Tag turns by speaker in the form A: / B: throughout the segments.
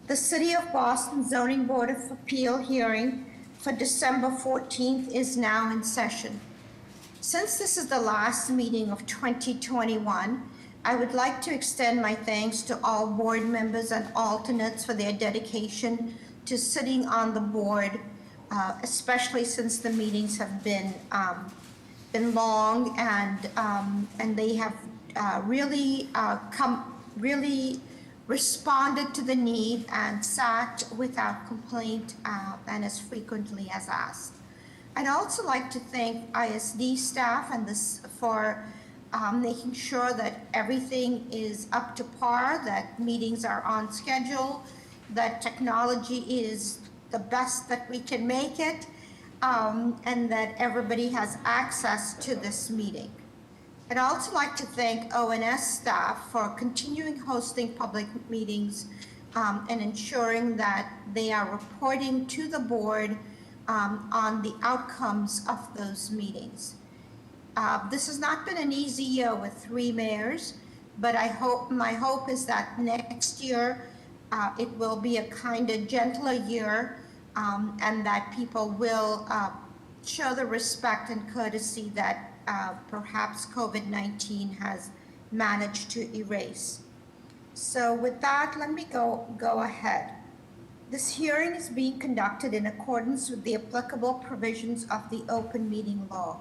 A: The City of Boston Zoning Board of Appeal hearing for December 14th is now in session. Since this is the last meeting of 2021, I would like to extend my thanks to all board members and alternates for their dedication to sitting on the board, especially since the meetings have been long and they have really responded to the need and sat without complaint and as frequently as asked. I'd also like to thank ISD staff and for making sure that everything is up to par, that meetings are on schedule, that technology is the best that we can make it, and that everybody has access to this meeting. I'd also like to thank ONS staff for continuing hosting public meetings and ensuring that they are reporting to the board on the outcomes of those meetings. This has not been an easy year with 3 mayors, but my hope is that next year it will be a kinder, gentler year, and that people will show the respect and courtesy that perhaps COVID-19 has managed to erase. So with that, let me go ahead. This hearing is being conducted in accordance with the applicable provisions of the open meeting law,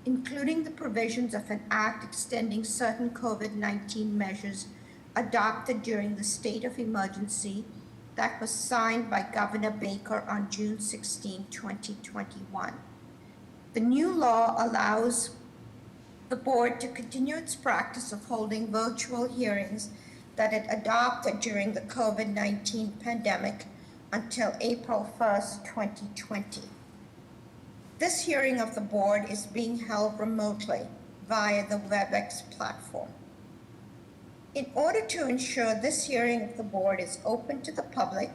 A: including the provisions of an act extending certain COVID-19 measures adopted during the state of emergency that was signed by Governor Baker on June 16, 2021. The new law allows the board to continue its practice of holding virtual hearings that it adopted during the COVID-19 pandemic until April 1st, 2020. This hearing of the board is being held remotely via the WebEx platform. In order to ensure this hearing of the board is open to the public,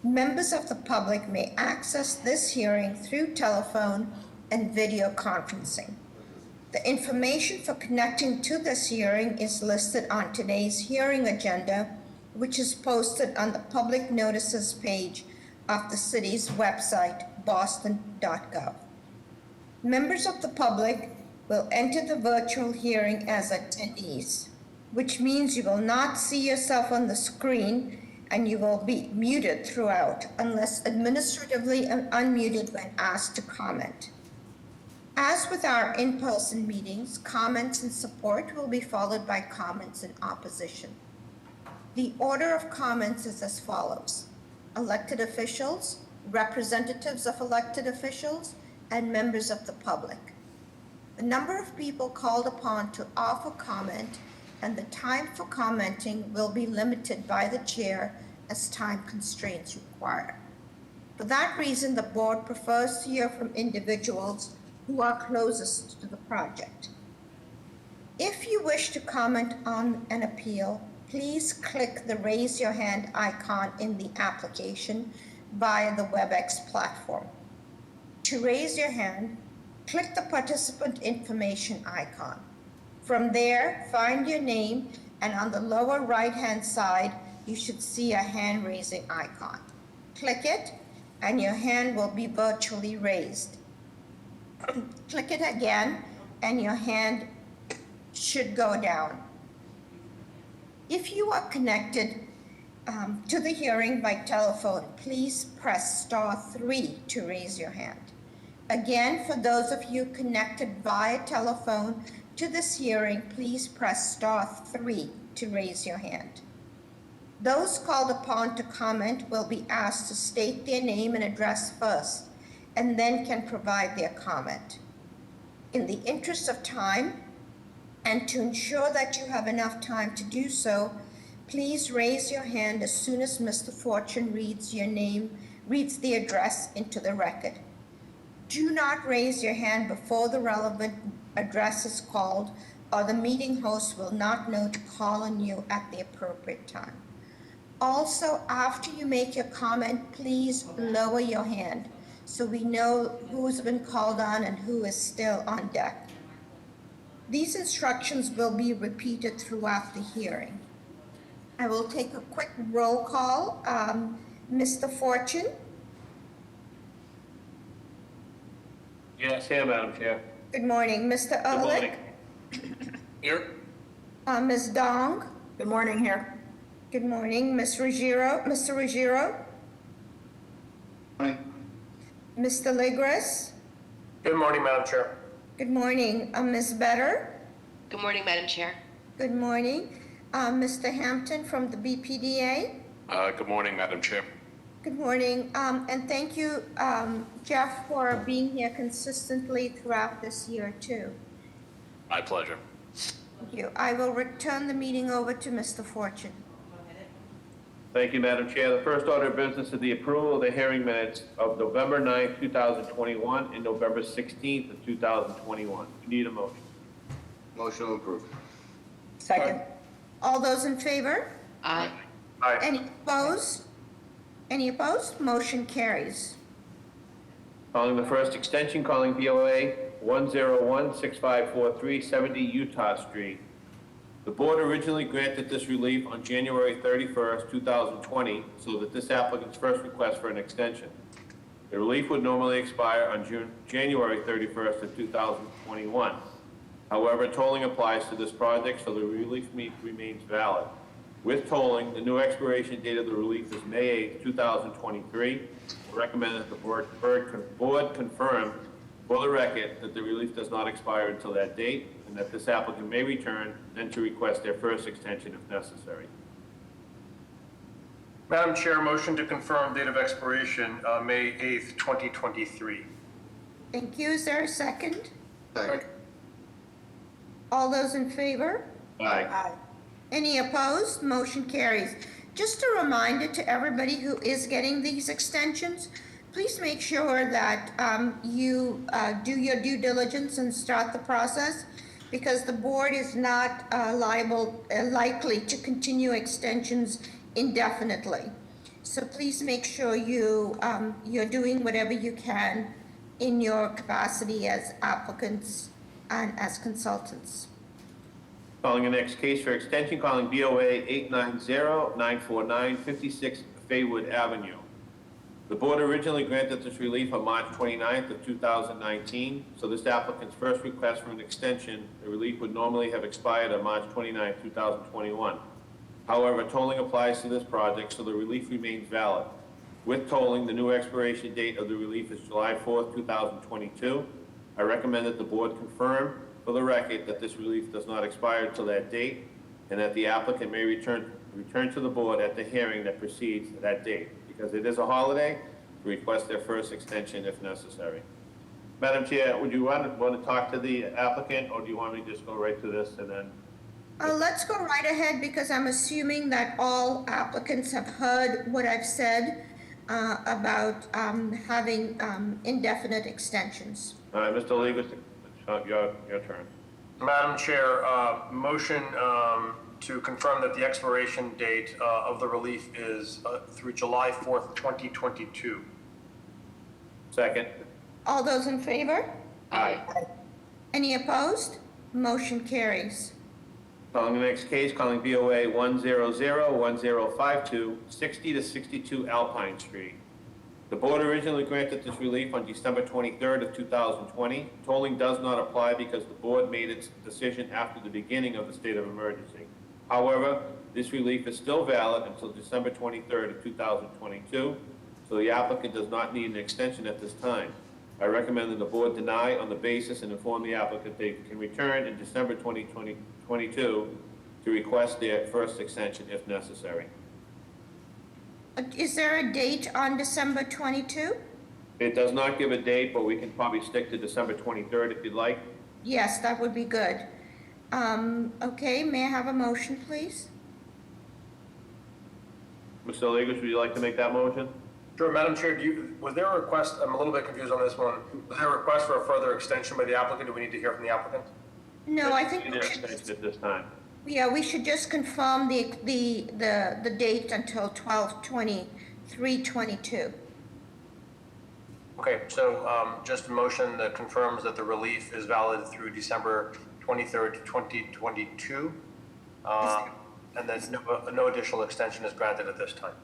A: members of the public may access this hearing through telephone and video conferencing. The information for connecting to this hearing is listed on today's hearing agenda, which is posted on the public notices page of the city's website, boston.gov. Members of the public will enter the virtual hearing as attendees, which means you will not see yourself on the screen and you will be muted throughout unless administratively unmuted when asked to comment. As with our in-person meetings, comments in support will be followed by comments in opposition. The order of comments is as follows: elected officials, representatives of elected officials, and members of the public. The number of people called upon to offer comment and the time for commenting will be limited by the chair as time constraints require. For that reason, the board prefers to hear from individuals who are closest to the project. If you wish to comment on an appeal, please click the raise your hand icon in the application via the WebEx platform. To raise your hand, click the participant information icon. From there, find your name, and on the lower right-hand side, you should see a hand raising icon. Click it, and your hand will be virtually raised. Click it again, and your hand should go down. If you are connected to the hearing by telephone, please press *3 to raise your hand. Again, for those of you connected via telephone to this hearing, please press *3 to raise your hand. Those called upon to comment will be asked to state their name and address first, and then can provide their comment. In the interest of time, and to ensure that you have enough time to do so, please raise your hand as soon as Mr. Fortune reads your name, reads the address into the record. Do not raise your hand before the relevant address is called, or the meeting host will not know to call on you at the appropriate time. Also, after you make your comment, please lower your hand so we know who's been called on and who is still on deck. These instructions will be repeated throughout the hearing. I will take a quick roll call. Mr. Fortune,
B: Yes, here, Madam Chair.
A: good morning. Mr.
B: Good
A: Ehrlich,
B: morning. Here.
A: Ms. Dong,
C: Good morning here.
A: good morning. Ms. Ruggiero, Mr. Ruggiero,
B: Morning.
A: Mr. Legris,
B: Good morning, Madam Chair.
A: good morning. Ms. Better,
D: Good morning, Madam Chair.
A: good morning. Mr. Hampton from the BPDA,
E: Good morning, Madam Chair.
A: good morning. And thank you, Jeff, for being here consistently throughout this year too.
E: My pleasure.
A: Thank you. I will return the meeting over to Mr. Fortune.
B: Thank you, Madam Chair. The first order of business is the approval of the hearing minutes of November 9th, 2021 and November 16th of 2021. We need a motion.
F: Motion approved.
C: Second.
A: All those in favor?
D: Aye.
B: Aye.
A: Any opposed? Any opposed? Motion carries.
B: Calling the first extension, calling BOA 1016543, 70 Utah Street. The board originally granted this relief on January 31st, 2020, so that this applicant's first request for an extension. The relief would normally expire on January 31st of 2021. However, tolling applies to this project, so the relief remains valid. With tolling, the new expiration date of the relief is May 8th, 2023. We recommend that the board confirm for the record that the relief does not expire until that date, and that this applicant may return, then to request their first extension if necessary.
G: Madam Chair, motion to confirm date of expiration, May 8th, 2023.
A: Thank you. Is there a second?
F: Second.
A: All those in favor?
B: Aye.
C: Aye.
A: Any opposed? Motion carries. Just a reminder to everybody who is getting these extensions, please make sure that you do your due diligence and start the process, because the board is not likely to continue extensions indefinitely. So please make sure you're doing whatever you can in your capacity as applicants and as consultants.
B: Calling the next case for extension, calling BOA 890-949, 56 Faywood Avenue. The board originally granted this relief on March 29th of 2019, so this applicant's first request for an extension, the relief would normally have expired on March 29th, 2021. However, tolling applies to this project, so the relief remains valid. With tolling, the new expiration date of the relief is July 4th, 2022. I recommend that the board confirm for the record that this relief does not expire until that date, and that the applicant may return to the board at the hearing that precedes that date, because it is a holiday, to request their first extension if necessary. Madam Chair, would you want to talk to the applicant, or do you want me to just go right to this and then?
A: Let's go right ahead, because I'm assuming that all applicants have heard what I've said about having indefinite extensions.
B: All right, Mr. Legis, your turn.
G: Madam Chair, motion to confirm that the expiration date of the relief is through July 4th, 2022.
B: Second.
A: All those in favor?
B: Aye.
A: Any opposed? Motion carries.
B: Calling the next case, calling BOA 100-1052, 60 to 62 Alpine Street. The board originally granted this relief on December 23rd of 2020. Tolling does not apply because the board made its decision after the beginning of the state of emergency. However, this relief is still valid until December 23rd of 2022, so the applicant does not need an extension at this time. I recommend that the board deny on the basis and inform the applicant they can return in December 2022 to request their first extension if necessary.
A: Is there a date on December 22?
B: It does not give a date, but we can probably stick to December 23rd if you'd like.
A: Yes, that would be good. Okay, may I have a motion, please?
B: Mr. Legis, would you like to make that motion?
G: Sure, Madam Chair, was there a request, I'm a little bit confused on this one, was there a request for a further extension by the applicant? Do we need to hear from the applicant?
A: No, I think
B: Need
A: we
B: an
A: should,
B: extension at this time.
A: yeah, we should just confirm the date until 12/23/22.
G: Okay, so just a motion that confirms that the relief is valid through December 23rd, 2022. and that no additional extension is granted at this time.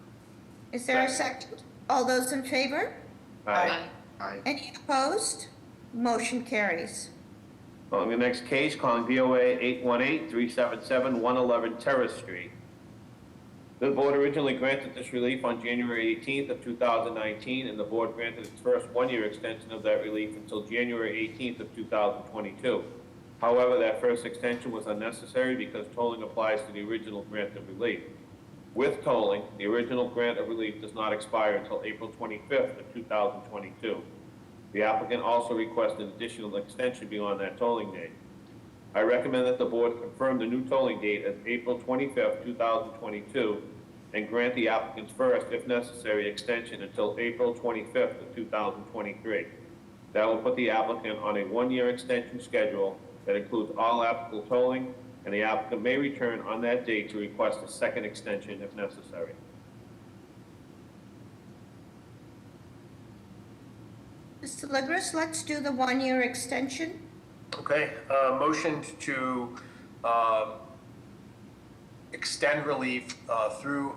A: Is there a second? All those in favor?
B: Aye.
F: Aye.
A: Any opposed? Motion carries.
B: Calling the next case, calling BOA 818-377-111 Terrace Street. The board originally granted this relief on January 18th of 2019, and the board granted its first one-year extension of that relief until January 18th of 2022. However, that first extension was unnecessary because tolling applies to the original grant of relief. With tolling, the original grant of relief does not expire until April 25th of 2022. The applicant also requested additional extension beyond that tolling date. I recommend that the board confirm the new tolling date as April 25th, 2022, and grant the applicant's first, if necessary, extension until April 25th of 2023. That will put the applicant on a one-year extension schedule that includes all applicable tolling, and the applicant may return on that date to request a second extension if necessary.
A: Mr. Ligris, let's do the one-year extension.
G: Okay, motion to extend relief through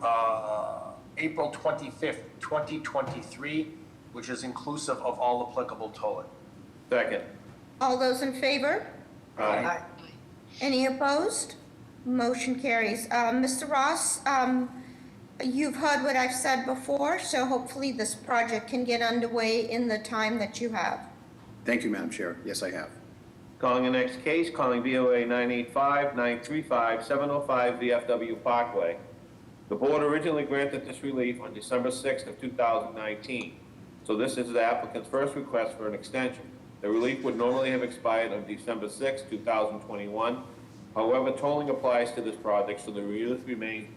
G: April 25th, 2023, which is inclusive of all applicable tolling.
B: Second.
A: All those in favor?
B: Aye.
A: Any opposed? Motion carries. Mr. Ross, you've heard what I've said before, so hopefully this project can get underway in the time that you have.
D: Thank you, Madam Chair. Yes, I have.
B: Calling the next case, calling BOA 985-935-705 VFW Parkway. The board originally granted this relief on December 6th of 2019, so this is the applicant's first request for an extension. The relief would normally have expired on December 6th, 2021. However, tolling applies to this project, so the relief remains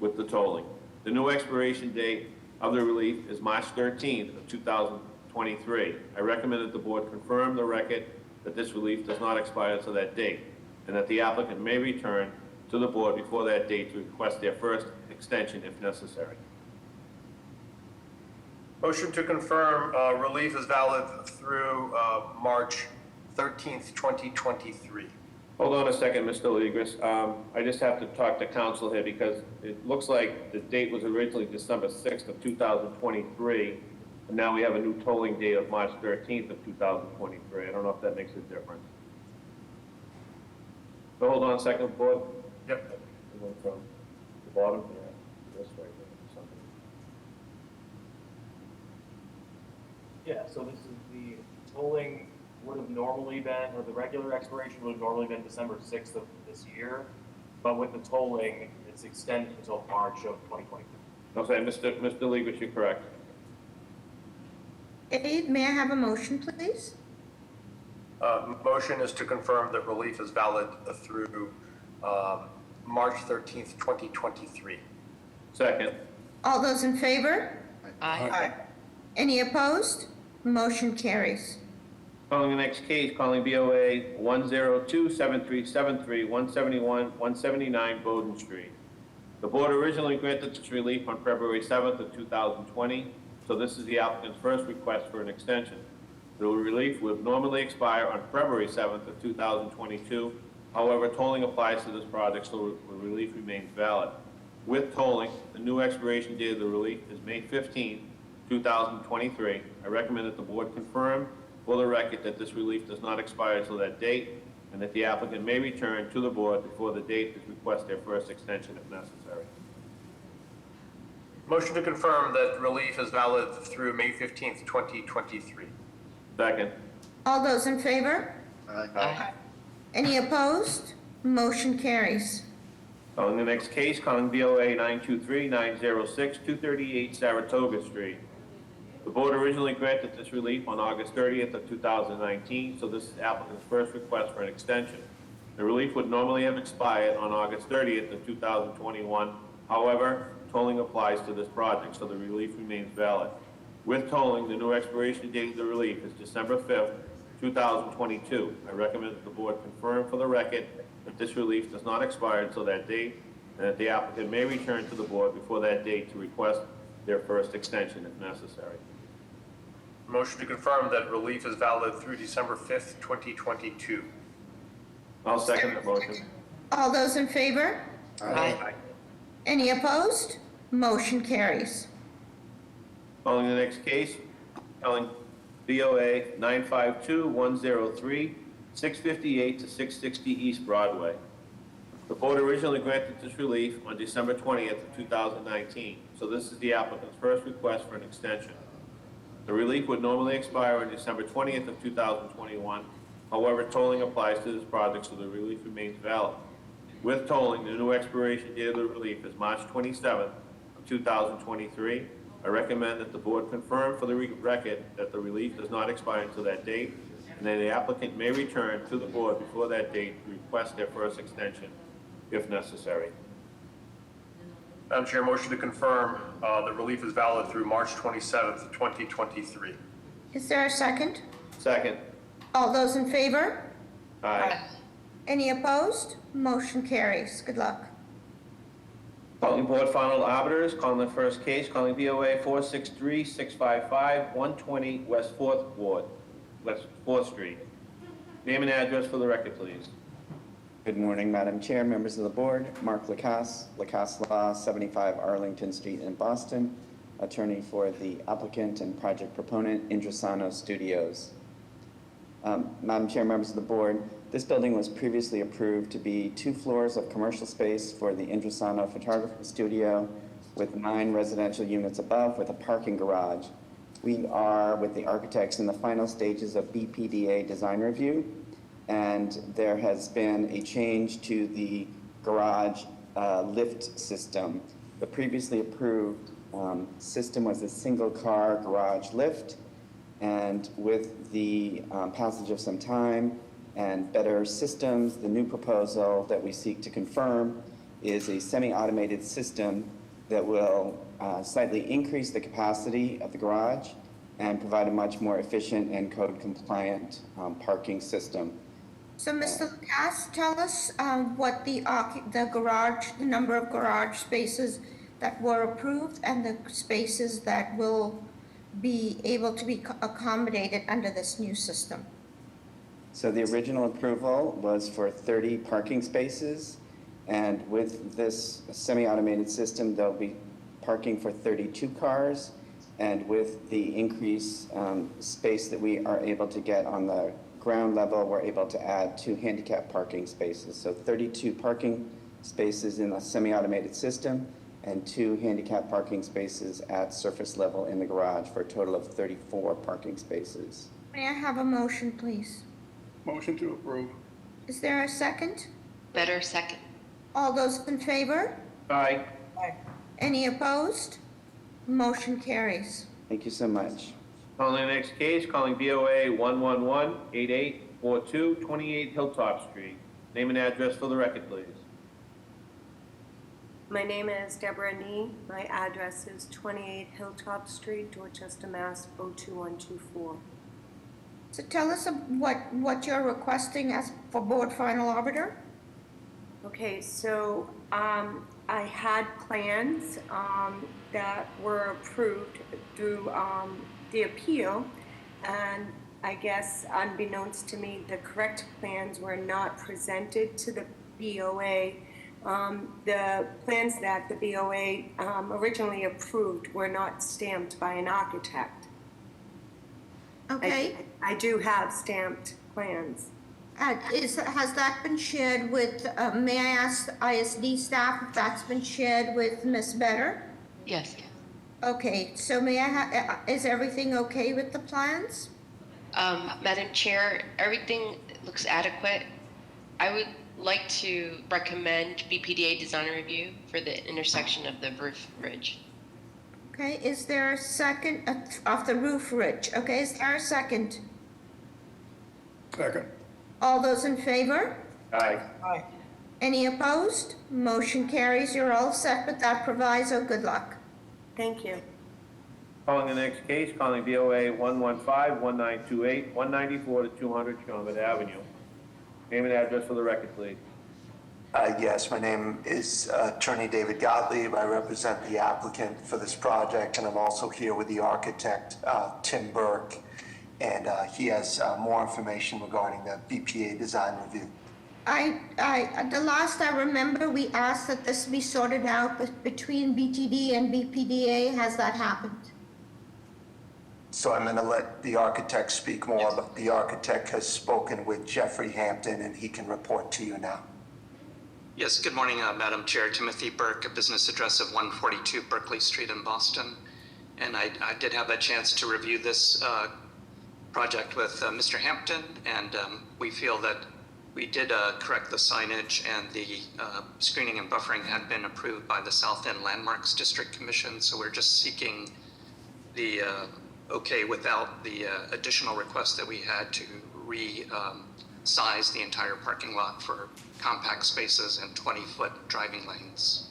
B: with the tolling. The new expiration date of the relief is March 13th of 2023. I recommend that the board confirm the record that this relief does not expire to that date, and that the applicant may return to the board before that date to request their first extension if necessary.
G: Motion to confirm relief is valid through March 13th, 2023.
B: Hold on a second, Mr. Ligris. I just have to talk to counsel here because it looks like the date was originally December 6th of 2023, and now we have a new tolling date of March 13th of 2023. I don't know if that makes a difference. So hold on a second, board.
G: Yep.
B: We went from the bottom here to this right here. Something.
H: Yeah, so this is the tolling would have normally been, or the regular expiration would have normally been December 6th of this year, but with the tolling, it's extended until March of 2020.
B: Okay, Mr. Ligris, you're correct.
A: Abe, may I have a motion, please?
G: Motion is to confirm that relief is valid through March 13th, 2023.
B: Second.
A: All those in favor?
C: Aye.
A: Any opposed? Motion carries.
B: Calling the next case, calling BOA 102-7373-171-179 Bowden Street. The board originally granted this relief on February 7th of 2020, so this is the applicant's first request for an extension. The relief would normally expire on February 7th of 2022. However, tolling applies to this project, so the relief remains valid. With tolling, the new expiration date of the relief is May 15th, 2023. I recommend that the board confirm for the record that this relief does not expire until that date, and that the applicant may return to the board before the date to request their first extension if necessary.
G: Motion to confirm that relief is valid through May 15th, 2023.
B: Second.
A: All those in favor?
F: Aye.
A: Any opposed? Motion carries.
B: Calling the next case, calling BOA 923-906-238 Saratoga Street. The board originally granted this relief on August 30th of 2019, so this is the applicant's first request for an extension. The relief would normally have expired on August 30th of 2021. However, tolling applies to this project, so the relief remains valid. With tolling, the new expiration date of the relief is December 5th, 2022. I recommend that the board confirm for the record that this relief does not expire until that date, and that the applicant may return to the board before that date to request their first extension if necessary.
G: Motion to confirm that relief is valid through December 5th, 2022.
B: I'll second the motion.
A: All those in favor?
C: Aye.
A: Any opposed? Motion carries.
B: Calling the next case, calling BOA 952-103, 658 to 660 East Broadway. The board originally granted this relief on December 20th of 2019, so this is the applicant's first request for an extension. The relief would normally expire on December 20th of 2021. However, tolling applies to this project, so the relief remains valid. With tolling, the new expiration date of the relief is March 27th of 2023. I recommend that the board confirm for the record that the relief does not expire until that date, and that the applicant may return to the board before that date to request their first extension, if necessary.
G: Madam Chair, motion to confirm the relief is valid through March 27th, 2023.
A: Is there a second?
B: Second.
A: All those in favor?
B: Aye.
A: Any opposed? Motion carries. Good luck.
B: Calling board final arbiters, calling the first case, calling BOA 463-655-120 West 4th Ward, West 4th Street. Name and address for the record, please.
I: Good morning, Madam Chair, members of the board. Mark Lacasse, Lacasse Law, 75 Arlington Street in Boston, attorney for the applicant and project proponent, Indrasano Studios. Madam Chair, members of the board, this building was previously approved to be 2 floors of commercial space for the Indrasano Photography Studio with 9 residential units above with a parking garage. We are, with the architects, in the final stages of BPDA design review, and there has been a change to the garage lift system. The previously approved system was a single-car garage lift, and with the passage of some time and better systems, the new proposal that we seek to confirm is a semi-automated system that will slightly increase the capacity of the garage and provide a much more efficient and code-compliant parking system.
A: So, Mr. Lacasse, tell us what the garage, the number of garage spaces that were approved and the spaces that will be able to be accommodated under this new system.
I: So the original approval was for 30 parking spaces, and with this semi-automated system, there'll be parking for 32 cars, and with the increased space that we are able to get on the ground level, we're able to add 2 handicap parking spaces. So 32 parking spaces in a semi-automated system and 2 handicap parking spaces at surface level in the garage for a total of 34 parking spaces.
A: May I have a motion, please?
F: Motion to approve.
A: Is there a second?
J: Better second.
A: All those in favor?
B: Aye.
A: Any opposed? Motion carries.
I: Thank you so much.
B: Calling the next case, calling BOA 111-8842, 28 Hilltop Street. Name and address for the record, please.
K: My name is Deborah Nee. My address is 28 Hilltop Street, Dorchester, Mass. 02124.
A: So tell us what you're requesting as for board final arbiter.
K: Okay, so I had plans that were approved through the appeal, and I guess unbeknownst to me, the correct plans were not presented to the BOA. The plans that the BOA originally approved were not stamped by an architect.
A: Okay.
K: I do have stamped plans.
A: Has that been shared with, may I ask ISD staff if that's been shared with Ms. Better?
J: Yes.
A: Okay, so may I is everything okay with the plans?
J: Madam Chair, everything looks adequate. I would like to recommend BPDA design review for the intersection of the roof ridge.
A: Okay, is there a second of the roof ridge? Okay, is there a second?
F: Second.
A: All those in favor?
B: Aye.
A: Any opposed? Motion carries. You're all set with that proviso. Good luck.
K: Thank you.
B: Calling the next case, calling BOA 115-1928, 194 to 200 Chalmers Avenue. Name and address for the record, please.
L: Yes, my name is Attorney David Gottlieb. I represent the applicant for this project, and I'm also here with the architect, Tim Burke, and he has more information regarding the BPA design review.
A: the last I remember, we asked that this be sorted out between BTD and BPDA. Has that happened?
L: So I'm going to let the architect speak more, but the architect has spoken with Jeffrey Hampton, and he can report to you now.
M: Yes, good morning, Madam Chair. Timothy Burke, a business address of 142 Berkeley Street in Boston. And I did have a chance to review this project with Mr. Hampton, and we feel that we did correct the signage, and the screening and buffering had been approved by the South End Landmarks District Commission. So we're just seeking the okay without the additional request that we had to size the entire parking lot for compact spaces and 20-foot driving lanes.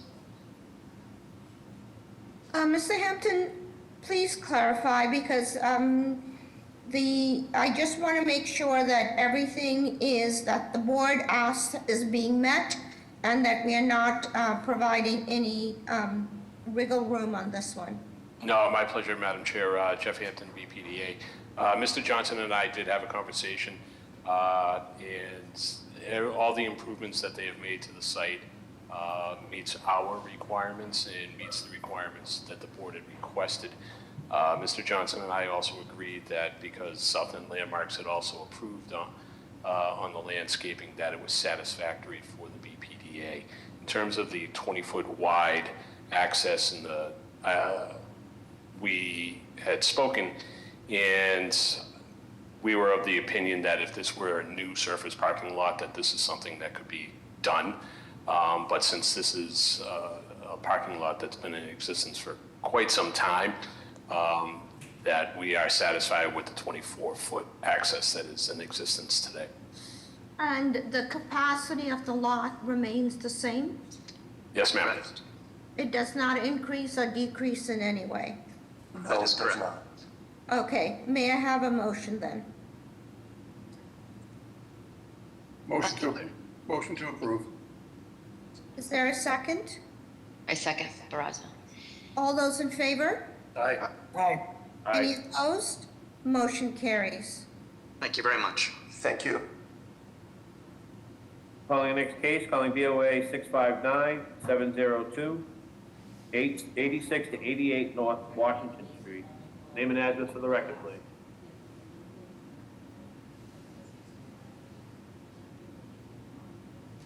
A: Mr. Hampton, please clarify, because I just want to make sure that everything that the board asked is being met, and that we are not providing any wiggle room on this one.
E: No, my pleasure, Madam Chair. Jeff Hampton, BPDA. Mr. Johnson and I did have a conversation, and all the improvements that they have made to the site meets our requirements and meets the requirements that the board had requested. Mr. Johnson and I also agreed that because South End Landmarks had also approved on the landscaping, that it was satisfactory for the BPDA. In terms of the 20-foot wide access, and we had spoken, and we were of the opinion that if this were a new surface parking lot, that this is something that could be done. But since this is a parking lot that's been in existence for quite some time, that we are satisfied with the 24-foot access that is in existence today.
A: And the capacity of the lot remains the same?
E: Yes, ma'am.
A: It does not increase or decrease in any way?
L: No, it does not.
A: Okay, may I have a motion then?
F: Motion to approve.
A: Is there a second?
J: I second Barraza.
A: All those in favor?
G: Aye.
C: Aye.
A: Any opposed? Motion carries.
M: Thank you very much.
L: Thank you.
B: Calling the next case, calling BOA 659-702, 86 to 88 North Washington Street. Name and address for the record, please.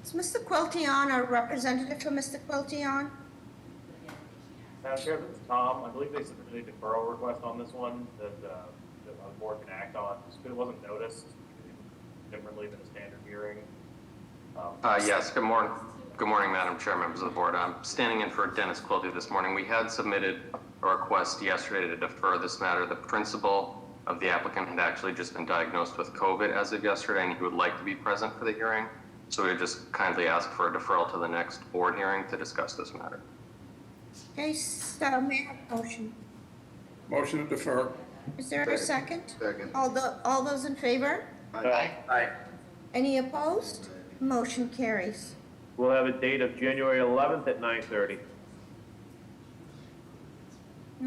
A: Is Mr. Quilty on, or representative for Mr. Quilty on?
H: Madam Chair, this is Tom. I believe they submitted a deferral request on this one that the board can act on. It wasn't noticed differently than a standard hearing.
N: Yes, good morning. Good morning, Madam Chair, members of the board. I'm standing in for Dennis Quilty this morning. We had submitted a request yesterday to defer this matter. The principal of the applicant had actually just been diagnosed with COVID as of yesterday, and he would like to be present for the hearing. So we would just kindly ask for a deferral to the next board hearing to discuss this matter.
A: Okay, so may I have a motion?
F: Motion to defer.
A: Is there a second?
D: Second.
A: All those in favor?
G: Aye.
A: Any opposed? Motion carries.
B: We'll have a date of January 11th at 9:30.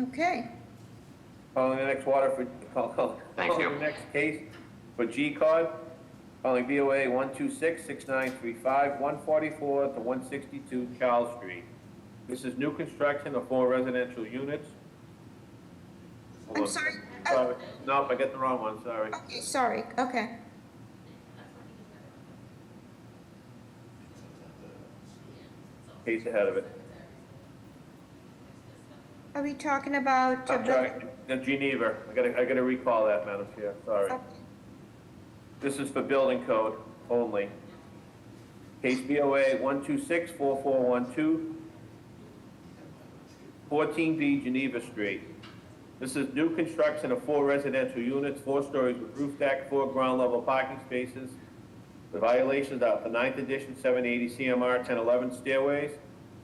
A: Okay.
B: Calling the next
N: Thank you.
B: The next case for G-Cod, calling BOA 126-6935, 144 to 162 Charles Street. This is new construction of 4 residential units. Hold
A: I'm
B: on.
A: sorry.
B: Sorry. Nope, I got the wrong one, sorry.
A: Okay, sorry. Okay.
B: Case ahead of it.
A: Are we talking about?
B: I'm sorry, Geneva. I gotta recall that, Madam Chair, sorry.
A: Okay.
B: This is for building code only. Case BOA 126-4412, 14B Geneva Street. This is new construction of 4 residential units, 4 stories with roof deck, 4 ground level parking spaces. The violations are for 9th edition 780 CMR 1011 stairways,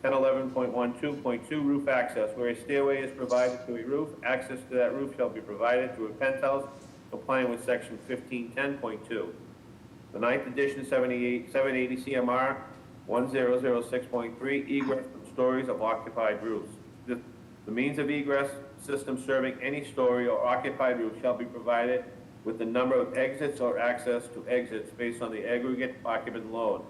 B: 1011.12.2 roof access. Where a stairway is provided to a roof, access to that roof shall be provided through a penthouse complying with section 1510.2. The 9th edition 780 CMR 1006.3 egress from stories of occupied roofs. The means of egress system serving any story or occupied roof shall be provided with the number of exits or access to exits based on the aggregate occupant load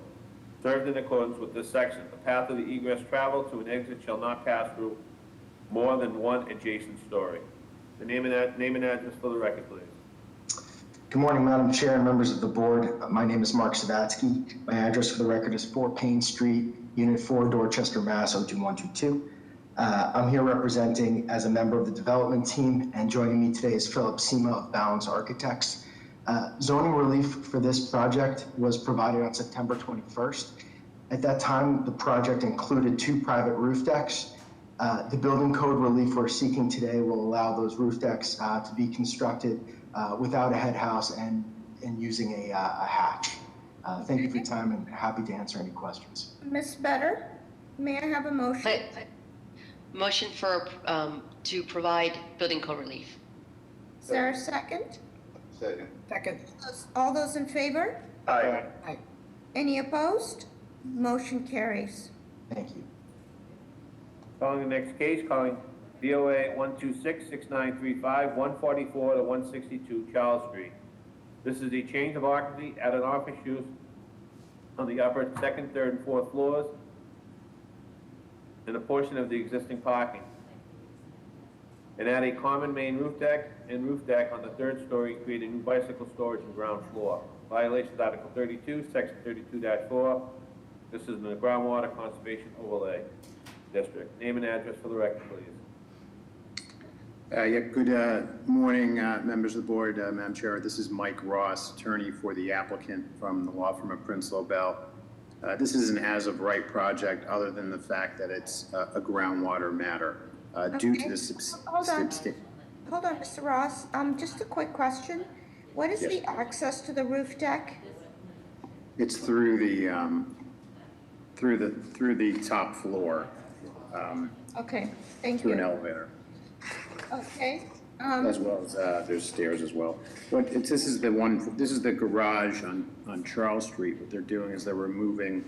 B: served in accordance with this section. The path of the egress travel to an exit shall not pass through more than one adjacent story. The name and address for the record, please.
O: Good morning, Madam Chair and members of the board. My name is Mark Savatsky. My address for the record is 4 Payne Street, Unit 4, Dorchester, Mass. 02122. I'm here representing as a member of the development team, and joining me today is Philip Sema of Balance Architects. Zoning relief for this project was provided on September 21st. At that time, the project included 2 private roof decks. The building code relief we're seeking today will allow those roof decks to be constructed without a head house and using a hatch. Thank you for your time and happy to answer any questions.
A: Ms. Better, may I have a motion?
J: Motion for, to provide building code relief.
A: Is there a second?
D: Second.
C: Second.
A: All those in favor?
B: Aye.
C: Aye.
A: Any opposed? Motion carries.
O: Thank you.
B: Calling the next case, calling BOA 126-6935, 144 to 162 Charles Street. This is a change of occupancy at an office use on the upper second, third, and fourth floors and a portion of the existing parking. And add a common main roof deck and roof deck on the 3rd story, create a new bicycle storage and ground floor. Violations Article 32, Section 32-4. This is in the groundwater conservation overlay district. Name and address for the record, please.
D: Good morning, members of the board, Madam Chair. This is Mike Ross, attorney for the applicant from the law firm of Prince Lobel. This is an as-of-right project, other than the fact that it's a groundwater matter due to the
A: Hold on, Mr. Ross. Just a quick question. What is
D: Yes.
A: the access to the roof deck?
D: It's through the top floor,
A: Okay, thank
D: through an
A: you.
D: elevator,
A: Okay.
D: as well as there's stairs as well. But this is the garage on Charles Street. What they're doing is they're removing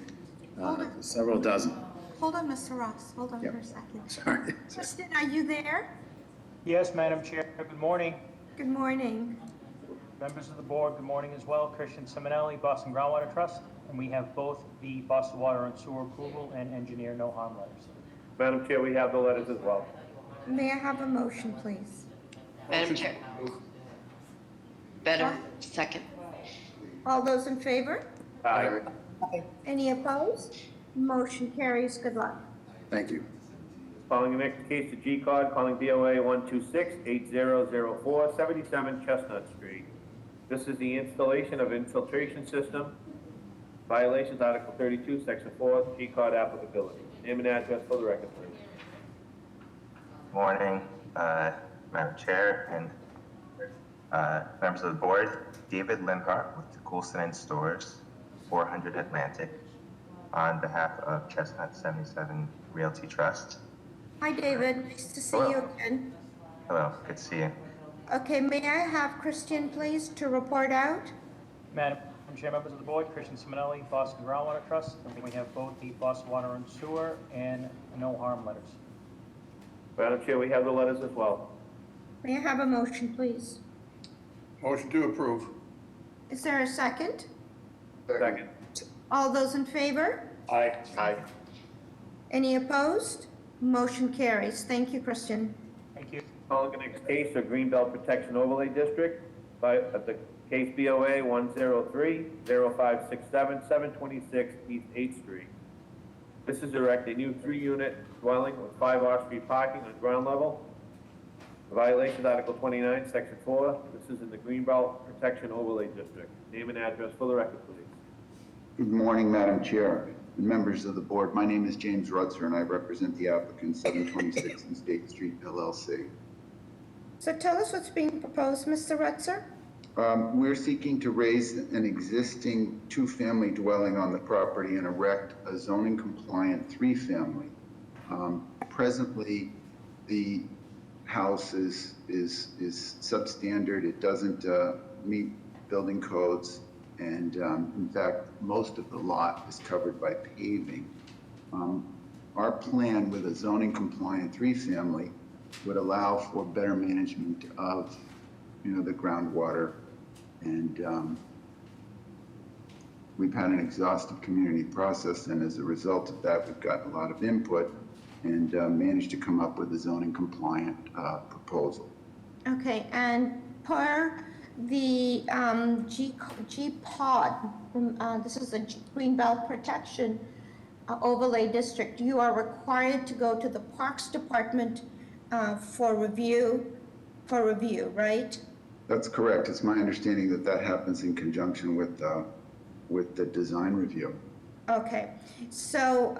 D: several dozen.
A: Hold on, Mr. Ross. Hold on
D: Yep.
A: for a second.
D: Sorry.
A: Kristen, are you there?
P: Yes, Madam Chair. Good morning.
A: Good morning.
P: Members of the board, good morning as well. Christian Simonelli, Boston Groundwater Trust, and we have both the Boston Water and Sewer approval and engineer no harm letters.
B: Madam Chair, we have the letters as well.
A: May I have a motion, please?
J: Madam Chair. Better, second.
A: All those in favor?
B: Aye.
A: Any opposed? Motion carries. Good luck.
D: Thank you.
B: Calling the next case to G-Cod, calling BOA 126-8004, 77 Chestnut Street. This is the installation of infiltration system. Violations Article 32, Section 4, G-Cod applicability. Name and address for the record, please.
Q: Morning, Madam Chair and members of the board. David Linhart with the Coulson Stores, 400 Atlantic, on behalf of Chestnut 77 Realty Trust.
A: Hi, David. Nice to see
Q: Hello.
A: you again.
Q: Hello, good to see you.
A: Okay, may I have Christian, please, to report out?
P: Madam Chair, members of the board, Christian Simonelli, Boston Groundwater Trust, and we have both the Boston Water and Sewer and no harm letters.
B: Madam Chair, we have the letters as well.
A: May I have a motion, please?
F: Motion to approve.
A: Is there a second?
B: Second.
A: All those in favor?
B: Aye. Aye.
A: Any opposed? Motion carries. Thank you, Christian.
P: Thank you.
B: Calling the next case, the Greenbelt Protection Overlay District, at the case BOA 103-0567, 726 East 8th Street. This is erect a new 3-unit dwelling with 5 off-street parking on ground level. Violation Article 29, Section 4. This is in the Greenbelt Protection Overlay District. Name and address for the record, please.
R: Good morning, Madam Chair and members of the board. My name is James Rutzer, and I represent the applicant 726 East 8th Street, LLC.
A: So tell us what's being proposed, Mr. Rutzer.
R: We're seeking to raise an existing 2-family dwelling on the property and erect a zoning compliant 3-family. Presently, the house is substandard. It doesn't meet building codes, and in fact, most of the lot is covered by paving. Our plan with a zoning compliant 3-family would allow for better management of, the groundwater And we've had an exhaustive community process, and as a result of that, we've gotten a lot of input and managed to come up with a zoning compliant proposal.
A: Okay, and per the G-POD, this is a Greenbelt Protection Overlay District, you are required to go to the Parks Department for review, right?
R: That's correct. It's my understanding that that happens in conjunction with the design review.
A: Okay, so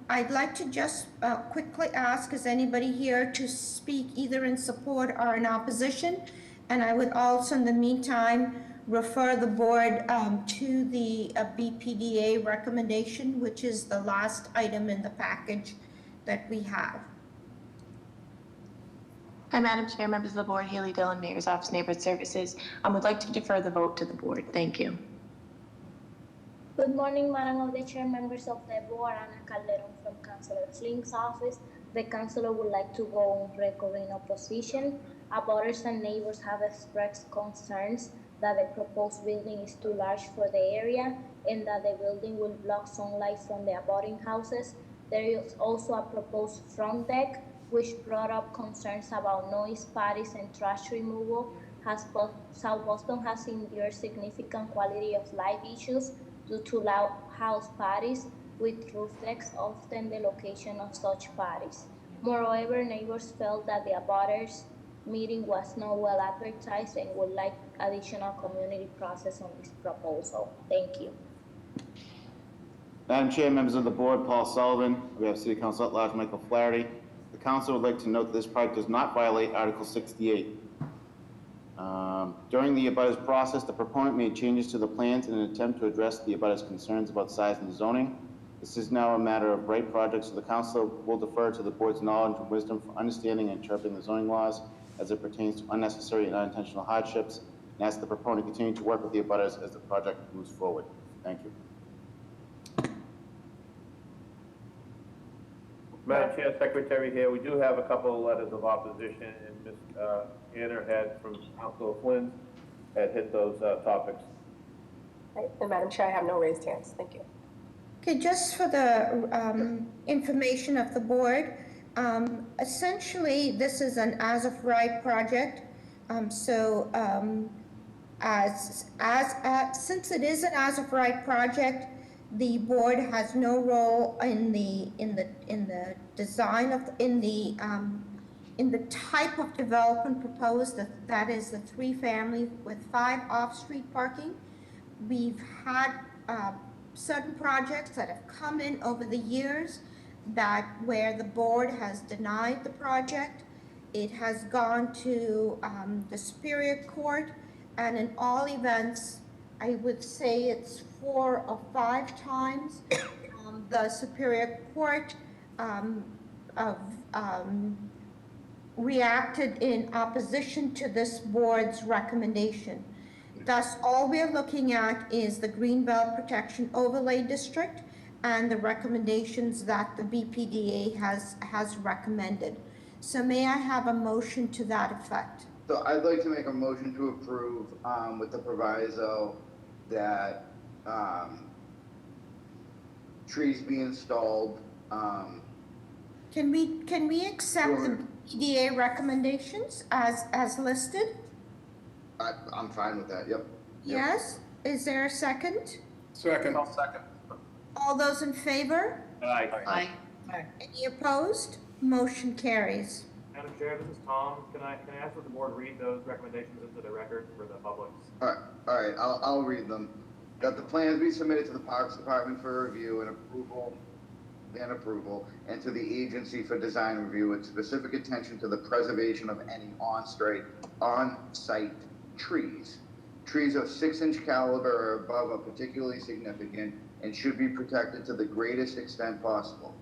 A: I'd like to just quickly ask, is anybody here to speak either in support or in opposition? And I would also, in the meantime, refer the board to the BPDA recommendation, which is the last item in the package that we have.
S: Hi, Madam Chair, members of the board, Haley Dillon, Mayor's Office, Neighborhood Services. Would like to defer the vote to the board. Thank you.
T: Good morning, Madam of the Chair, members of the board, Ana Calderon from Councilor Flink's office. The councilor would like to go on record in opposition. Abutters and neighbors have expressed concerns that the proposed building is too large for the area and that the building will block sunlight from the abutting houses. There is also a proposed front deck, which brought up concerns about noise, parties, and trash removal. South Boston has endured significant quality of life issues due to loud house parties, with roof decks often the location of such parties. Moreover, neighbors felt that the abutters meeting was not well advertised and would like additional community process on this proposal. Thank you.
U: Madam Chair, members of the board, Paul Sullivan. We have City Council at Large Michael Flaherty. The council would like to note that this project does not violate Article 68. During the abutters process, the proponent made changes to the plans in an attempt to address the abutters' concerns about size and zoning. This is now a matter of right project, so the council will defer to the board's knowledge and wisdom for understanding and interpreting the zoning laws as it pertains to unnecessary and unintentional hardships, and ask the proponent continue to work with the abutters as the project moves forward. Thank you.
B: Madam Chair, Secretary here, we do have a couple of letters of opposition, and Ms. Anner had, from Councilor Flynn, had hit those topics.
C: Right. And Madam Chair, I have no raised hands. Thank you.
A: Okay, just for the information of the board, essentially this is an as-of-right project. Since it is an as-of-right project, the board has no role in the design of in the type of development proposed. That is the 3-family with 5 off-street parking. We've had certain projects that have come in over the years where the board has denied the project. It has gone to the Superior Court, and in all events, I would say it's 4 or 5 times the Superior Court reacted in opposition to this board's recommendation. Thus, all we're looking at is the Greenbelt Protection Overlay District and the recommendations that the BPDA has recommended. So may I have a motion to that effect?
V: So I'd like to make a motion to approve with the proviso that trees be installed.
A: Can we accept the BPDA recommendations as listed?
V: I'm fine with that, yep.
A: Yes? Is there a second?
F: Second.
G: I'll second.
A: All those in favor?
B: Aye.
J: Aye.
A: Any opposed? Motion carries.
H: Madam Chair, this is Tom. Can I ask that the board read those recommendations into the record for the public?
V: All right, I'll read them. That the plans be submitted to the Parks Department for review and approval, and to the agency for design review with specific attention to the preservation of any on-site trees. Trees of 6-inch caliber or above are particularly significant and should be protected to the greatest extent possible.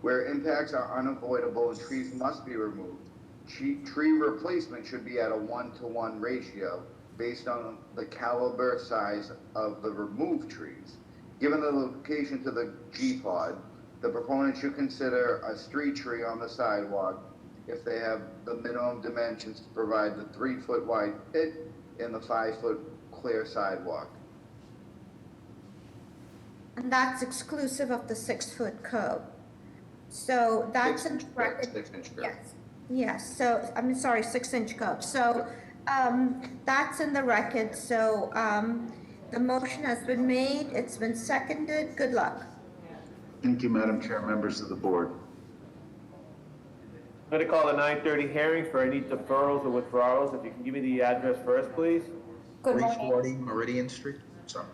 V: Where impacts are unavoidable and trees must be removed, tree replacement should be at a 1-to-1 ratio based on the caliber size of the removed trees. Given the location to the G-pod, the proponent should consider a street tree on the sidewalk if they have the minimum dimensions to provide the 3-foot wide pit and the 5-foot clear sidewalk.
A: And that's exclusive of the 6-foot curb. So that's in record.
V: 6-inch curb.
A: Yes, yes, so, I'm sorry, 6-inch curb. So, that's in the record, so, the motion has been made, it's been seconded, good luck.
R: Thank you, Madam Chair, members of the board.
B: I'm going to call the 9:30 hearing for any deferrals or withdrawals. If you can give me the address first, please.
I: Good morning. 340 Meridian Street. Sorry.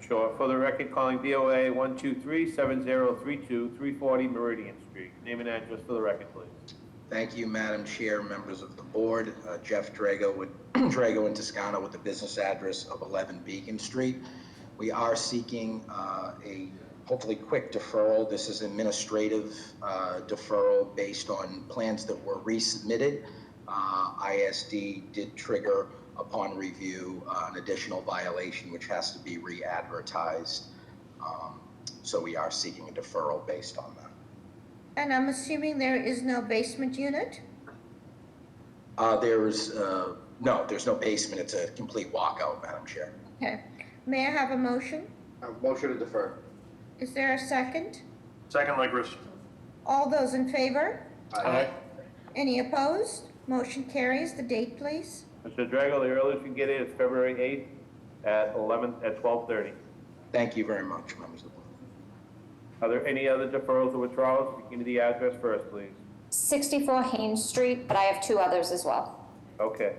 B: Sure. For the record, calling BOA 123-7032, 340 Meridian Street. Name and address for the record, please.
I: Thank you, Madam Chair, members of the board. Jeff Drago with Drago and Toscano with the business address of 11 Beacon Street. We are seeking a hopefully quick deferral. This is administrative deferral based on plans that were resubmitted. ISD did trigger upon review an additional violation which has to be re-advertised. So we are seeking a deferral based on that.
A: And I'm assuming there is no basement unit?
I: There's no basement. It's a complete walkout, Madam Chair.
A: Okay. May I have a motion?
V: Motion to defer.
A: Is there a second?
G: Second, Legris.
A: All those in favor?
G: Aye.
A: Any opposed? Motion carries. The date, please.
B: Mr. Drago, the earliest you can get in is February 8th at 12:30.
I: Thank you very much, members of the board.
B: Are there any other deferrals or withdrawals? If you give me the address first, please.
K: 64 Haynes Street, but I have two others as well.
B: Okay.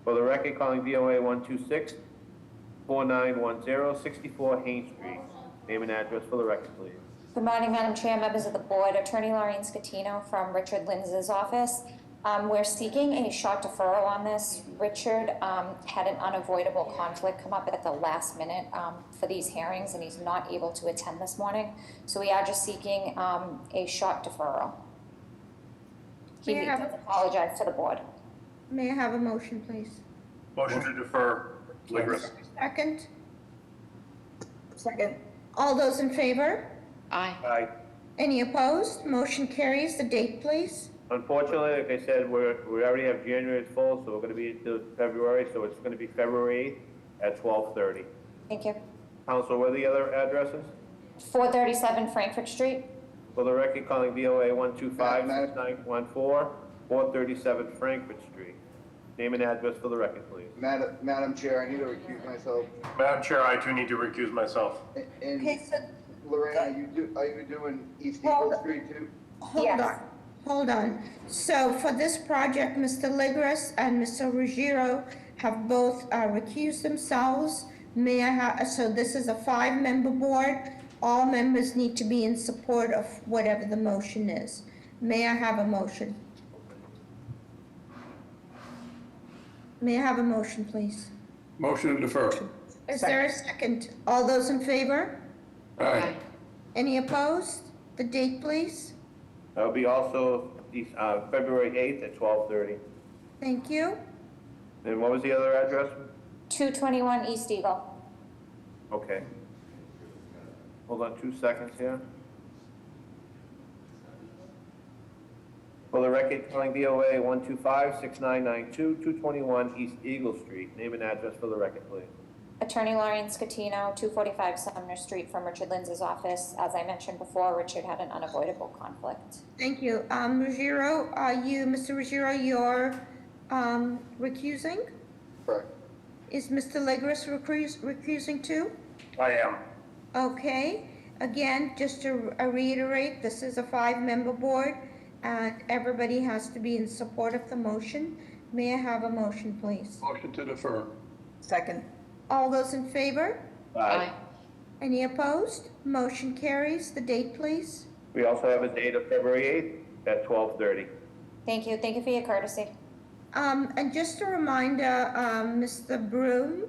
B: For the record, calling VOA 126-4910, 64 Haynes Street. Name and address for the record, please.
K: Good morning, Madam Chair, members of the board. Attorney Laureen Scatino from Richard Linz's office. We're seeking a short deferral on this. Richard had an unavoidable conflict come up at the last minute for these hearings, and he's not able to attend this morning. So we are just seeking a short deferral. He
A: May I
K: needs
A: have
K: to apologize to the board.
A: May I have a motion, please?
G: Motion to defer, Legris.
A: Second? Second. All those in favor?
J: Aye.
B: Aye.
A: Any opposed? Motion carries. The date, please.
B: Unfortunately, like I said, we already have January full, so we're going to be into February, so it's going to be February 8th at 12:30.
K: Thank you.
B: Council, what are the other addresses?
K: 437 Frankfurt Street.
B: For the record, calling VOA 125-6914, 437 Frankfurt Street. Name and address for the record, please.
V: Madam Chair, I need to recuse myself.
G: Madam Chair, I too need to recuse myself.
V: And
A: Okay, so
V: Lorraine, are you doing East Eagle Street too?
A: Hold on. So for this project, Mr. Ligris and Mr. Ruggiero have both recused themselves. May I have, so this is a 5-member board. All members need to be in support of whatever the motion is. May I have a motion? May I have a motion, please?
F: Motion to defer.
A: Is there a second? All those in favor?
F: Aye.
A: Any opposed? The date, please.
B: That'll be also February 8th at 12:30.
A: Thank you.
B: And what was the other address?
K: 221 East Eagle.
B: Okay. Hold on 2 seconds here. For the record, calling BOA 125-6992, 221 East Eagle Street. Name and address for the record, please.
K: Attorney Laureen Scatino, 245 Sumner Street from Richard Linz's office. As I mentioned before, Richard had an unavoidable conflict.
A: Thank you. Ruggiero, Mr. Ruggiero, you're recusing?
V: Correct.
A: Is Mr. Legris recusing too?
G: I am.
A: Okay. Again, just to reiterate, this is a 5-member board, and everybody has to be in support of the motion. May I have a motion, please?
F: Motion to defer.
A: Second. All those in favor?
B: Aye.
A: Any opposed? Motion carries. The date, please.
B: We also have a date of February 8th at 12:30.
K: Thank you. Thank you for your courtesy.
A: And just a reminder, Mr. Broom,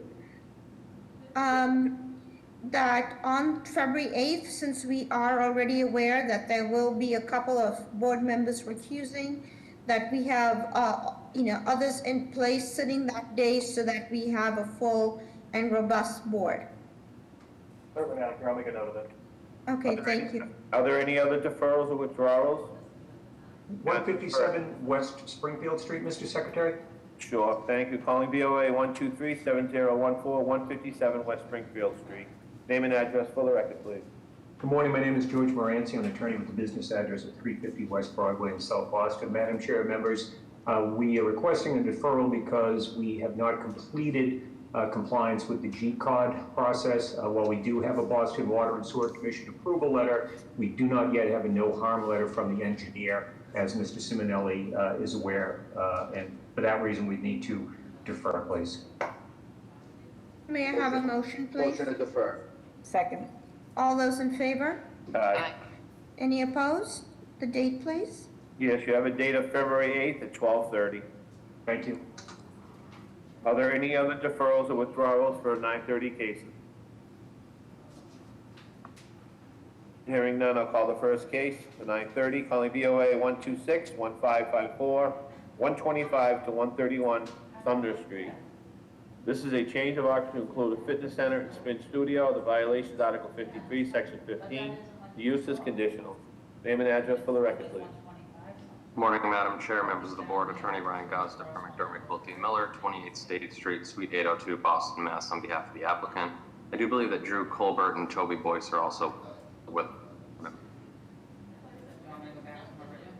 A: that on February 8th, since we are already aware that there will be a couple of board members recusing, that we have, others in place sitting that day so that we have a full and robust board.
H: Certainly, Madam Chair, I'll make a note of it.
A: Okay, thank you.
B: Are there any other deferrals or withdrawals?
W: 157 West Springfield Street, Mr. Secretary.
B: Sure, thank you. Calling BOA 123-7014-157 West Springfield Street. Name and address for the record, please.
E: Good morning, my name is George Moranci. I'm an attorney with the business address of 350 West Broadway in South Boston. Madam Chair, members, we are requesting a deferral because we have not completed compliance with the G-Cod process. While we do have a Boston Water and Sewer Commission approval letter, we do not yet have a no harm letter from the engineer, as Mr. Simonelli is aware, and for that reason, we need to defer, please.
A: May I have a motion, please?
V: Motion to defer.
C: Second.
A: All those in favor?
B: Aye.
A: Any opposed? The date, please?
B: Yes, you have a date of February 8th at 12:30.
E: Thank you.
B: Are there any other deferrals or withdrawals for 9:30 cases? Hearing none, I'll call the first case for 9:30, calling BOA 126-1554, 125 to 131 Thunder Street. This is a change of occupancy to include a fitness center and spin studio. The violation is Article 53, Section 15. The use is conditional. Name and address for the record, please.
N: Morning, Madam Chair, members of the board, Attorney Ryan Gosda from McDermott Quilty Miller, 28 State Street, Suite 802, Boston, Mass. On behalf of the applicant, I do believe that Drew Colbert and Toby Boyce are also with them.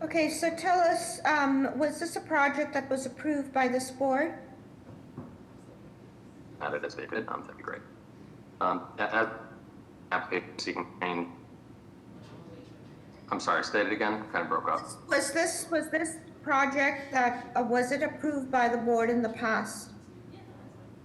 A: Okay, so tell us, was this a project that was approved by this board?
N: Added as stated, that'd be great. As application seeking change. I'm sorry, state it again, kind of broke up.
A: Was this project that, was it approved by the board in the past?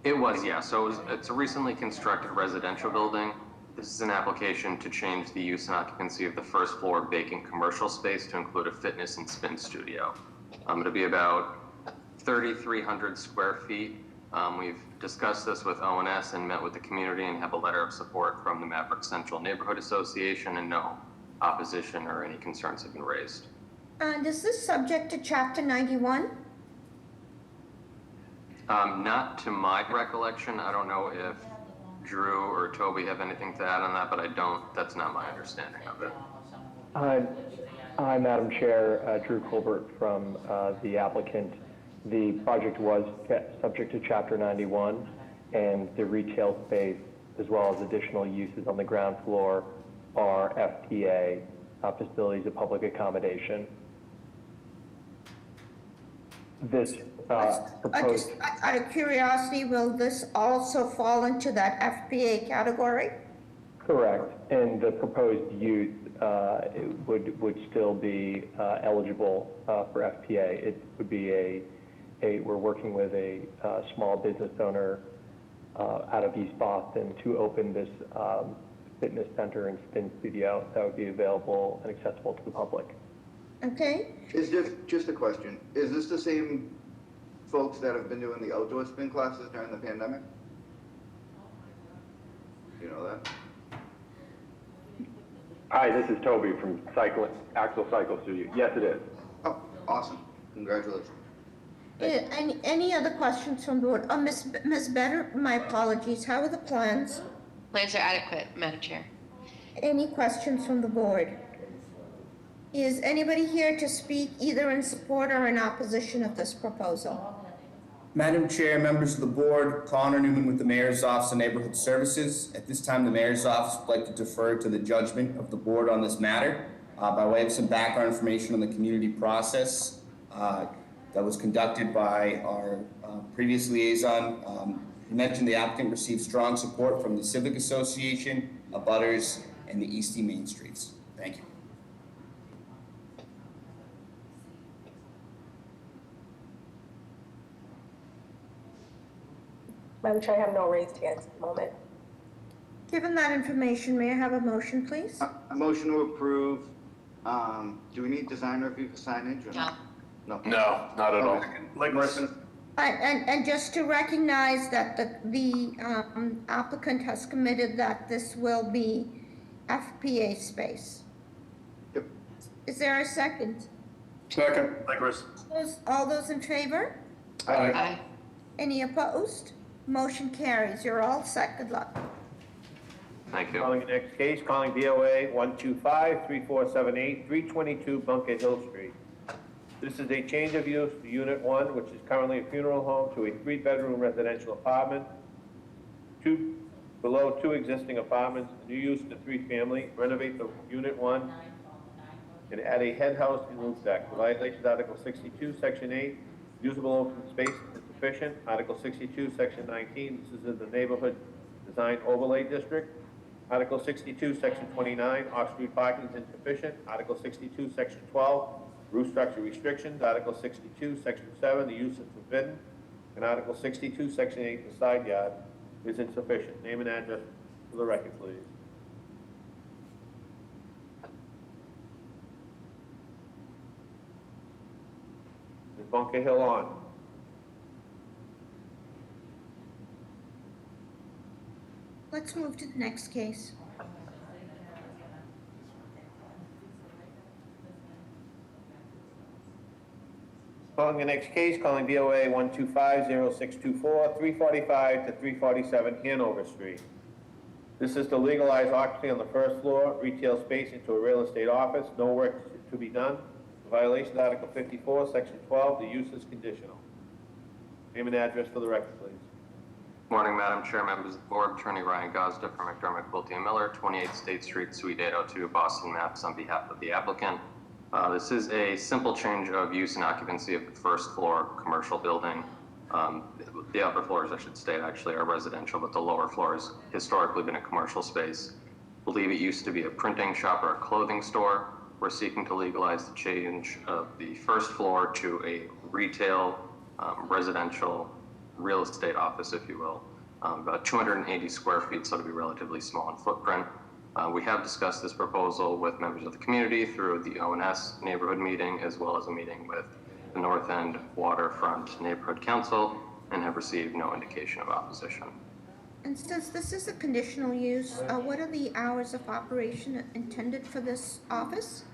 N: It was, yeah. So it's a recently constructed residential building. This is an application to change the use and occupancy of the first floor vacant commercial space to include a fitness and spin studio. It'll be about 3,300 square feet. We've discussed this with ONS and met with the community and have a letter of support from the Maverick Central Neighborhood Association, and no opposition or any concerns have been raised.
A: And is this subject to Chapter 91?
N: Not to my recollection. I don't know if Drew or Toby have anything to add on that, but that's not my understanding of it.
M: Hi, Madam Chair, Drew Colbert from the applicant. The project was subject to Chapter 91, and the retail space, as well as additional uses on the ground floor, are FTA, facilities of public accommodation. This proposed...
A: Out of curiosity, will this also fall into that FPA category?
M: Correct, and the proposed use would still be eligible for FPA. It would be we're working with a small business owner out of East Boston to open this fitness center and spin studio that would be available and accessible to the public.
A: Okay.
V: Is this, just a question, is this the same folks that have been doing the outdoor spin classes during the pandemic? You know that?
W: Hi, this is Toby from Axel Cycle Studio. Yes, it is.
V: Oh, awesome. Congratulations.
A: Any other questions from the board? Oh, Ms. Better, my apologies. How are the plans?
J: Plans are adequate, Madam Chair.
A: Any questions from the board? Is anybody here to speak either in support or in opposition of this proposal?
X: Madam Chair, members of the board, Connor Newman with the Mayor's Office of Neighborhood Services. At this time, the Mayor's Office would like to defer to the judgment of the board on this matter. By way of some background information on the community process that was conducted by our previous liaison, he mentioned the applicant received strong support from the Civic Association, abutters, and the East Main Streets. Thank you.
C: Madam Chair, I have no raised hands at the moment.
A: Given that information, may I have a motion, please?
V: A motion to approve. Do we need design review for signage or not? No. No, not at all.
A: And just to recognize that the applicant has committed that this will be FPA space.
V: Yep.
A: Is there a second?
F: Second.
A: All those in favor?
F: Aye.
A: Any opposed? Motion carries. You're all set. Good luck.
N: Thank you.
B: Calling the next case, calling BOA 125-3478, 322 Bunker Hill Street. This is a change of use to Unit 1, which is currently a funeral home, to a 3-bedroom residential apartment. Below 2 existing apartments, new use to 3-family, renovate the Unit 1, and add a head house and roof deck. The violation Article 62, Section 8, usable open space is insufficient. Article 62, Section 19, this is in the Neighborhood Design Overlay District. Article 62, Section 29, off-street parking is insufficient. Article 62, Section 12, roof structure restrictions. Article 62, Section 7, the use is forbidden. And Article 62, Section 8, the side yard is insufficient. Name and address for the record, please. Ms. Bunker Hill on.
A: Let's move to the next case.
B: Calling the next case, calling BOA 125-0624, 345 to 347 Hanover Street. This is to legalize occupancy on the first floor, retail space into a real estate office, no work to be done. Violation Article 54, Section 12, the use is conditional. Name and address for the record, please.
N: Morning, Madam Chair, members of the board. Attorney Ryan Gosda from McDermott, Quilty & Miller, 28 State Street, Suite 802, Boston, Mass. On behalf of the applicant. This is a simple change of use and occupancy of the first floor commercial building. The upper floors, I should state, actually are residential, but the lower floor has historically been a commercial space. I believe it used to be a printing shop or a clothing store. We're seeking to legalize the change of the first floor to a retail, residential, real estate office, if you will. About 280 square feet, so to be relatively small in footprint. We have discussed this proposal with members of the community through the ONS neighborhood meeting, as well as a meeting with the North End Waterfront Neighborhood Council, and have received no indication of opposition.
A: And since this is a conditional use, what are the hours of operation intended for this office?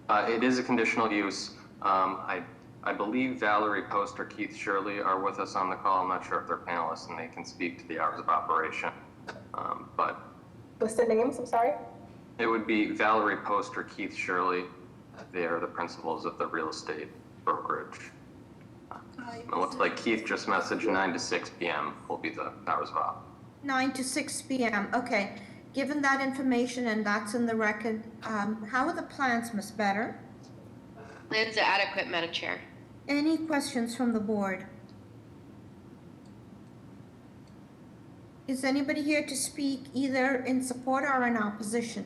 N: It is a conditional use. I believe Valerie Post or Keith Shirley are with us on the call. I'm not sure if they're panelists and they can speak to the hours of operation. But
C: What's the names? I'm sorry.
N: it would be Valerie Post or Keith Shirley. They are the principals of the real estate brokerage. It looks like Keith just messaged 9 to 6 p.m. will be the hours of op.
A: 9 to 6 p.m. Okay. Given that information and that's in the record, how are the plans, Ms. Better?
J: Plans are adequate, Madam Chair.
A: Any questions from the board? Is anybody here to speak either in support or in opposition?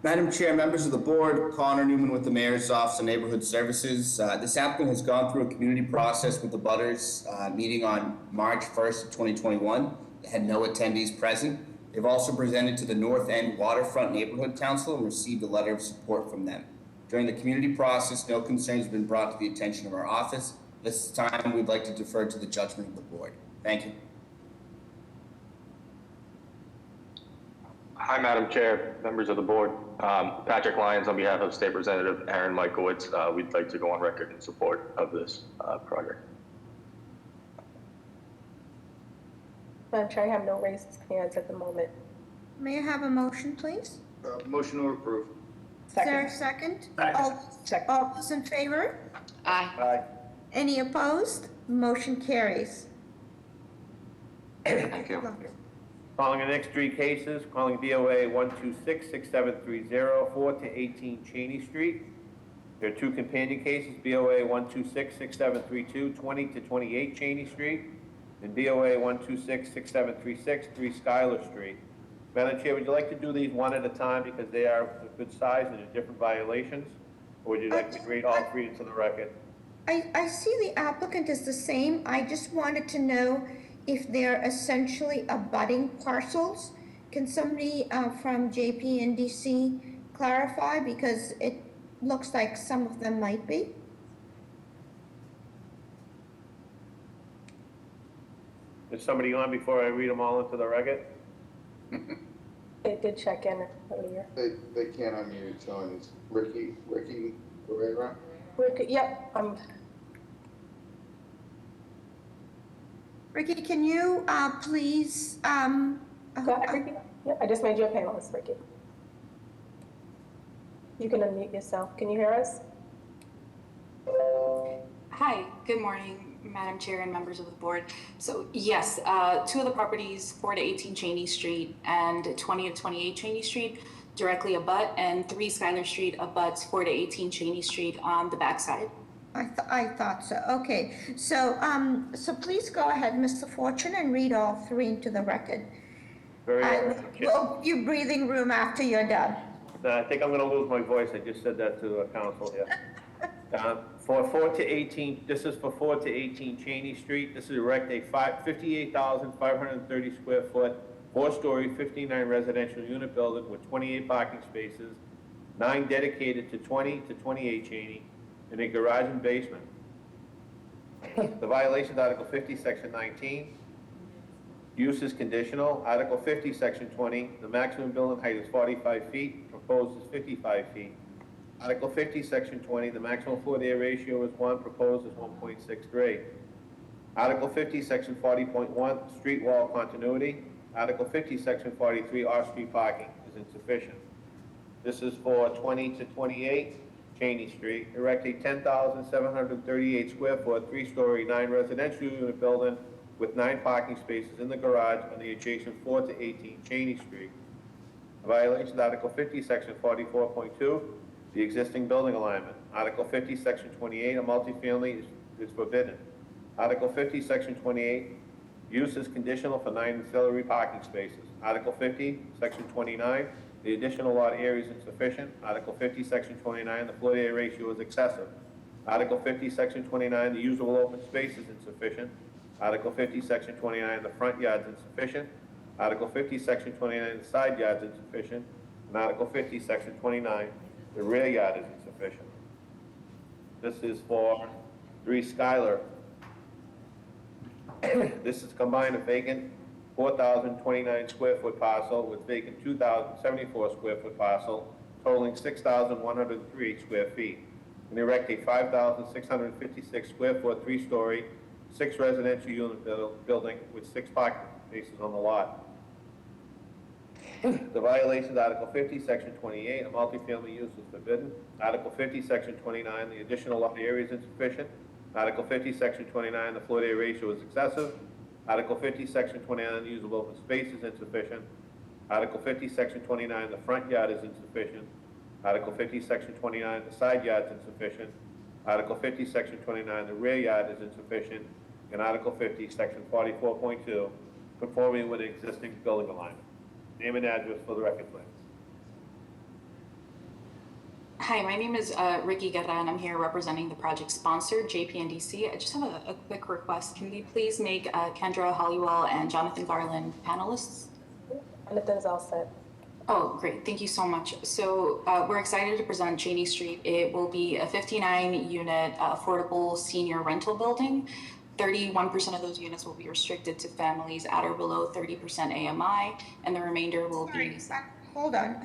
X: Madam Chair, members of the board, Connor Newman with the Mayor's Office of Neighborhood Services. This applicant has gone through a community process with the butters meeting on March 1st of 2021. They had no attendees present. They've also presented to the North End Waterfront Neighborhood Council and received a letter of support from them. During the community process, no concerns have been brought to the attention of our office. This time, we'd like to defer to the judgment of the board. Thank you.
W: Hi, Madam Chair, members of the board. Patrick Lyons on behalf of State Representative Aaron Michaelwitz. We'd like to go on record in support of this project.
C: Madam Chair, I have no raised hands at the moment.
A: May I have a motion, please?
U: Motion to approve.
A: Is there a second? All those in favor?
J: Aye.
B: Aye.
A: Any opposed? Motion carries.
N: Thank you.
B: Calling the next 3 cases, calling BOA 126-6730, 4 to 18 Cheney Street. There are 2 companion cases, BOA 126-6732, 20 to 28 Cheney Street, and BOA 126-6736, 3 Schuyler Street. Madam Chair, would you like to do these one at a time because they are a good size and they're different violations? Or would you like to read all 3 into the record?
A: I see the applicant is the same. I just wanted to know if they're essentially abutting parcels. Can somebody from JP&DC clarify? Because it looks like some of them might be.
B: Is somebody on before I read them all into the record?
C: They did check in earlier.
V: They can't unmute, so it's Ricky Pereira.
C: Yep,
A: Ricky, can you please?
C: Go ahead, Ricky. Yep, I just made you a panelist, Ricky. You can unmute yourself. Can you hear us?
D: Hi, good morning, Madam Chair and members of the board. So yes, 2 of the properties, 4 to 18 Cheney Street and 20 to 28 Cheney Street directly abut, and 3 Schuyler Street abuts 4 to 18 Cheney Street on the backside.
A: I thought so. Okay, so so please go ahead, Mr. Fortune, and read all 3 into the record.
B: Very well,
A: And
B: Madam Chair.
A: we'll give you breathing room after you're done.
B: I think I'm going to lose my voice. I just said that to council here. For 4 to 18, this is for 4 to 18 Cheney Street. This is erect a 58,530 square foot, 4-story, 59 residential unit building with 28 parking spaces, 9 dedicated to 20 to 28 Cheney, and a garage and basement. The violation is Article 50, Section 19. Use is conditional. Article 50, Section 20, the maximum building height is 45 feet, proposed is 55 feet. Article 50, Section 20, the maximum floor-to-area ratio is 1, proposed is 1.63. Article 50, Section 40.1, street wall continuity. Article 50, Section 43, off-street parking is insufficient. This is for 20 to 28 Cheney Street. Erect a 10,738 square foot, 3-story, 9 residential unit building with 9 parking spaces in the garage on the adjacent 4 to 18 Cheney Street. A violation of Article 50, Section 44.2, the existing building alignment. Article 50, Section 28, a multifamily is forbidden. Article 50, Section 28, use is conditional for 9 ancillary parking spaces. Article 50, Section 29, the additional lot area is insufficient. Article 50, Section 29, the floor area ratio is excessive. Article 50, Section 29, the usable open space is insufficient. Article 50, Section 29, the front yard is insufficient. Article 50, Section 29, the side yard is insufficient. And Article 50, Section 29, the rear yard is insufficient. This is for 3 Schuyler. This is combined a vacant 4,029 square foot parcel with vacant 2,074 square foot parcel, totaling 6,103 square feet, and erect a 5,656 square foot, 3-story, 6 residential unit building with 6 parking spaces on the lot. The violation is Article 50, Section 28, a multifamily use is forbidden. Article 50, Section 29, the additional lot area is insufficient. Article 50, Section 29, the floor area ratio is excessive. Article 50, Section 29, the usable open space is insufficient. Article 50, Section 29, the front yard is insufficient. Article 50, Section 29, the side yard is insufficient. Article 50, Section 29, the rear yard is insufficient. And Article 50, Section 44.2, conforming with the existing building alignment. Name and address for the record, please.
D: Hi, my name is Ricky Guerra, and I'm here representing the project sponsor, JPNDC. I just have a quick request. Can we please make Kendra Hollywell and Jonathan Garland panelists?
C: Jonathan's all set.
D: Oh, great. Thank you so much. So we're excited to present Cheney Street. It will be a 59-unit affordable senior rental building. 31% of those units will be restricted to families at or below 30% AMI, and the remainder will be...
A: Hold on.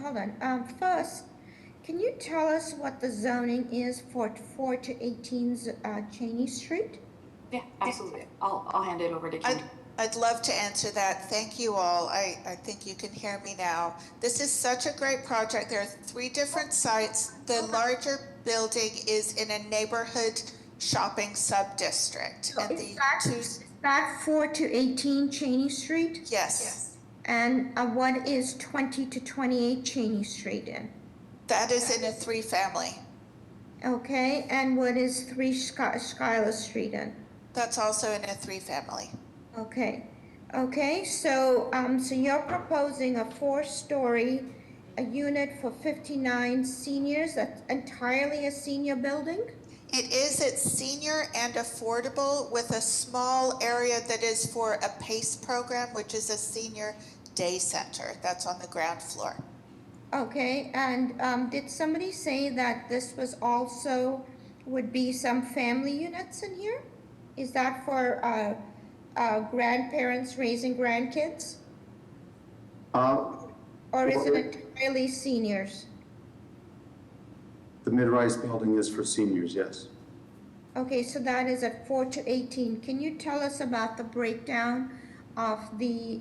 A: First, can you tell us what the zoning is for 4 to 18's Cheney Street?
D: Yeah, absolutely. I'll hand it over to Kendra.
L: I'd love to answer that. Thank you all. I think you can hear me now. This is such a great project. There are 3 different sites. The larger building is in a neighborhood shopping sub-district.
A: So is that 4 to 18 Cheney Street?
L: Yes.
A: And what is 20 to 28 Cheney Street in?
L: That is in a 3-family.
A: Okay, and what is 3 Schuyler Street in?
L: That's also in a 3-family.
A: Okay, so you're proposing a 4-story, a unit for 59 seniors, that's entirely a senior building?
L: It is. It's senior and affordable with a small area that is for a PACE program, which is a senior day center. That's on the ground floor.
A: Okay, and did somebody say that this was also, would be some family units in here? Is that for grandparents raising grandkids? Or is it entirely seniors?
O: The mid-rise building is for seniors, yes.
A: Okay, so that is at 4 to 18. Can you tell us about the breakdown of the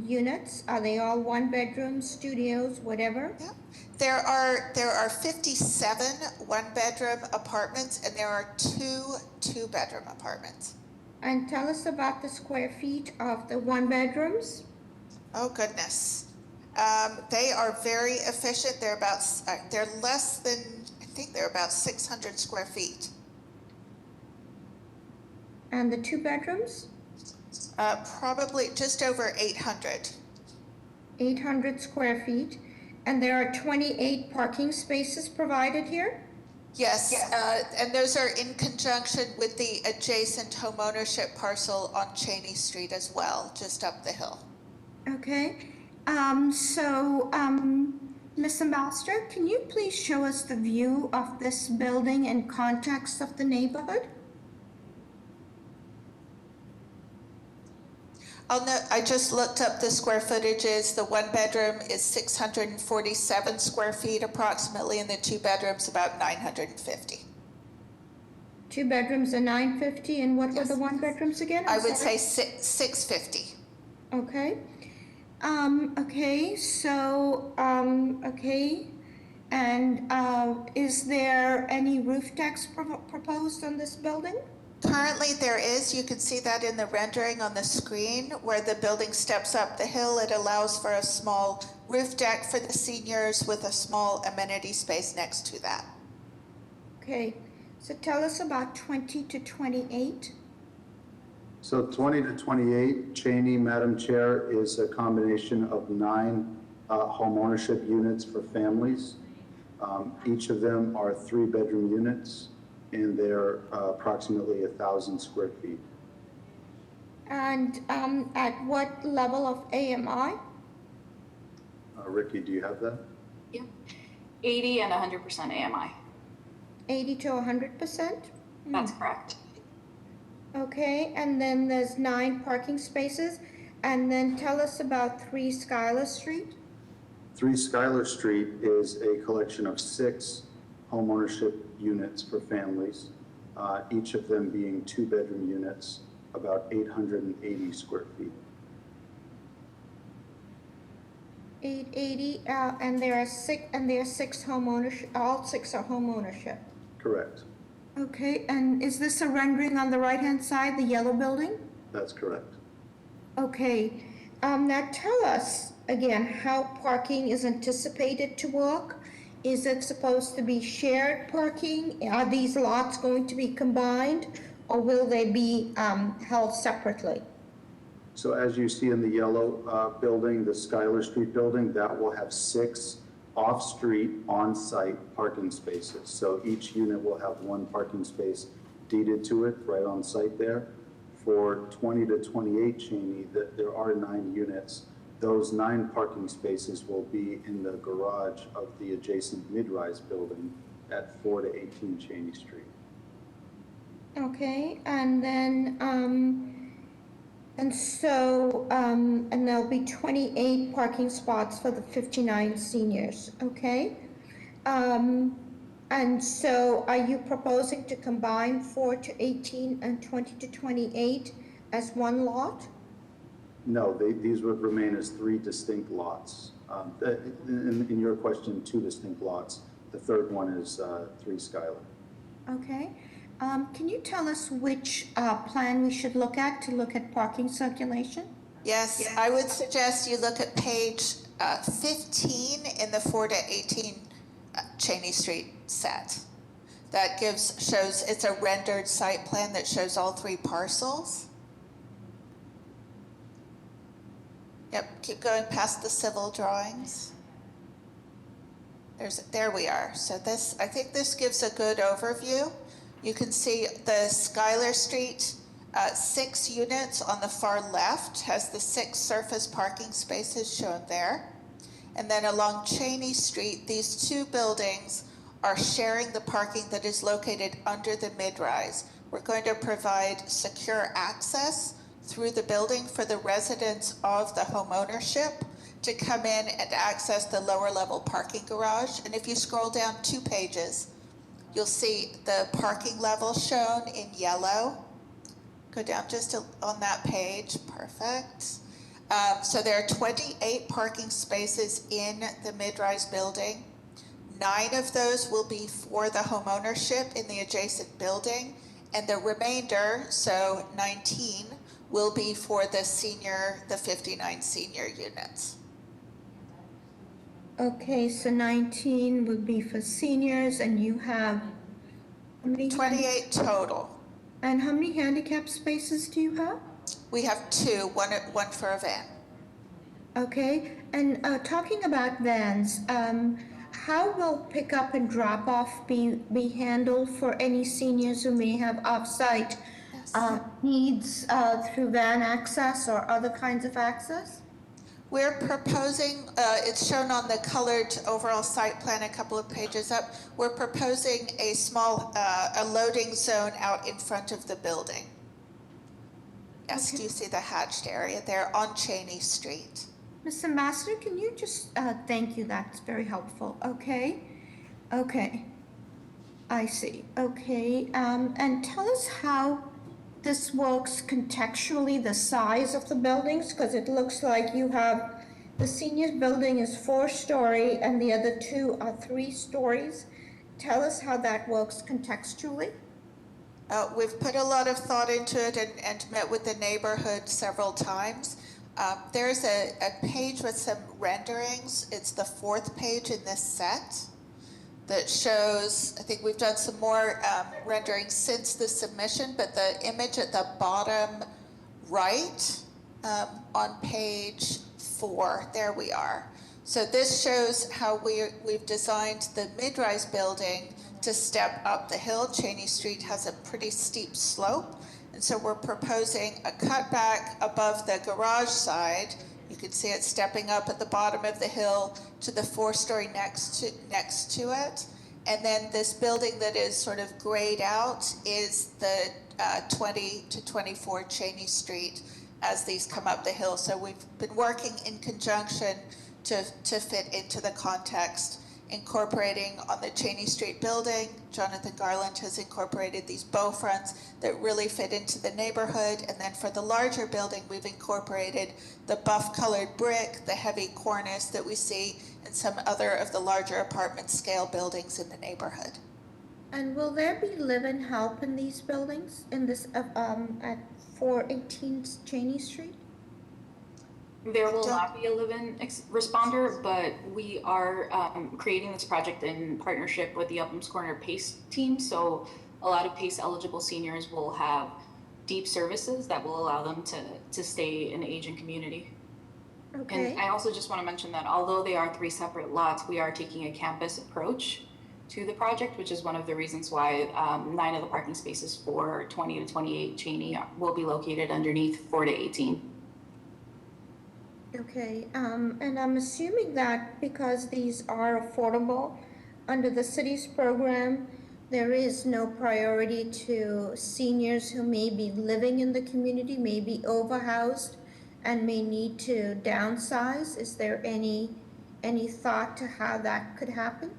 A: units? Are they all one-bedroom, studios, whatever?
L: Yeah. There are 57 one-bedroom apartments, and there are 2 two-bedroom apartments.
A: And tell us about the square feet of the one-bedrooms.
L: Oh, goodness. They are very efficient. They're less than, I think they're about 600 square feet.
A: And the two bedrooms?
L: Probably just over 800.
A: 800 square feet. And there are 28 parking spaces provided here?
L: Yes, and those are in conjunction with the adjacent homeownership parcel on Cheney Street as well, just up the hill.
A: Okay. Ms. Ambassador, can you please show us the view of this building in context of the neighborhood?
L: I just looked up the square footages. The one bedroom is 647 square feet approximately, and the two bedrooms about 950.
A: Two bedrooms are 950, and what were the one bedrooms again?
L: I would say 650.
A: Okay. Okay. And is there any roof decks proposed on this building?
L: Currently there is. You can see that in the rendering on the screen where the building steps up the hill. It allows for a small roof deck for the seniors with a small amenity space next to that.
A: Okay, so tell us about 20 to 28.
O: So 20 to 28, Cheney, Madam Chair, is a combination of 9 home ownership units for families. Each of them are 3-bedroom units, and they're approximately 1,000 square feet.
A: And at what level of AMI?
O: Ricky, do you have that?
D: Yeah, 80 and 100% AMI.
A: 80 to 100%?
D: That's correct.
A: Okay, and then there's 9 parking spaces. And then tell us about 3 Schuyler Street.
O: 3 Schuyler Street is a collection of 6 homeownership units for families, each of them being 2-bedroom units, about 880 square feet.
A: 880, and there are 6 homeownership. All 6 are homeownership.
O: Correct.
A: Okay, and is this a rendering on the right-hand side, the yellow building?
O: That's correct.
A: Okay, now tell us again how parking is anticipated to work. Is it supposed to be shared parking? Are these lots going to be combined, or will they be held separately?
O: So as you see in the yellow building, the Schuyler Street building, that will have 6 off-street, on-site parking spaces. So each unit will have 1 parking space deeded to it right on site there. For 20 to 28 Cheney, there are 9 units. Those 9 parking spaces will be in the garage of the adjacent mid-rise building at 4 to 18 Cheney Street.
A: Okay, and then, and there'll be 28 parking spots for the 59 seniors, okay? And so are you proposing to combine 4 to 18 and 20 to 28 as one lot?
O: No, these would remain as 3 distinct lots. In your question, 2 distinct lots. The third one is 3 Schuyler.
A: Okay. Can you tell us which plan we should look at to look at parking circulation?
L: Yes, I would suggest you look at page 15 in the 4 to 18 Cheney Street set. That shows, it's a rendered site plan that shows all 3 parcels. Yep, keep going past the civil drawings. There we are. So I think this gives a good overview. You can see the Schuyler Street 6 units on the far left has the 6 surface parking spaces shown there. And then along Cheney Street, these 2 buildings are sharing the parking that is located under the mid-rise. We're going to provide secure access through the building for the residents of the home ownership to come in and access the lower level parking garage. And if you scroll down 2 pages, you'll see the parking level shown in yellow. Go down just on that page, perfect. So there are 28 parking spaces in the mid-rise building. 9 of those will be for the homeownership in the adjacent building, and the remainder, so 19, will be for the 59 senior units.
A: Okay, so 19 would be for seniors, and you have how many?
L: 28 total.
A: And how many handicap spaces do you have?
L: We have 2, one for a van.
A: Okay, and talking about vans, how will pickup and drop off be handled for any seniors who may have off-site needs through van access or other kinds of access?
L: We're proposing, it's shown on the colored overall site plan a couple of pages up. We're proposing a small, a loading zone out in front of the building. Yes, do you see the hatched area there on Cheney Street?
A: Ms. Ambassador, can you just, thank you, that's very helpful. Okay, okay, I see. Okay, and tell us how this works contextually, the size of the buildings, because it looks like you have, the seniors building is 4-story and the other 2 are 3 stories. Tell us how that works contextually.
L: We've put a lot of thought into it and met with the neighborhood several times. There's a page with some renderings. It's the 4th page in this set that shows, I think we've done some more renderings since the submission, but the image at the bottom right on page 4, there we are. So this shows how we've designed the mid-rise building to step up the hill. Cheney Street has a pretty steep slope, and so we're proposing a cutback above the garage side. You can see it stepping up at the bottom of the hill to the 4-story next to it. And then this building that is sort of grayed out is the 20 to 24 Cheney Street as these come up the hill. So we've been working in conjunction to fit into the context, incorporating on the Cheney Street building. Jonathan Garland has incorporated these bow fronts that really fit into the neighborhood. And then for the larger building, we've incorporated the buff colored brick, the heavy cornice that we see in some other of the larger apartment scale buildings in the neighborhood.
A: And will there be live-in help in these buildings in this at 418 Cheney Street?
D: There will not be a live-in responder, but we are creating this project in partnership with the Upham's Corner PACE team. So a lot of PACE eligible seniors will have deep services that will allow them to stay in age and community.
A: Okay.
D: And I also just want to mention that although they are 3 separate lots, we are taking a campus approach to the project, which is one of the reasons why 9 of the parking spaces for 20 to 28 Cheney will be located underneath 4 to 18.
A: Okay, and I'm assuming that because these are affordable under the city's program, there is no priority to seniors who may be living in the community, may be overhoused, and may need to downsize. Is there any thought to how that could happen?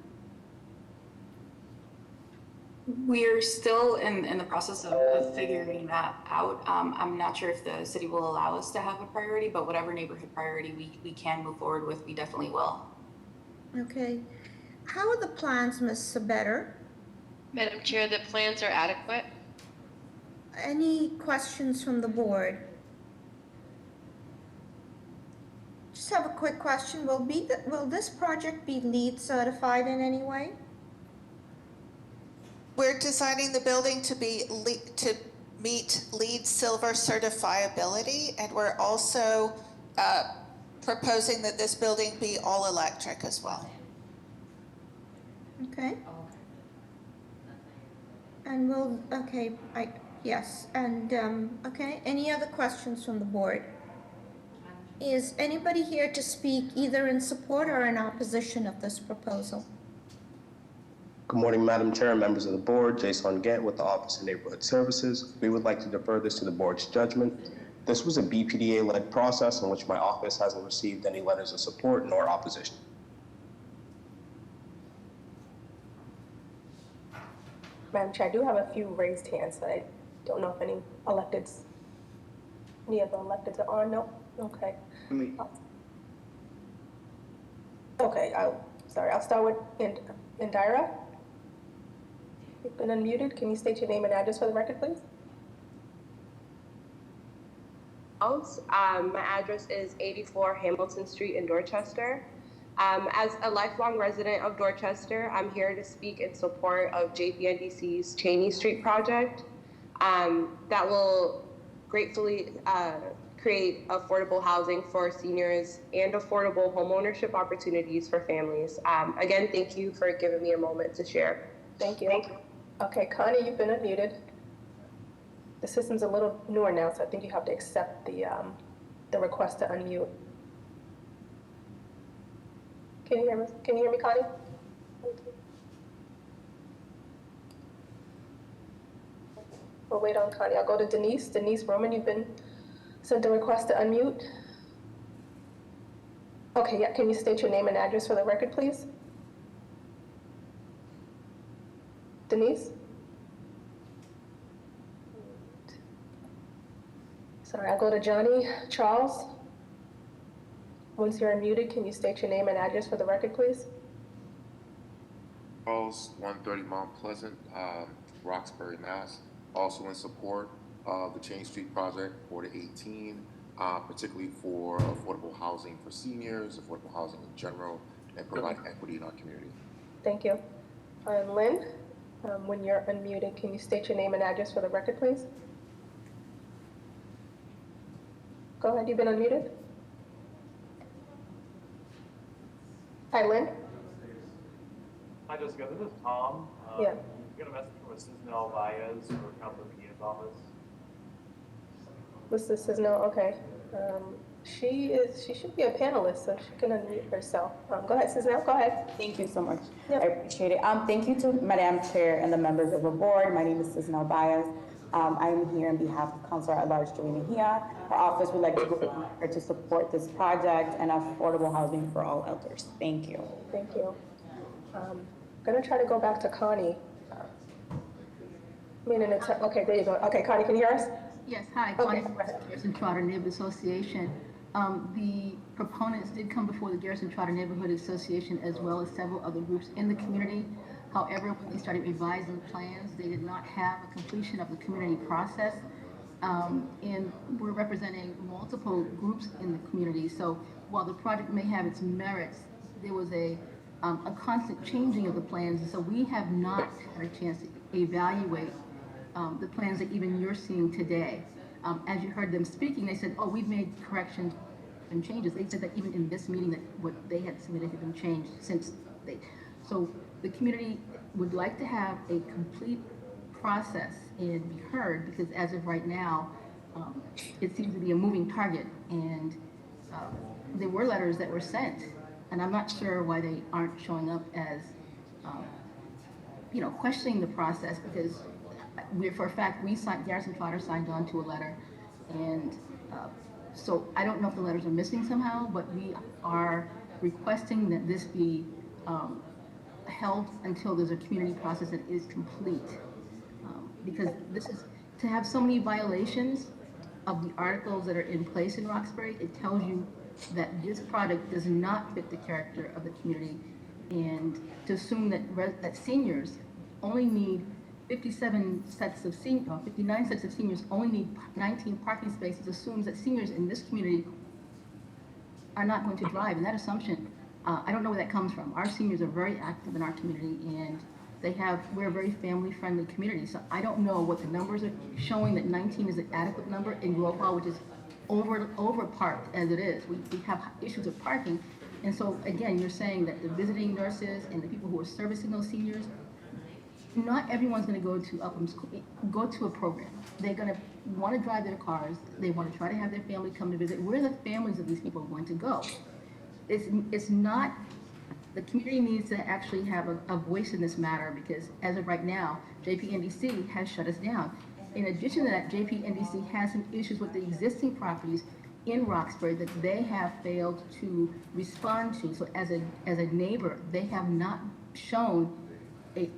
D: We're still in the process of figuring that out. I'm not sure if the city will allow us to have a priority, but whatever neighborhood priority we can move forward with, we definitely will.
A: Okay. How are the plans, Ms. Sabetter?
J: Madam Chair, the plans are adequate.
A: Any questions from the board? Just have a quick question. Will this project be LEED certified in any way?
L: We're designing the building to meet LEED Silver certifiability, and we're also proposing that this building be all electric as well.
A: Okay. And yes, and, okay, any other questions from the board? Is anybody here to speak either in support or in opposition of this proposal?
P: Good morning, Madam Chair and members of the board. Jason Gant with the Office of Neighborhood Services. We would like to defer this to the board's judgment. This was a BPDA-led process in which my office hasn't received any letters of support nor opposition.
C: Madam Chair, I do have a few raised hands that I Don't know if any electeds, any of the electeds are on, no? Okay. Okay, I'll start with Indira. You've been unmuted. Can you state your name and address for the record, please?
Q: My address is 84 Hamilton Street in Dorchester. As a lifelong resident of Dorchester, I'm here to speak in support of JPNDC's Cheney Street project that will gratefully create affordable housing for seniors and affordable homeownership opportunities for families. Again, thank you for giving me a moment to share.
C: Thank you. Okay, Connie, you've been unmuted. The system's a little newer now, so I think you have to accept the request to unmute. Can you hear me? Can you hear me, Connie? We'll wait on Connie. I'll go to Denise. Denise Roman, you've been sent a request to unmute. Okay, yeah, can you state your name and address for the record, please? Denise? Sorry, I'll go to Johnny Charles. Once you're unmuted, can you state your name and address for the record, please?
R: Charles, 130 Mount Pleasant, Roxbury, Mass. Also in support of the Cheney Street project, 4 to 18, particularly for affordable housing for seniors, affordable housing in general, and providing equity in our community.
C: Thank you. And Lynn, when you're unmuted, can you state your name and address for the record, please? Go ahead, you've been unmuted. Hi, Lynn.
H: Hi, Jessica. This is Tom.
C: Yeah.
H: We got a message from Cisnel Baez for Councilor Media's office.
C: Mr. Cisnel, okay. She should be a panelist, so she can unmute herself. Go ahead, Cisnel, go ahead.
S: Thank you so much. Yep. I appreciate it. Thank you to Madam Chair and the members of the board. My name is Cisnel Baez. I am here on behalf of Councilor at Large Joey Mejia. Our office would like to go on record to support this project and affordable housing for all elders. Thank you.
C: Thank you. I'm gonna try to go back to Connie. Okay, there you go. Okay, Connie, can you hear us?
T: Yes, hi, Connie from the Garrison Trotter Neighborhood Association. The proponents did come before the Garrison Trotter Neighborhood Association as well as several other groups in the community. However, when they started revising plans, they did not have a completion of the community process. And we're representing multiple groups in the community. So while the project may have its merits, there was a constant changing of the plans. And so we have not had a chance to evaluate the plans that even you're seeing today. As you heard them speaking, they said, oh, we've made corrections and changes. They said that even in this meeting that what they had submitted had been changed since they. So the community would like to have a complete process and be heard, because as of right now, it seems to be a moving target. And there were letters that were sent, and I'm not sure why they aren't showing up as, questioning the process, because for a fact, Garrison Trotter signed on to a letter, and so I don't know if the letters are missing somehow, but we are requesting that this be held until there's a community process that is complete. Because this is, to have so many violations of the articles that are in place in Roxbury, it tells you that this product does not fit the character of the community. And to assume that seniors only need 59 sets of seniors only need 19 parking spaces assumes that seniors in this community are not going to drive. And that assumption, I don't know where that comes from. Our seniors are very active in our community, and we're a very family-friendly community. So I don't know what the numbers are showing that 19 is an adequate number in Grove Hall, which is over parked as it is. We have issues of parking. And so again, you're saying that the visiting nurses and the people who are servicing those seniors, not everyone's going to go to Upham School, go to a program. They're going to want to drive their cars. They want to try to have their family come to visit. Where are the families of these people going to go? It's not, the community needs to actually have a voice in this matter, because as of right now, JPNDC has shut us down. In addition to that, JPNDC has some issues with the existing properties in Roxbury that they have failed to respond to. So as a neighbor, they have not shown a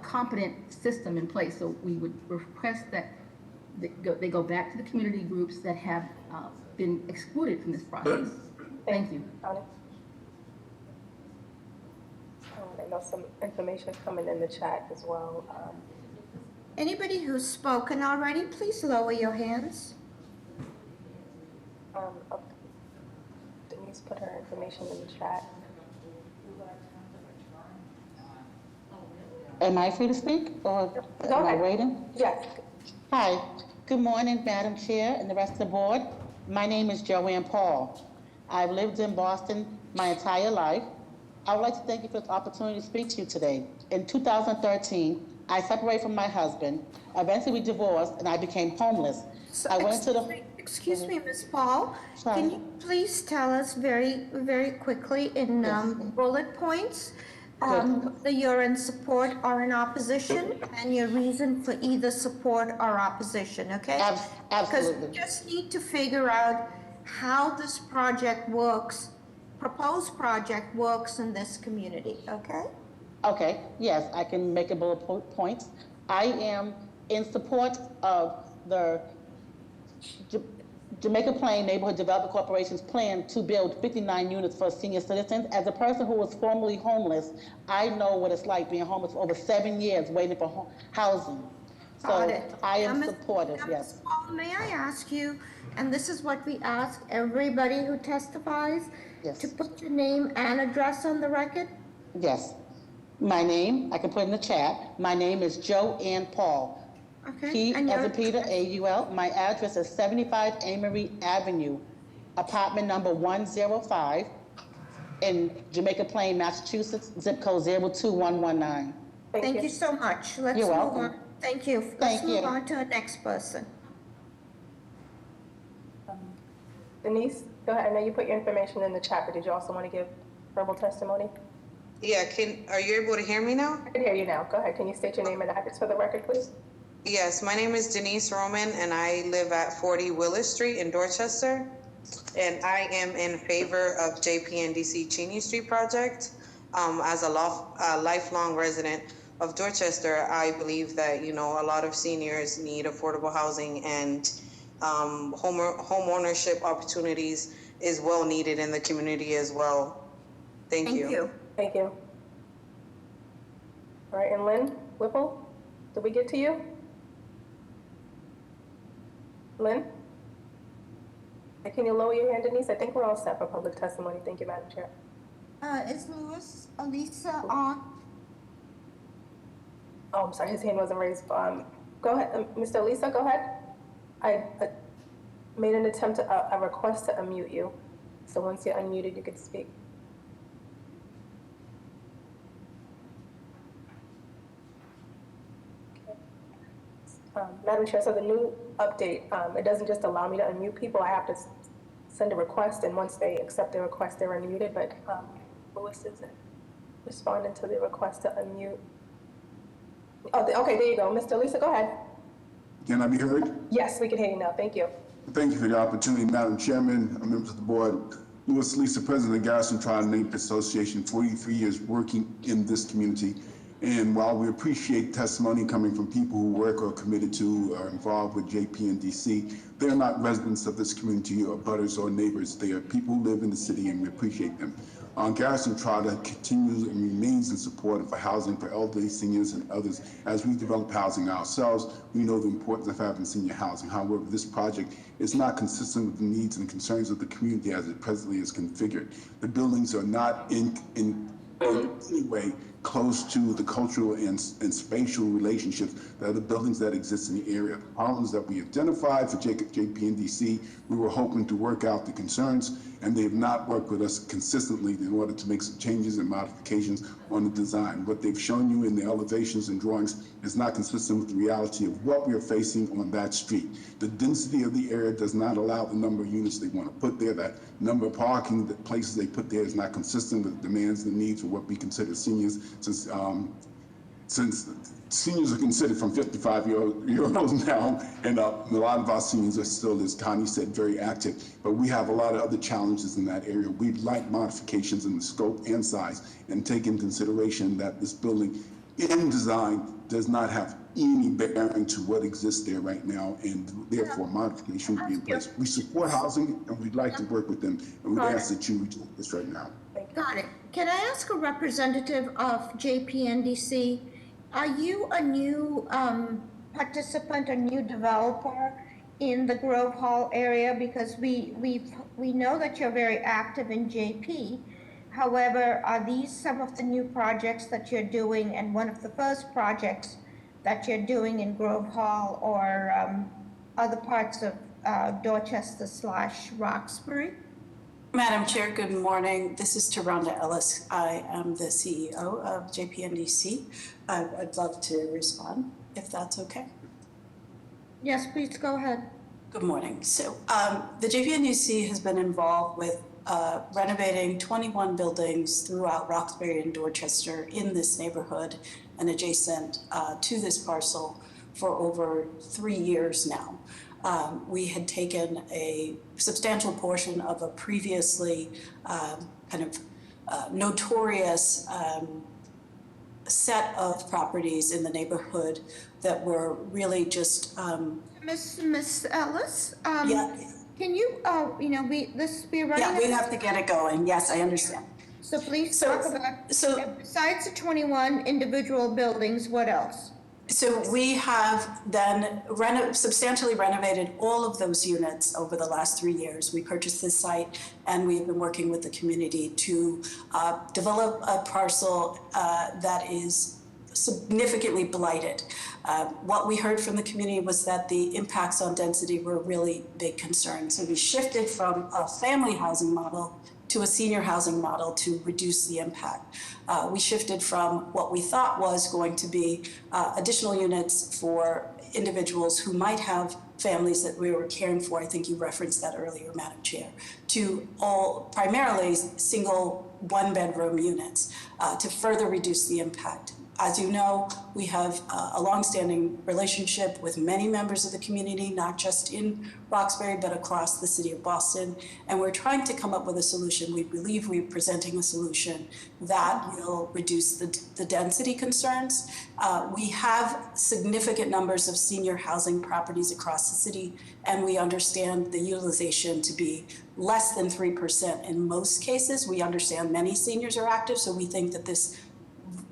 T: competent system in place. So we would request that they go back to the community groups that have been excluded from this process. Thank you.
C: Connie? I know some information coming in the chat as well.
A: Anybody who's spoken already, please lower your hands.
C: Denise put her information in the chat.
E: Am I free to speak, or am I waiting?
C: Yes.
E: Hi, good morning, Madam Chair and the rest of the board. My name is Joanne Paul. I've lived in Boston my entire life. I would like to thank you for this opportunity to speak to you today. In 2013, I separated from my husband. Eventually we divorced and I became homeless. I went to the...
A: Excuse me, Ms. Paul.
E: Sorry.
A: Can you please tell us very, very quickly in bullet points whether you're in support or in opposition, and your reason for either support or opposition, okay?
E: Absolutely.
A: Because we just need to figure out how this project works, proposed project works in this community, okay?
E: Okay, yes, I can make a bullet points. I am in support of the Jamaica Plain Neighborhood Development Corporation's plan to build 59 units for senior citizens. As a person who was formerly homeless, I know what it's like being homeless for over 7 years waiting for housing. So I am supportive, yes.
A: Ms. Paul, may I ask you, and this is what we ask everybody who testifies, to put your name and address on the record?
E: Yes. My name, I can put in the chat. My name is Joanne Paul.
A: Okay.
E: P as in Peter, A-U-L. My address is 75 Amory Avenue, apartment number 105 in Jamaica Plain, Massachusetts, zip code 02119.
A: Thank you so much. Let's
E: You're
A: move
E: welcome.
A: on. Thank you. Let's
E: Thank
A: move
E: you.
A: on to the next person.
C: Denise, go ahead. I know you put your information in the chat, but did you also want to give verbal testimony?
G: Yeah, are you able to hear me now?
C: I can hear you now. Go ahead. Can you state your name and address for the record, please?
G: Yes, my name is Denise Roman, and I live at 40 Willis Street in Dorchester. And I am in favor of JPNDC Cheney Street project. As a lifelong resident of Dorchester, I believe that, a lot of seniors need affordable housing, and home ownership opportunities is well needed in the community as well. Thank you.
C: Thank you. All right, and Lynn Whipple, did we get to you? Lynn? Can you lower your hand, Denise? I think we're all set for public testimony. Thank you, Madam Chair.
A: Is Elisa on?
C: Oh, I'm sorry, his hand wasn't raised. Go ahead, Mr. Elisa, go ahead. I made an attempt a request to unmute you. So once you're unmuted, you can speak. Madam Chair, so the new update, it doesn't just allow me to unmute people. I have to send a request, and once they accept the request, they're unmuted. But Louis isn't responding to the request to unmute. Oh, okay, there you go. Mr. Lisa, go ahead.
I: Can I be heard?
C: Yes, we can hear you now. Thank you.
I: Thank you for the opportunity, Madam Chairman, members of the board. Louis Lisa, President of Garrison Tri-Neighborhood Association, 43 years working in this community. And while we appreciate testimony coming from people who work or committed to or involved with JPNDC, they're not residents of this community or butters or neighbors. They are people who live in the city, and we appreciate them. Garrison Trotter continues and remains in support of housing for elderly, seniors, and others. As we develop housing ourselves, we know the importance of having senior housing. However, this project is not consistent with the needs and concerns of the community as it presently is configured. The buildings are not in any way close to the cultural and spatial relationships that are the buildings that exist in the area. The problems that we identified for JPNDC, we were hoping to work out the concerns, and they have not worked with us consistently in order to make some changes and modifications on the design. What they've shown you in the elevations and drawings is not consistent with the reality of what we are facing on that street. The density of the area does not allow the number of units they want to put there. That number of parking places they put there is not consistent with the demands and needs of what we consider seniors, since seniors are considered from 55 years old now, and a lot of our seniors are still, as Connie said, very active. But we have a lot of other challenges in that area. We'd like modifications in the scope and size, and take in consideration that this building in design does not have any bearing to what exists there right now, and therefore modification would be in place. We support housing, and we'd like to work with them, and we'd ask that you reject this right now.
A: Got it. Can I ask a representative of JPNDC, are you a new participant, a new developer in the Grove Hall area? Because we know that you're very active in JP. However, are these some of the new projects that you're doing, and one of the first projects that you're doing in Grove Hall or other parts of Dorchester/Roxbury?
F: Madam Chair, good morning. This is Taronda Ellis. I am the CEO of JPNDC. I'd love to respond, if that's okay.
A: Yes, please go ahead.
F: Good morning. So the JPNDC has been involved with renovating 21 buildings throughout Roxbury and Dorchester in this neighborhood and adjacent to this parcel for over 3 years now. We had taken a substantial portion of a previously notorious set of properties in the neighborhood that were really just
A: Miss Ellis,
F: yeah.
A: Can you we're running.
F: Yeah, we have to get it going. Yes, I understand.
A: So please talk about, besides the 21 individual buildings, what else?
F: So we have then substantially renovated all of those units over the last 3 years. We purchased this site, and we've been working with the community to develop a parcel that is significantly blighted. What we heard from the community was that the impacts on density were a really big concern. So we shifted from a family housing model to a senior housing model to reduce the impact. We shifted from what we thought was going to be additional units for individuals who might have families that we were caring for. I think you referenced that earlier, Madam Chair, to all primarily single one-bedroom units to further reduce the impact. As you know, we have a longstanding relationship with many members of the community, not just in Roxbury, but across the city of Boston. And we're trying to come up with a solution. We believe we're presenting a solution that will reduce the density concerns. We have significant numbers of senior housing properties across the city, and we understand the utilization to be less than 3% in most cases. We understand many seniors are active, so we think that this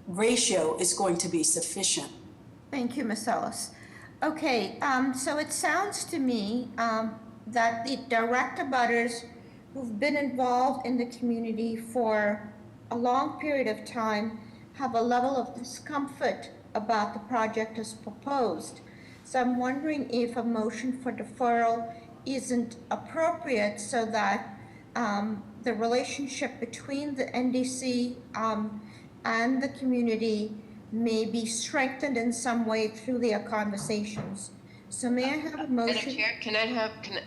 F: ratio is going to be sufficient.
A: Thank you, Ms. Ellis. Okay, so it sounds to me that the direct abutters who've been involved in the community for a long period of time have a level of discomfort about the project as proposed. So I'm wondering if a motion for deferral isn't appropriate so that the relationship between the NDC and the community may be strengthened in some way through their conversations. So may I have a motion?
J: Madam Chair,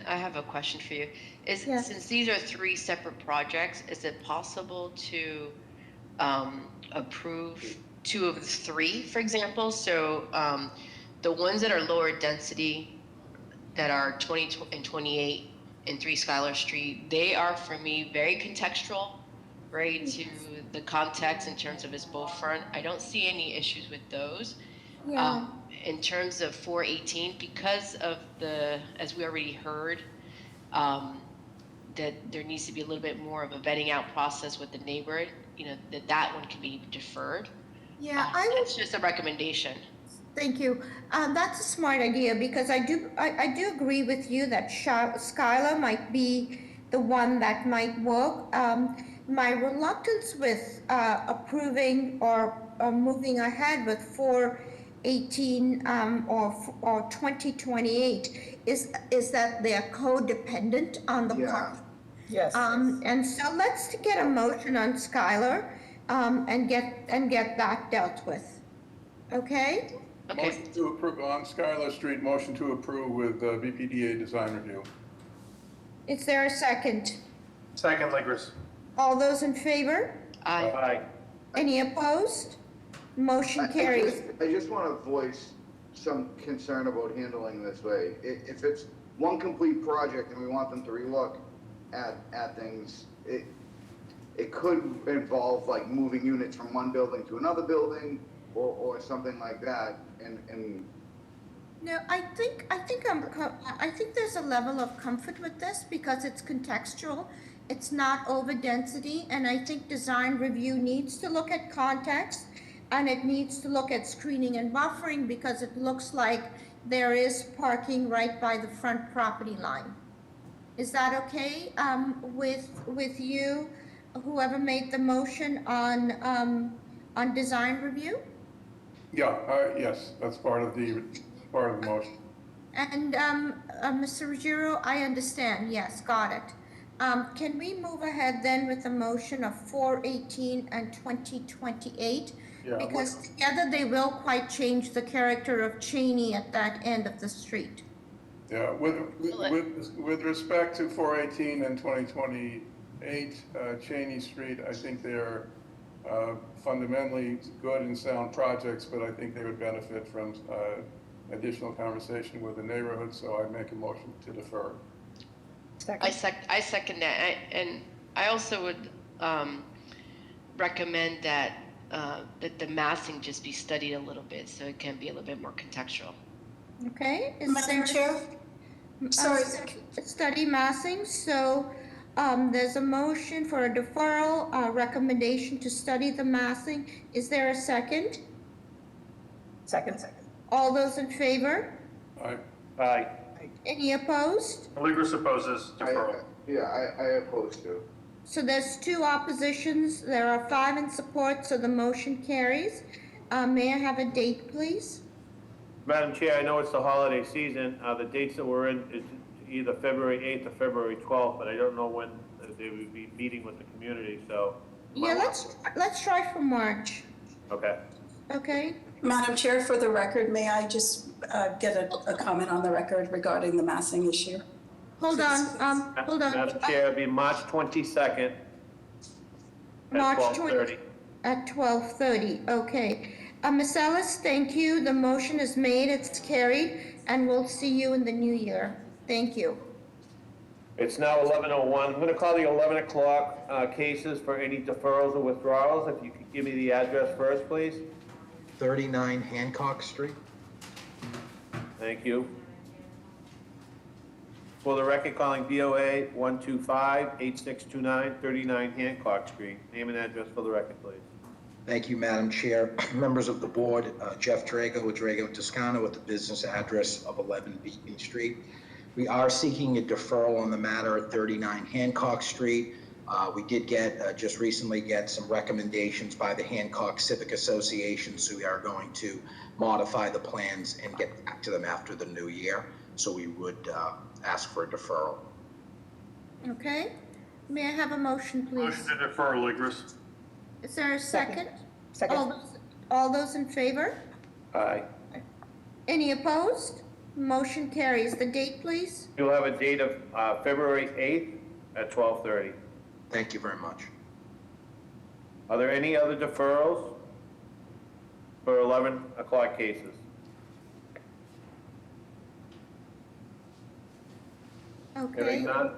J: I have a question for you. Since these are 3 separate projects, is it possible to approve 2 of the 3, for example? So the ones that are lower density, that are 20 and 28 and 3 Schuyler Street, they are for me very contextual, right, to the context in terms of its boat front. I don't see any issues with those.
A: Yeah.
J: In terms of 418, because of as we already heard, that there needs to be a little bit more of a vetting out process with the neighbor, that one can be deferred.
A: Yeah,
J: it's just a recommendation.
A: Thank you. That's a smart idea, because I do agree with you that Schuyler might be the one that might work. My reluctance with approving or moving ahead with 418 or 2028 is that they are codependent on the park.
F: Yes.
A: And so let's get a motion on Schuyler and get that dealt with. Okay?
K: Motion to approve on Schuyler Street, motion to approve with BPDA design review.
A: Is there a second?
H: Second, Liggers.
A: All those in favor?
H: Aye.
A: Any opposed? Motion carries.
V: I just want to voice some concern about handling this way. If it's one complete project and we want them to relook at things, it could involve like moving units from one building to another building. or something like that, and
A: No, I think there's a level of comfort with this because it's contextual. It's not over density, and I think design review needs to look at context and it needs to look at screening and buffering because it looks like there is parking right by the front property line. Is that okay with you, whoever made the motion on design review?
K: Yeah, yes, that's part of the motion.
A: And Mr. Ruggiero, I understand. Yes, got it. Can we move ahead then with the motion of 418 and 2028?
K: Yeah,
A: Because together they will quite change the character of Cheney at that end of the street.
K: Yeah, with respect to 418 and 2028 Cheney Street, I think they're fundamentally good and sound projects, but I think they would benefit from additional conversation with the neighborhood, so I make a motion to defer.
J: I second that, and I also would recommend that that the massing just be studied a little bit, so it can be a little bit more contextual.
A: Okay.
F: Madam Chair? Sorry.
A: Study massing. So there's a motion for a deferral, recommendation to study the massing. Is there a second?
C: Second.
A: All those in favor?
K: Aye.
B: Aye.
A: Any opposed?
H: Legris opposes deferral.
V: I oppose to.
A: So there's 2 oppositions. There are 5 in support, so the motion carries. May I have a date, please?
B: Madam Chair, I know it's the holiday season. The dates that we're in is either February 8th or February 12th, but I don't know when they would be meeting with the community, so.
A: Yeah, let's try for March.
B: Okay.
A: Okay.
F: Madam Chair, for the record, may I just get a comment on the record regarding the massing issue?
A: Hold on.
B: Madam Chair, it'd be March 22nd at
A: March
B: 12:30.
A: At 12:30, okay. Ms. Ellis, thank you. The motion is made, it's carried, and we'll see you in the new year. Thank you.
B: It's now 11:01. I'm going to call the 11 o'clock cases for any deferrals or withdrawals. If you could give me the address first, please.
M: 39 Hancock Street.
B: Thank you. For the record, calling BOA 125-8629, 39 Hancock Street. Name and address for the record, please.
M: Thank you, Madam Chair. Members of the board, Jeff Drago with Drago Toscano with the business address of 11 Beacon Street. We are seeking a deferral on the matter at 39 Hancock Street. We did just recently get some recommendations by the Hancock Civic Association, so we are going to modify the plans and get back to them after the new year. So we would ask for a deferral.
A: Okay. May I have a motion, please?
H: Motion to defer, Legris.
A: Is there a second?
C: Second.
A: All those in favor?
B: Aye.
A: Any opposed? Motion carries. The date, please?
B: You'll have a date of February 8th at 12:30.
M: Thank you very much.
B: Are there any other deferrals for 11 o'clock cases?
A: Okay.
B: Hearing none?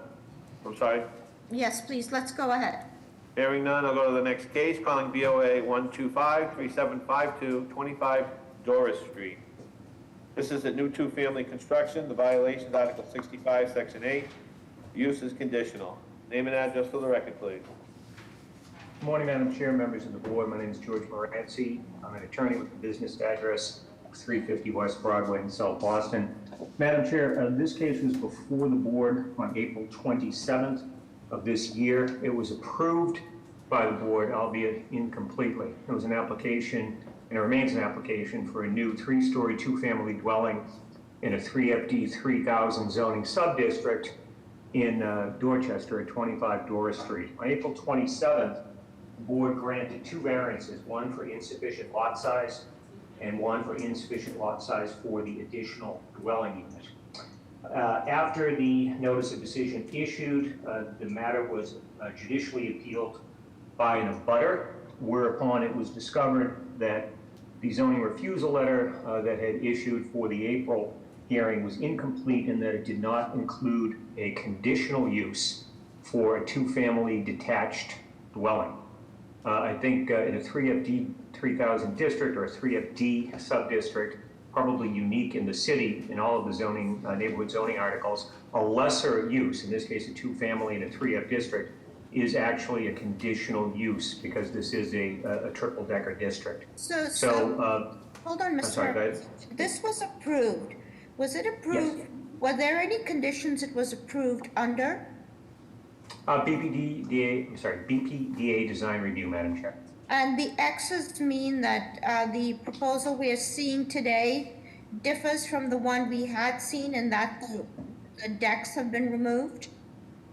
B: I'm sorry.
A: Yes, please, let's go ahead.
B: Hearing none, I'll go to the next case, calling BOA 125-3752, 25 Doris Street. This is a new 2-family construction. The violation is Article 65, Section 8. Use is conditional. Name and address for the record, please.
U: Good morning, Madam Chair, members of the board. My name is George Moranci. I'm an attorney with the business address 350 West Broadway in South Boston. Madam Chair, this case was before the board on April 27th of this year. It was approved by the board, albeit incompletely. It was an application, and it remains an application, for a new 3-story 2-family dwelling in a 3FD 3000 zoning subdistrict in Dorchester at 25 Doris Street. On April 27th, the board granted 2 variances, one for insufficient lot size and one for insufficient lot size for the additional dwelling unit. After the notice of decision issued, the matter was judicially appealed by an abutter, whereupon it was discovered that the zoning refusal letter that had issued for the April hearing was incomplete and that it did not include a conditional use for a 2-family detached dwelling. I think in a 3FD 3000 district or a 3FD sub-district, probably unique in the city in all of the zoning, neighborhood zoning articles. A lesser use, in this case a 2-family in a 3F district, is actually a conditional use because this is a triple-decker district.
A: Hold on,
U: I'm
A: Mr.
U: sorry, go ahead.
A: This was approved. Was it approved?
U: Yes.
A: Were there any conditions it was approved under?
U: BPDA design review, Madam Chair.
A: And the X's mean that the proposal we are seeing today differs from the one we had seen and that the decks have been removed?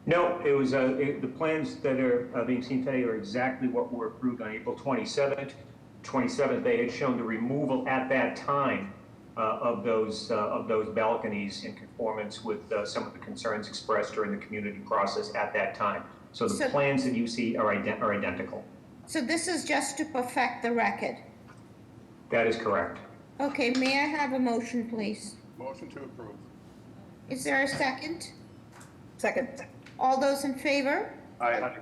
U: No, it was, the plans that are being seen today are exactly what were approved on April 27th. They had shown the removal at that time of those balconies in conformance with some of the concerns expressed during the community process at that time. So the plans that you see are identical.
A: So this is just to perfect the record?
U: That is correct.
A: Okay, may I have a motion, please?
K: Motion to approve.
A: Is there a second?
C: Second.
A: All those in favor?
B: Aye.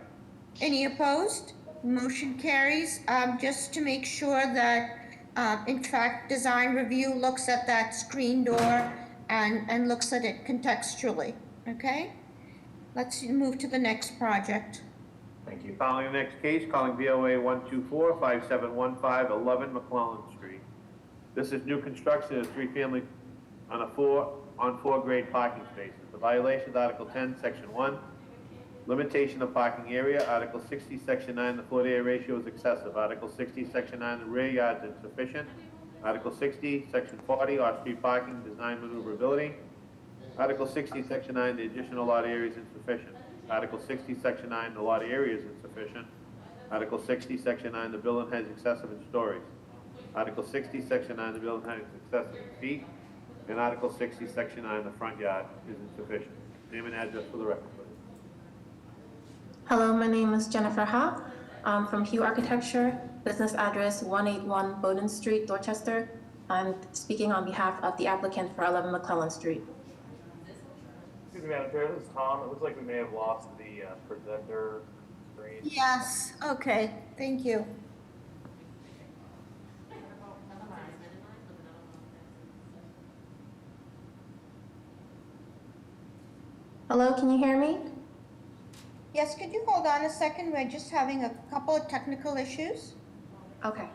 A: Any opposed? Motion carries. Just to make sure that, in fact, design review looks at that screen door and looks at it contextually, okay? Let's move to the next project.
B: Thank you. Calling the next case, calling BOA 124-5715, 11 McClellan Street. This is new construction of 3-family on 4-grade parking spaces. The violation is Article 10, Section 1. Limitation of parking area, Article 60, Section 9, the floor to area ratio is excessive. Article 60, Section 9, the rear yard is insufficient. Article 60, Section 40, off-street parking, design maneuverability. Article 60, Section 9, the additional lot area is insufficient. Article 60, Section 9, the lot area is insufficient. Article 60, Section 9, the building has excessive in stories. Article 60, Section 9, the building has excessive in feet. And Article 60, Section 9, the front yard is insufficient. Name and address for the record, please.
N: Hello, my name is Jennifer Ha. I'm from Hugh Architecture, business address 181 Bowden Street, Dorchester. I'm speaking on behalf of the applicant for 11 McClellan Street.
H: Excuse me, Madam Chair, this is Tom. It looks like we may have lost the presenter screen.
A: Yes, okay, thank you.
N: Hello, can you hear me?
A: Yes, could you hold on a second? We're just having a couple of technical issues.
N: Okay.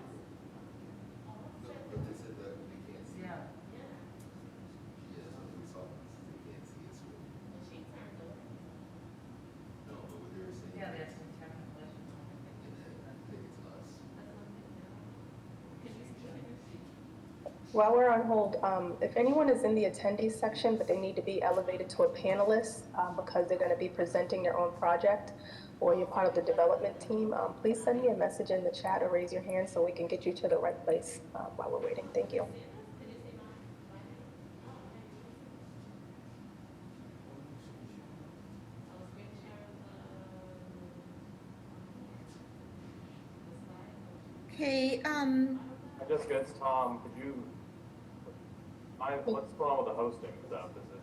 C: While we're on hold, if anyone is in the attendees section, but they need to be elevated to a panelist because they're going to be presenting their own project, or you're part of the development team, please send me a message in the chat or raise your hand so we can get you to the right place while we're waiting. Thank you.
A: Okay,
H: Jessica, it's Tom. Could you, what's going on with the hosting stuff? Is it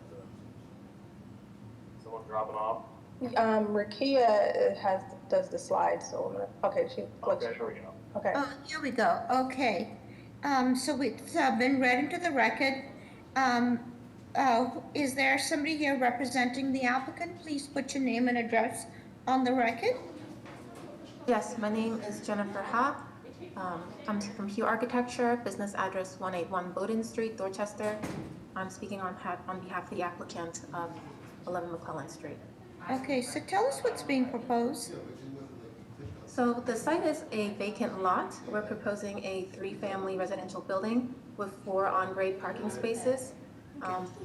H: someone dropping off?
C: Rakia does the slides, so I'm gonna, okay, she looks.
H: Okay, here we go.
C: Okay.
A: oh, here we go, okay. So it's been read into the record. Is there somebody here representing the applicant? Please put your name and address on the record.
N: Yes, my name is Jennifer Ha. I'm from Hugh Architecture, business address 181 Bowden Street, Dorchester. I'm speaking on behalf of the applicant of 11 McClellan Street.
A: Okay, so tell us what's being proposed.
N: So the site is a vacant lot. We're proposing a 3-family residential building with 4 on-grade parking spaces.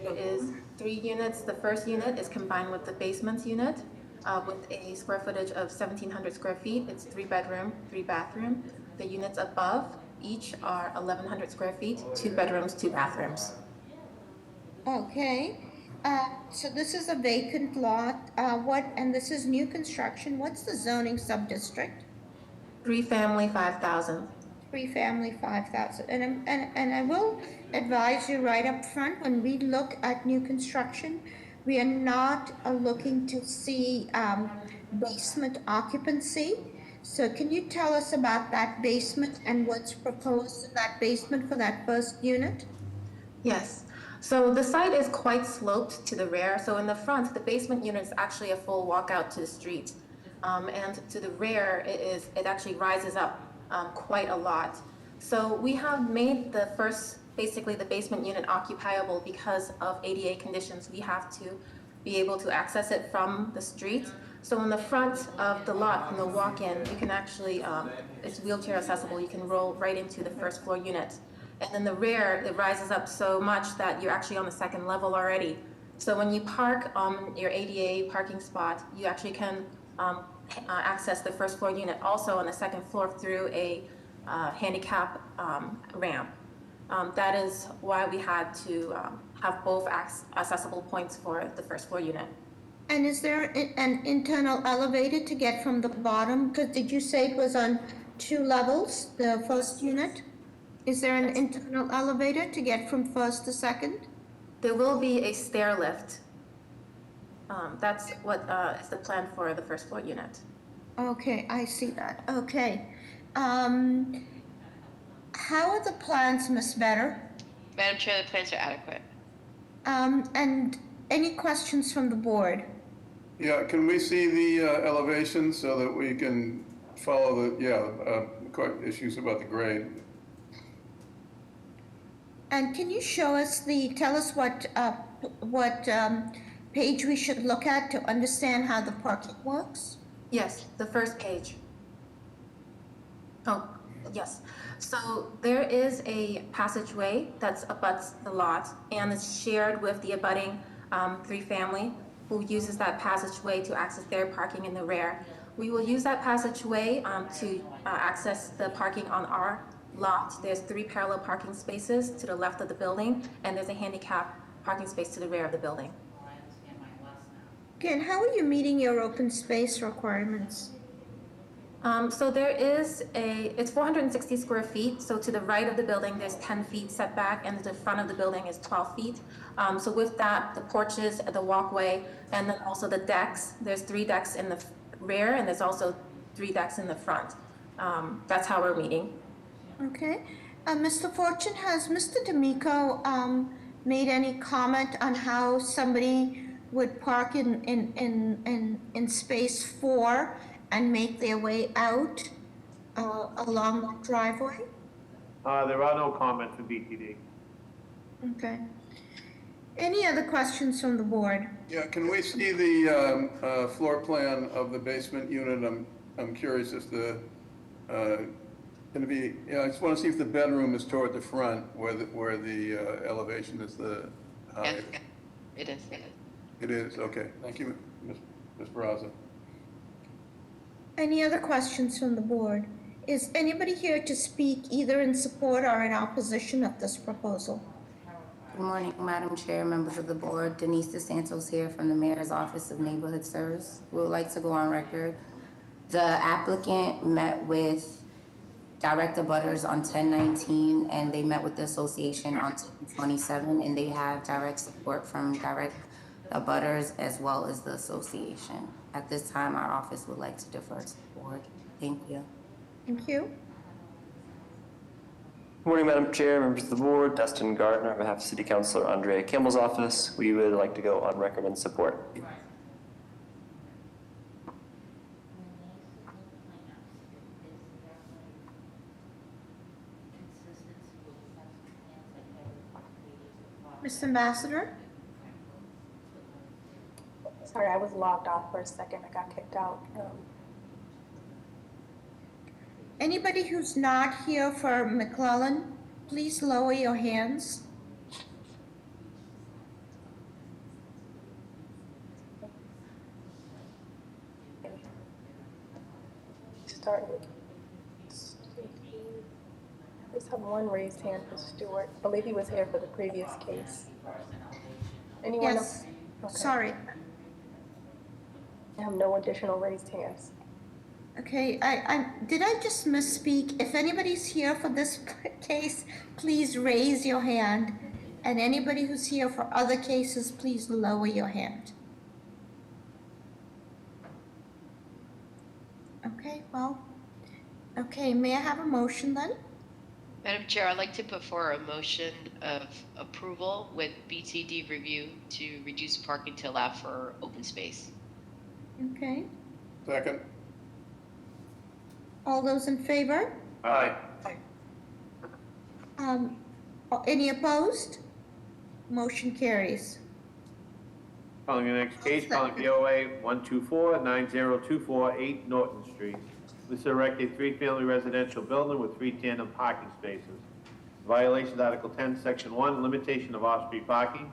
N: There is 3 units. The first unit is combined with the basement unit with a square footage of 1,700 square feet. It's 3-bedroom, 3-bathroom. The units above each are 1,100 square feet, 2 bedrooms, 2 bathrooms.
A: Okay, so this is a vacant lot. And this is new construction. What's the zoning sub-district?
N: 3-family, 5,000.
A: 3-family, 5,000. And I will advise you right up front, when we look at new construction, we are not looking to see basement occupancy. So can you tell us about that basement and what's proposed in that basement for that first unit?
N: Yes. So the site is quite sloped to the rear. So in the front, the basement unit is actually a full walkout to the street. And to the rear, it actually rises up quite a lot. So we have made the first, basically the basement unit occupiable because of ADA conditions. We have to be able to access it from the street. So in the front of the lot, from the walk-in, you can actually, it's wheelchair accessible. You can roll right into the first floor unit. And then the rear, it rises up so much that you're actually on the second level already. So when you park on your ADA parking spot, you actually can access the first floor unit also on the second floor through a handicap ramp. That is why we had to have both accessible points for the first floor unit.
A: And is there an internal elevator to get from the bottom? Because did you say it was on 2 levels, the first unit? Is there an internal elevator to get from first to second?
N: There will be a stair lift. That's what is the plan for the first floor unit.
A: Okay, I see that. Okay. How are the plans, Ms. Better?
J: Madam Chair, the plans are adequate.
A: And any questions from the board?
K: Yeah, can we see the elevation so that we can follow the issues about the grade?
A: And can you show us tell us what page we should look at to understand how the parking works?
N: Yes, the first page. Oh, yes. So there is a passageway that's abuts the lot and is shared with the abutting 3-family who uses that passageway to access their parking in the rear. We will use that passageway to access the parking on our lot. There's 3 parallel parking spaces to the left of the building, and there's a handicap parking space to the rear of the building.
A: Again, how are you meeting your open space requirements?
N: So there is it's 460 square feet. So to the right of the building, there's 10 feet setback, and the front of the building is 12 feet. So with that, the porches, the walkway, and then also the decks, there's 3 decks in the rear, and there's also 3 decks in the front. That's how we're meeting.
A: Okay. Mr. Fortune, has Mr. D'Amico made any comment on how somebody would park in space 4 and make their way out along the driveway?
B: There are no comments from BTD.
A: Okay. Any other questions from the board?
K: Yeah, can we see the floor plan of the basement unit? I'm curious as to going to be. Yeah, I just want to see if the bedroom is toward the front, where the elevation is the highest.
J: Yes, it is.
K: It is. Okay. Thank you, Ms. Barraza.
A: Any other questions from the board? Is anybody here to speak either in support or in opposition of this proposal?
D: Good morning, Madam Chair, members of the board. Denise DeSantos here from the Mayor's Office of Neighborhood Service. We would like to go on record. The applicant met with direct abutters on 10/19, and they met with the association on 10/27, and they have direct support from direct abutters as well as the association. At this time, our office would like to defer to the board. Thank you.
A: Thank you.
O: Good morning, Madam Chair, members of the board. Dustin Gardner on behalf of City Councilor Andrea Campbell's office. We would like to go on record in support.
A: Mr. Ambassador?
C: Sorry, I was logged off for a second. I got kicked out.
A: Anybody who's not here for McClellan, please lower your hands.
C: Start with. I just have one raised hand for Stewart. I believe he was here for the previous case. Anyone
A: Yes.
C: else? Okay.
A: Sorry.
C: I have no additional raised hands.
A: Okay, did I just misspeak? If anybody's here for this case, please raise your hand. And anybody who's here for other cases, please lower your hand. Okay, well, Okay, may I have a motion then?
J: Madam Chair, I'd like to put forward a motion of approval with BTD review to reduce parking to allow for open space.
A: Okay,
K: Second.
A: all those in favor?
B: Aye.
A: Any opposed? Motion carries.
B: Calling the next case, calling BOA 124-9024, 8 Norton Street. This is erect a three-family residential building with 3 tandem parking spaces. Violation of Article 10, Section 1, limitation of off-street parking.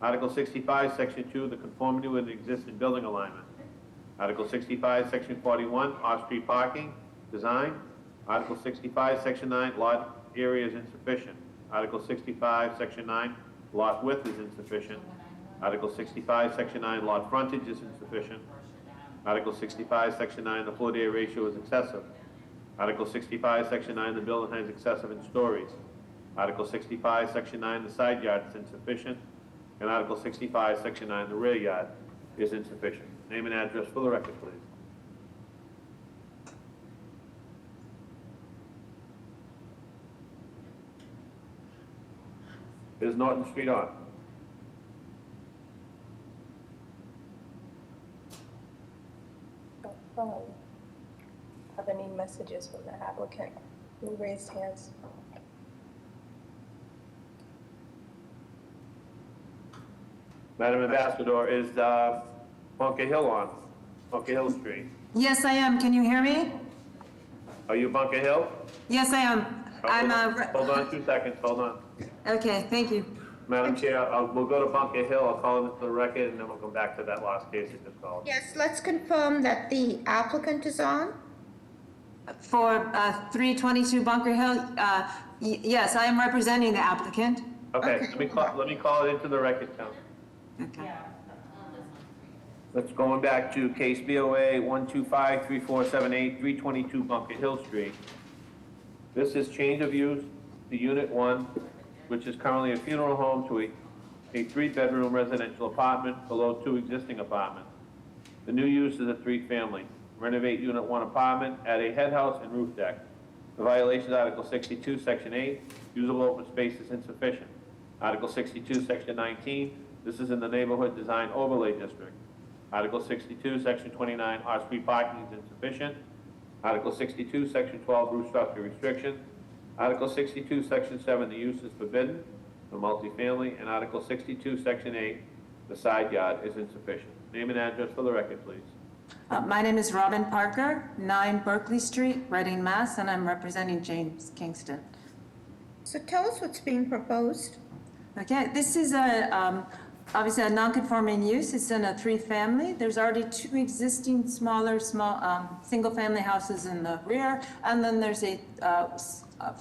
B: Article 65, Section 2, the conformity with the existing building alignment. Article 65, Section 41, off-street parking, design. Article 65, Section 9, lot area is insufficient. Article 65, Section 9, lot width is insufficient. Article 65, Section 9, lot frontage is insufficient. Article 65, Section 9, the floor-to-area ratio is excessive. Article 65, Section 9, the building height is excessive in stories. Article 65, Section 9, the side yard is insufficient. And Article 65, Section 9, the rear yard is insufficient. Name and address for the record, please. Is Norton Street on?
C: Have any messages from the applicant who raised hands?
B: Madam Ambassador, is Bunker Hill on? Bunker Hill Street.
L: Yes, I am. Can you hear me?
B: Are you Bunker Hill?
L: Yes, I am.
B: Hold on 2 seconds, hold on.
L: Okay, thank you.
B: Madam Chair, we'll go to Bunker Hill, I'll call it into the record, and then we'll come back to that last case that just called.
A: Yes, let's confirm that the applicant is on.
L: For 322 Bunker Hill, yes, I am representing the applicant.
B: Okay, let me call it into the record, Council.
L: Okay.
B: Let's going back to case BOA 125-3478, 322 Bunker Hill Street. This is change of use to Unit 1, which is currently a funeral home, to a 3-bedroom residential apartment below 2 existing apartments. The new use is a 3-family. Renovate Unit 1 apartment, add a head house and roof deck. The violation is Article 62, Section 8, usable open space is insufficient. Article 62, Section 19, this is in the Neighborhood Design Overlay District. Article 62, Section 29, off-street parking is insufficient. Article 62, Section 12, roof structure restriction. Article 62, Section 7, the use is forbidden for multifamily. And Article 62, Section 8, the side yard is insufficient. Name and address for the record, please.
L: My name is Robin Parker, 9 Berkeley Street, Reading, Mass., and I'm representing James Kingston.
A: So tell us what's being proposed.
L: Okay, this is obviously a non-conforming use. It's in a 3-family. There's already 2 existing small single-family houses in the rear, and then there's a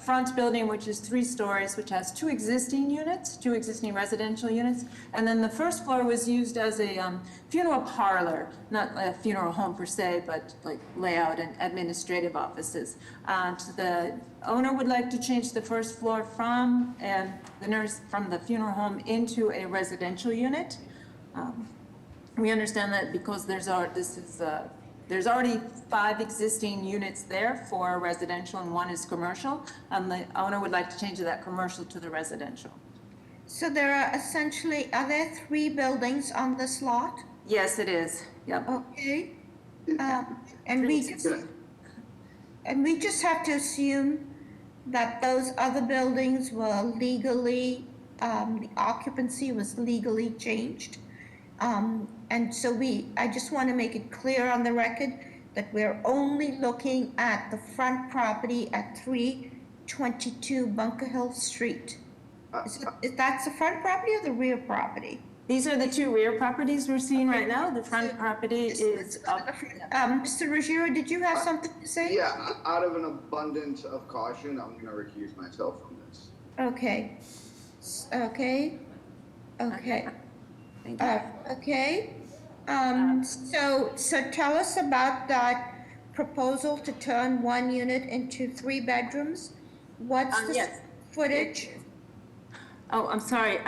L: front building which is 3 stories, which has 2 existing units, 2 existing residential units, and then the first floor was used as a funeral parlor, not a funeral home per se, but like layout and administrative offices. And the owner would like to change the first floor from the funeral home into a residential unit. We understand that because there's already 5 existing units there for residential and 1 is commercial, and the owner would like to change that commercial to the residential.
A: So there are are there 3 buildings on this lot?
L: Yes, it is. Yep.
A: Okay. And we just have to assume that those other buildings were legally, the occupancy was legally changed. And so I just want to make it clear on the record that we're only looking at the front property at 322 Bunker Hill Street. Is that the front property or the rear property?
L: These are the 2 rear properties we're seeing right now. The front property is up.
A: Mr. Ruggiero, did you have something to say?
V: Yeah, out of an abundance of caution, I'm going to recuse myself from this.
A: Okay. Okay. Okay. Okay. So tell us about that proposal to turn 1 unit into 3 bedrooms. What's the footage?
L: Oh, I'm sorry.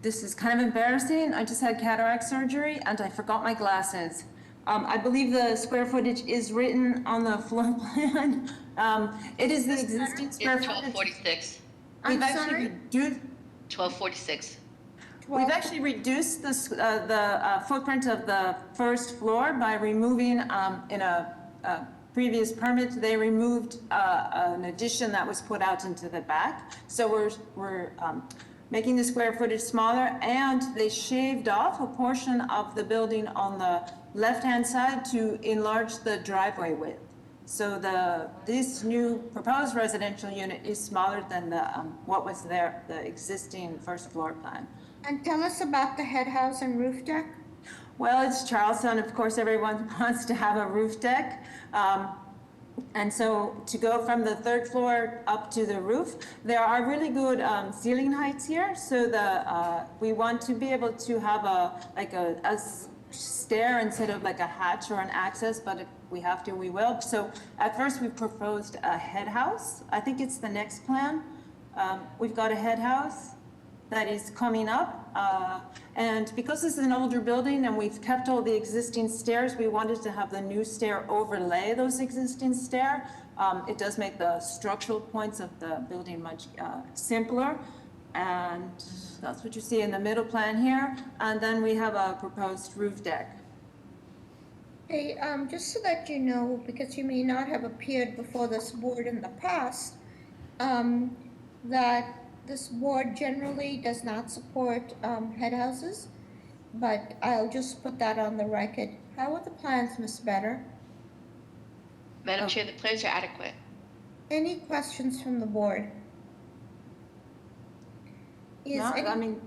L: This is kind of embarrassing. I just had cataract surgery and I forgot my glasses. I believe the square footage is written on the floor plan. It is the existing square
J: It's
L: footage.
J: 1246.
L: We've
A: I'm
L: actually
A: sorry?
L: reduced,
J: 1246.
L: we've actually reduced the footprint of the first floor by removing, in a previous permit, they removed an addition that was put out into the back. So we're making the square footage smaller, and they shaved off a portion of the building on the left-hand side to enlarge the driveway width. So this new proposed residential unit is smaller than what was there, the existing first floor plan.
A: And tell us about the head house and roof deck.
L: Well, it's Charleston, of course, everyone wants to have a roof deck. And so to go from the third floor up to the roof, there are really good ceiling heights here. So we want to be able to have a stair instead of like a hatch or an access, but if we have to, we will. So at first we proposed a head house. I think it's the next plan. We've got a head house that is coming up. And because this is an older building and we've kept all the existing stairs, we wanted to have the new stair overlay those existing stairs. It does make the structural points of the building much simpler. And that's what you see in the middle plan here. And then we have a proposed roof deck.
A: Hey, just so that you know, because you may not have appeared before this board in the past, that this board generally does not support head houses, but I'll just put that on the record. How are the plans, Ms. Better?
J: Madam Chair, the plans are adequate.
A: Any questions from the board? Is
L: No,
A: any-
L: I mean,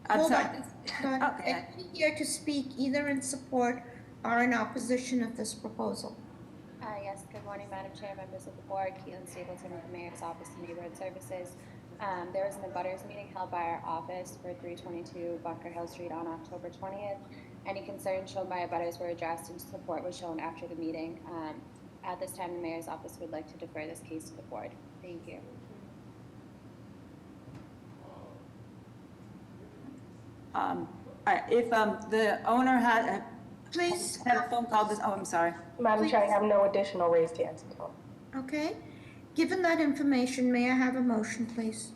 L: I'm
A: Hold
L: sorry.
A: on, hold on.
L: Okay.
A: Anybody here to speak either in support or in opposition of this proposal?
P: Yes, good morning, Madam Chair, members of the board, Keelan Stapleton with the Mayor's Office of Neighborhood Services. There was an abutters meeting held by our office for 322 Bunker Hill Street on October 20th. Any concerns shown by abutters were addressed and support was shown after the meeting. At this time, the Mayor's Office would like to defer this case to the board. Thank you.
L: All right, if the owner had,
A: please
L: had a phone call, I'm sorry.
C: Madam Chair, I have no additional raised hands.
A: Okay. Given that information, may I have a motion, please?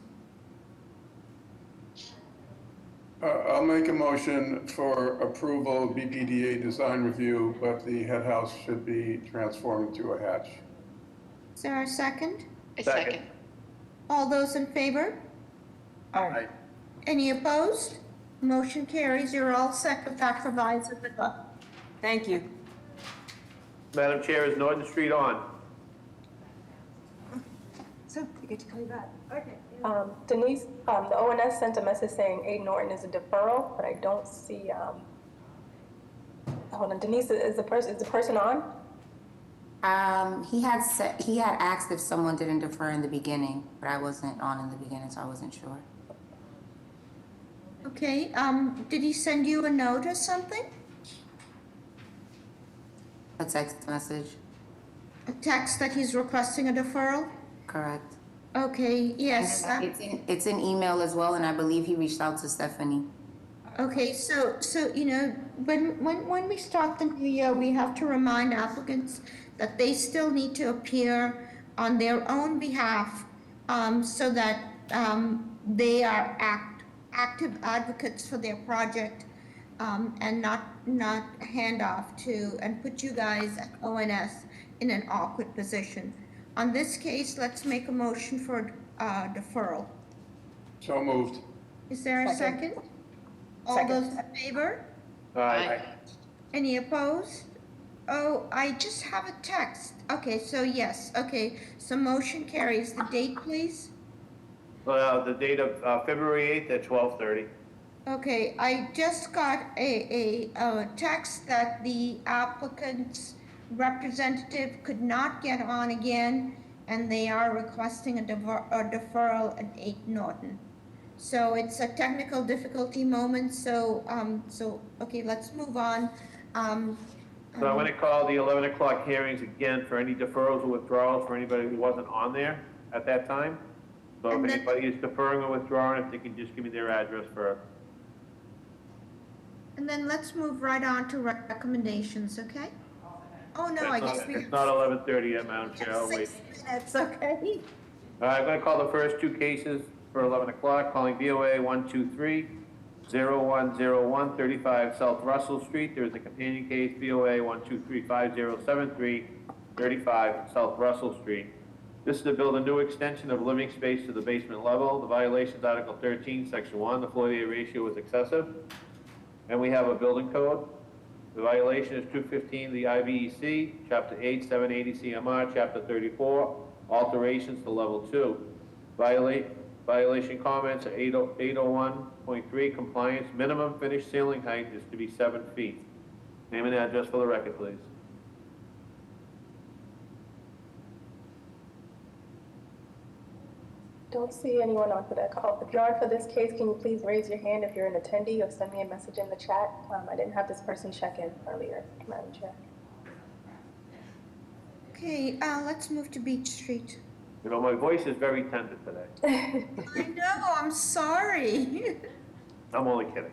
K: I'll make a motion for approval of BPDA design review, but the head house should be transformed into a hatch.
A: Is there a second?
J: A second.
A: All those in favor?
K: Aye.
A: Any opposed? Motion carries. You're all set with that proviso. Good luck.
L: Thank you.
B: Madam Chair, is Norton Street on?
L: So you get to call you back. Okay.
C: Denise, the ONS sent a message saying 8 Norton is a deferral, but I don't see, hold on, Denise, is the person on?
D: He had asked if someone didn't defer in the beginning, but I wasn't on in the beginning, so I wasn't sure.
A: Okay, did he send you a note or something?
D: A text message.
A: A text that he's requesting a deferral?
D: Correct.
A: Okay, yes.
D: It's in email as well, and I believe he reached out to Stephanie.
A: Okay, so you know, when we start the new year, we have to remind applicants that they still need to appear on their own behalf, so that they are active advocates for their project, and not hand off to and put you guys at ONS in an awkward position. On this case, let's make a motion for deferral.
K: So moved.
A: Is there a second? All those in favor?
B: Aye.
A: Any opposed? Oh, I just have a text. Okay, so yes, okay, so motion carries. The date, please?
B: The date of February 8th at 12:30.
A: Okay, I just got a text that the applicant's representative could not get on again, and they are requesting a deferral at 8 Norton. So it's a technical difficulty moment, so okay, let's move on.
B: So I'm going to call the 11 o'clock hearings again for any deferrals or withdrawals for anybody who wasn't on there at that time. So if anybody is deferring or withdrawing, if they can just give me their address for.
A: And then let's move right on to recommendations, okay? Oh, no, I guess we.
B: It's not 11:30 yet, Madam Chair, I'll wait.
A: 6 minutes, okay?
B: All right, I'm going to call the first two cases for 11 o'clock, calling BOA 123-0101, 35 South Russell Street. There is a companion case, BOA 123-5073, 35 South Russell Street. This is to build a new extension of living space to the basement level. The violation is Article 13, Section 1. The floor-to-area ratio is excessive. And we have a building code. The violation is 215 of the IBEC, Chapter 8, 780 CMR, Chapter 34, alterations to Level 2. Violation comments are 801.3, compliance, minimum finished ceiling height is to be 7 feet. Name and address for the record, please.
C: Don't see anyone on for that call. If you are for this case, can you please raise your hand if you're an attendee or send me a message in the chat? I didn't have this person check in earlier, Madam Chair.
A: Okay, let's move to Beach Street.
B: You know, my voice is very tender today.
A: I know, I'm sorry.
B: I'm only kidding.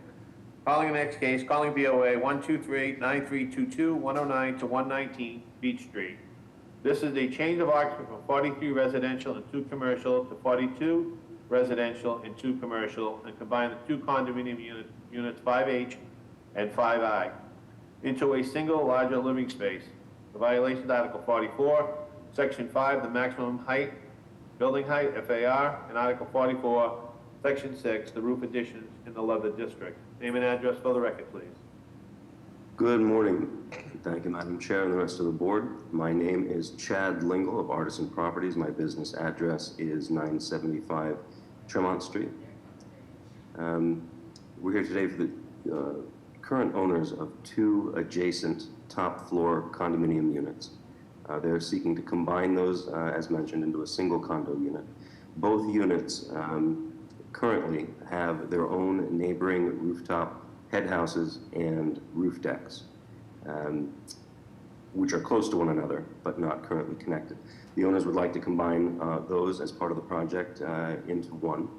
B: Calling the next case, calling BOA 123-9322, 109 to 119 Beach Street. This is a change of occupancy from 43 residential and 2 commercial to 42 residential and 2 commercial, and combine the 2 condominium units 5H and 5I into a single larger living space. The violation is Article 44, Section 5, the maximum height, building height, FAR, and Article 44, Section 6, the roof additions in the Leather District. Name and address for the record, please.
Q: Good morning. Thank you, Madam Chair and the rest of the board. My name is Chad Lingle of Artisan Properties. My business address is 975 Tremont Street. We're here today for the current owners of 2 adjacent top floor condominium units. They're seeking to combine those, as mentioned, into a single condo unit. Both units currently have their own neighboring rooftop head houses and roof decks, which are close to one another, but not currently connected. The owners would like to combine those as part of the project into one.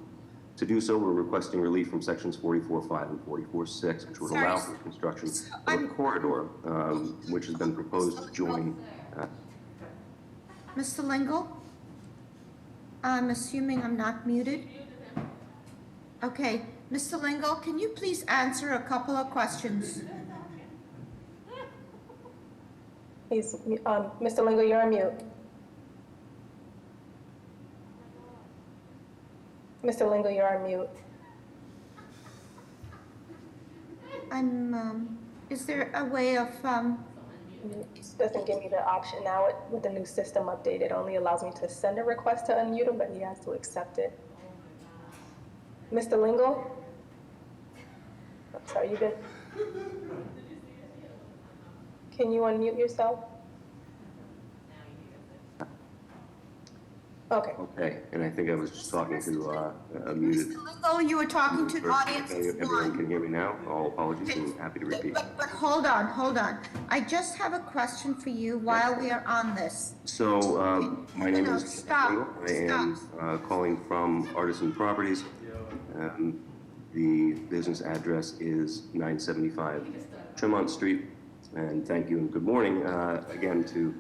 Q: To do so, we're requesting relief from sections 44.5 and 44.6, which would allow for the construction of a corridor, which has been proposed to join.
A: Mr. Lingle? I'm assuming I'm not muted. Okay, Mr. Lingle, can you please answer a couple of questions?
C: Please, Mr. Lingle, you're on mute. Mr. Lingle, you're on mute.
A: Is there a way of,
C: It doesn't give me the option now with the new system update. It only allows me to send a request to unmute him, but he has to accept it. Mr. Lingle? I'm sorry, Can you unmute yourself? Okay.
Q: Okay, and I think I was just talking to a muted.
A: Mr. Lingle, you were talking to the audience.
Q: Everyone can hear me now? All apologies, I'm happy to repeat.
A: But hold on. I just have a question for you while we are on this.
Q: So, my name is
A: Stop.
Q: I am calling from Artisan Properties. The business address is 975 Tremont Street. And thank you and good morning again to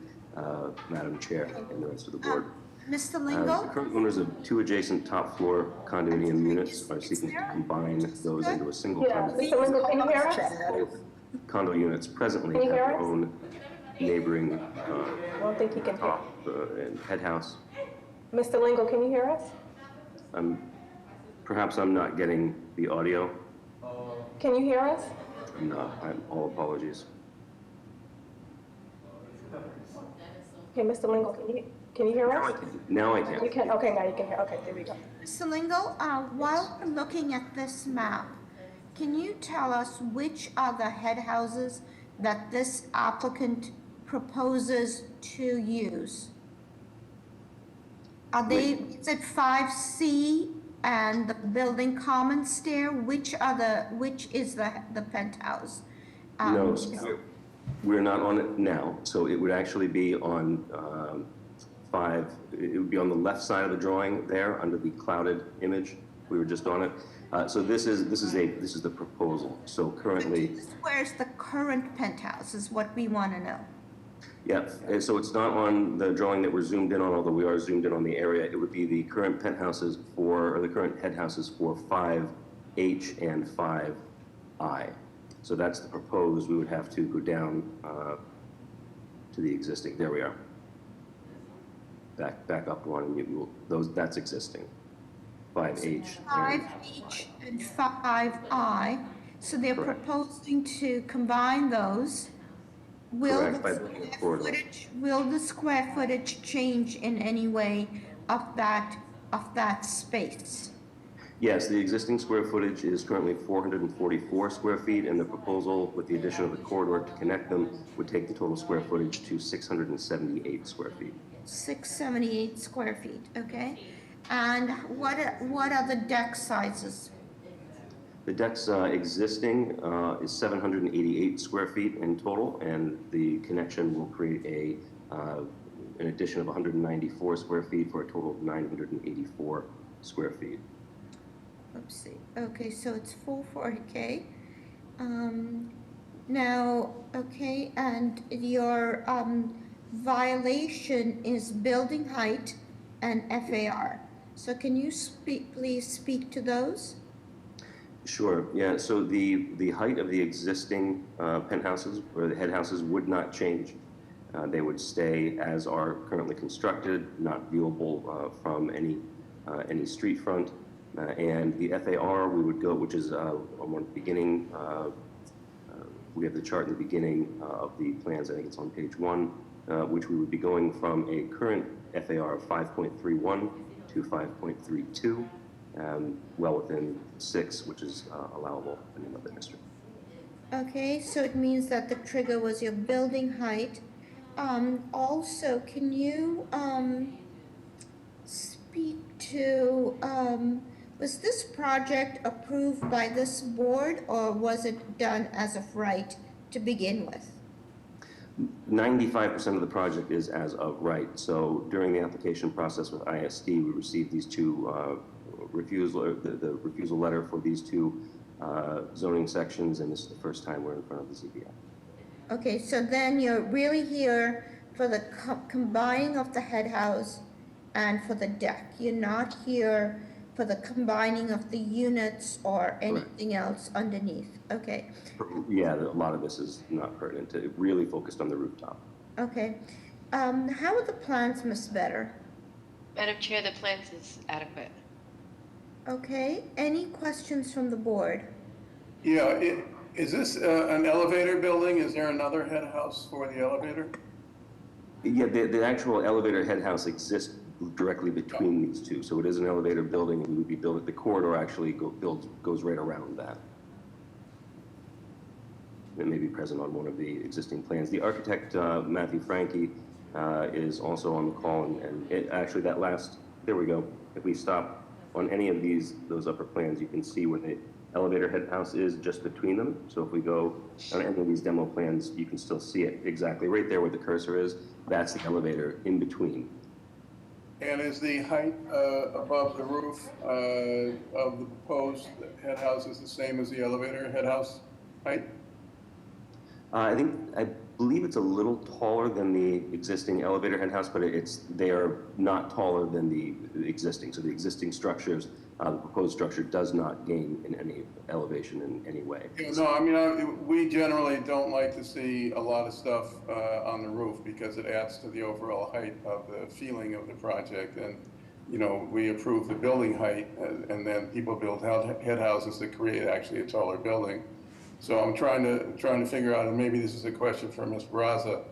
Q: Madam Chair and the rest of the board.
A: Mr. Lingle?
Q: The current owners of 2 adjacent top floor condominium units are seeking to combine those into a single condo.
C: Mr. Lingle, can you hear us?
Q: Both condo units presently
C: Can you
Q: have
C: hear
Q: their
C: us?
Q: own neighboring
C: I don't think he can hear.
Q: top and head house.
C: Mr. Lingle, can you hear us?
Q: Perhaps I'm not getting the audio.
C: Can you hear us?
Q: I'm not. All apologies.
C: Okay, Mr. Lingle, can you hear us?
Q: Now I can.
C: You can. Okay, now you can hear. Okay, there we go.
A: Mr. Lingle, while we're looking at this map, can you tell us which are the head houses that this applicant proposes to use? Are they, is it 5C and the building common stair? Which is the penthouse?
Q: No, we're not on it now. So it would actually be on 5. It would be on the left side of the drawing there under the clouded image. We were just on it. So this is the proposal. So currently,
A: Where's the current penthouse is what we want to know.
Q: Yeah, so it's not on the drawing that we're zoomed in on, although we are zoomed in on the area. It would be the current penthouses for, or the current head houses for 5H and 5I. So that's the proposed. We would have to go down to the existing. There we are. Back up one. That's existing. 5H.
A: 5H and 5I. So they're proposing to combine those.
Q: Correct, by building a corridor.
A: Will the square footage change in any way of that space?
Q: Yes, the existing square footage is currently 444 square feet, and the proposal with the addition of the corridor to connect them would take the total square footage to 678 square feet.
A: 678 square feet, okay? And what are the deck sizes?
Q: The deck's existing is 788 square feet in total, and the connection will create an addition of 194 square feet for a total of 984 square feet.
A: Oopsie. Okay, so it's 440K. Now, okay, and your violation is building height and FAR. So can you please speak to those?
Q: Sure, yeah, so the height of the existing penthouses or the head houses would not change. They would stay as are currently constructed, not viewable from any street front. And the FAR, we would go, which is on the beginning, we have the chart in the beginning of the plans, I think it's on page 1, which we would be going from a current FAR of 5.31 to 5.32. Well within 6, which is allowable in another district.
A: Okay, so it means that the trigger was your building height. Also, can you speak to, was this project approved by this board, or was it done as of right to begin with?
Q: 95% of the project is as of right. So during the application process with ISD, we received these two the refusal letter for these two zoning sections, and this is the first time we're in front of the ZBA.
A: Okay, so then you're really here for the combining of the head house and for the deck. You're not here for the combining of the units or anything else underneath. Okay.
Q: Yeah, a lot of this is not pertinent. It really focused on the rooftop.
A: Okay. How are the plans, Ms. Better?
J: Madam Chair, the plans is adequate.
A: Okay. Any questions from the board?
K: Yeah, is this an elevator building? Is there another head house for the elevator?
Q: Yeah, the actual elevator head house exists directly between these two. So it is an elevator building, and we would be building, the corridor actually goes right around that. It may be present on one of the existing plans. The architect, Matthew Franke, is also on the call, and it actually that last, there we go. If we stop on any of those upper plans, you can see where the elevator head house is just between them. So if we go on any of these demo plans, you can still see it exactly right there where the cursor is. That's the elevator in between.
K: And is the height above the roof of the proposed head house is the same as the elevator head house height?
Q: I believe it's a little taller than the existing elevator head house, but they are not taller than the existing. So the existing structures, the proposed structure does not gain in any elevation in any way.
K: No, I mean, we generally don't like to see a lot of stuff on the roof because it adds to the overall height of the feeling of the project. And, you know, we approve the building height and then people build head houses that create actually a taller building. So I'm trying to figure out, and maybe this is a question for Ms. Barraza,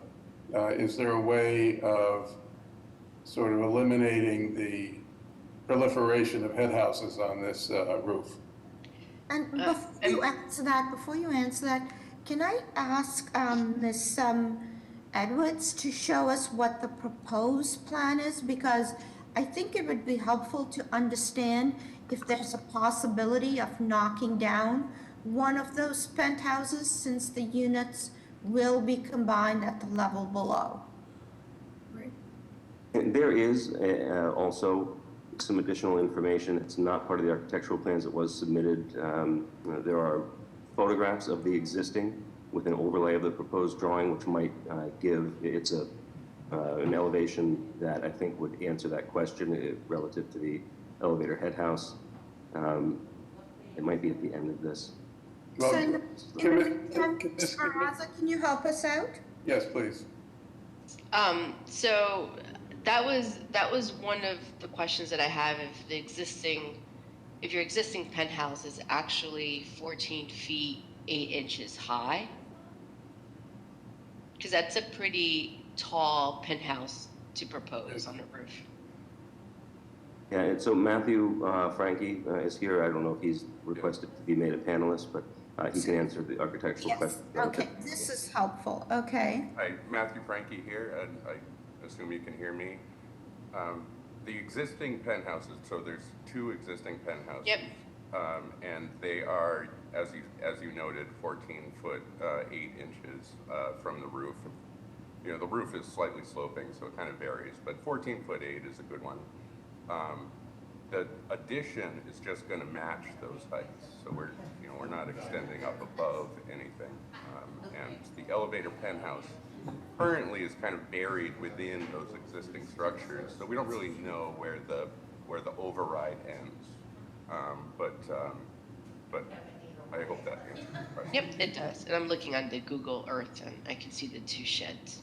K: is there a way of sort of eliminating the proliferation of head houses on this roof?
A: And before you answer that, can I ask Ms. Edwards to show us what the proposed plan is? Because I think it would be helpful to understand if there's a possibility of knocking down one of those penthouses, since the units will be combined at the level below.
Q: Right. And there is also some additional information. It's not part of the architectural plans that was submitted. There are photographs of the existing with an overlay of the proposed drawing, which might give, it's an elevation that I think would answer that question relative to the elevator head house. It might be at the end of this.
K: Well,
A: Ms. Barraza, can you help us out?
K: Yes, please.
J: So that was one of the questions that I have. If your existing penthouse is actually 14 feet 8 inches high, because that's a pretty tall penthouse to propose on the roof.
Q: Yeah, and so Matthew Frankie is here. I don't know if he's requested to be made a panelist, but he can answer the architectural question.
A: Okay, this is helpful. Okay.
R: Hi, Matthew Frankie here, and I assume you can hear me. The existing penthouses, so there's 2 existing penthouses.
J: Yep.
R: And they are, as you noted, 14 foot 8 inches from the roof. You know, the roof is slightly sloping, so it kind of varies, but 14 foot 8 is a good one. The addition is just going to match those heights, so we're not extending up above anything. And the elevator penthouse currently is kind of buried within those existing structures, so we don't really know where the override ends. But I hope that answers the question.
J: Yep, it does. And I'm looking on the Google Earth, and I can see the 2 sheds.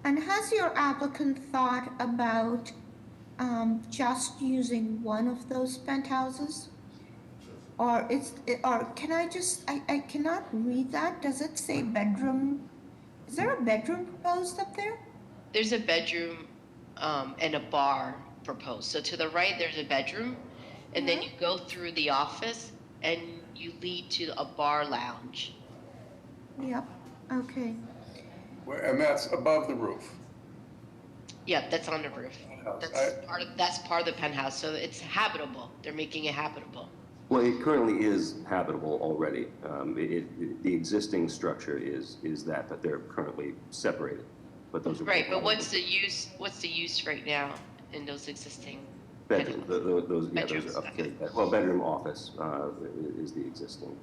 A: And has your applicant thought about just using one of those penthouses? Or can I cannot read that. Does it say bedroom? Is there a bedroom proposed up there?
J: There's a bedroom and a bar proposed. So to the right, there's a bedroom, and then you go through the office, and you lead to a bar lounge.
A: Yep, okay.
K: And that's above the roof.
J: Yeah, that's on the roof. That's part of the penthouse, so it's habitable. They're making it habitable.
Q: Well, it currently is habitable already. The existing structure is that, but they're currently separated. But those are
J: Right, but what's the use right now in those existing
Q: bedrooms? Those are updated. Well, bedroom office is the existing.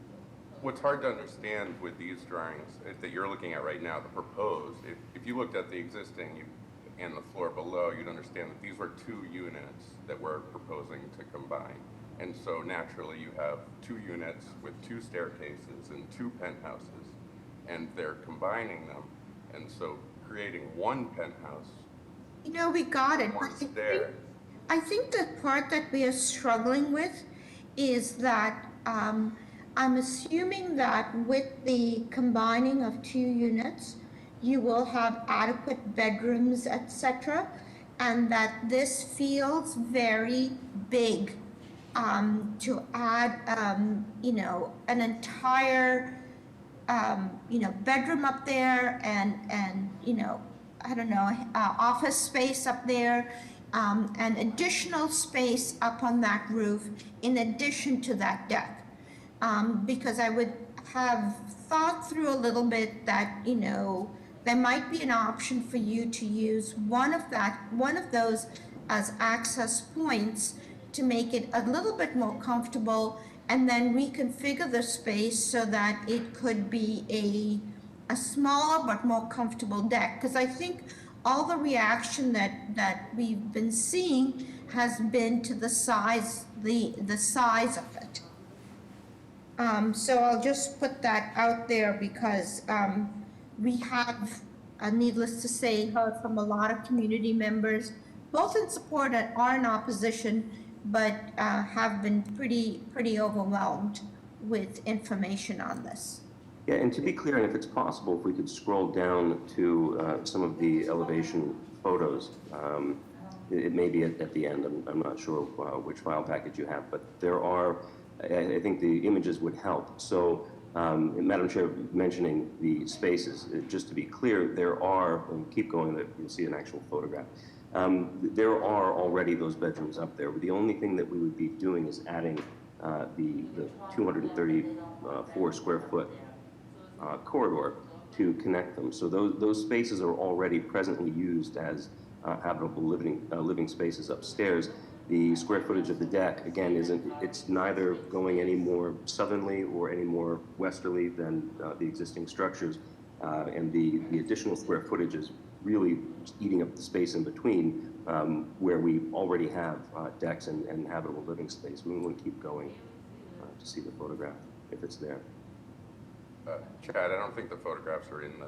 R: What's hard to understand with these drawings that you're looking at right now, the proposed, if you looked at the existing and the floor below, you'd understand that these were 2 units that we're proposing to combine. And so naturally you have 2 units with 2 staircases and 2 penthouses, and they're combining them. And so creating one penthouse.
A: You know, we got it. I think the part that we are struggling with is that I'm assuming that with the combining of 2 units, you will have adequate bedrooms, etc., and that this feels very big to add, an entire, bedroom up there and I don't know, office space up there, and additional space up on that roof in addition to that deck. Because I would have thought through a little bit that, there might be an option for you to use one of those as access points to make it a little bit more comfortable, and then reconfigure the space so that it could be a smaller but more comfortable deck. Because I think all the reaction that we've been seeing has been to the size of it. So I'll just put that out there because we have, needless to say, heard from a lot of community members, both in support or in opposition, but have been pretty overwhelmed with information on this.
Q: Yeah, and to be clear, and if it's possible, if we could scroll down to some of the elevation photos. It may be at the end. I'm not sure which file package you have, but there are, I think the images would help. So, Madam Chair, mentioning the spaces, just to be clear, there are, and keep going, that you'll see an actual photograph. There are already those bedrooms up there. The only thing that we would be doing is adding the 234 square foot corridor to connect them. So those spaces are already presently used as habitable living spaces upstairs. The square footage of the deck, again, it's neither going any more southerly or any more westerly than the existing structures. And the additional square footage is really eating up the space in between where we already have decks and habitable living space. We want to keep going to see the photograph if it's there.
R: Chad, I don't think the photographs are in the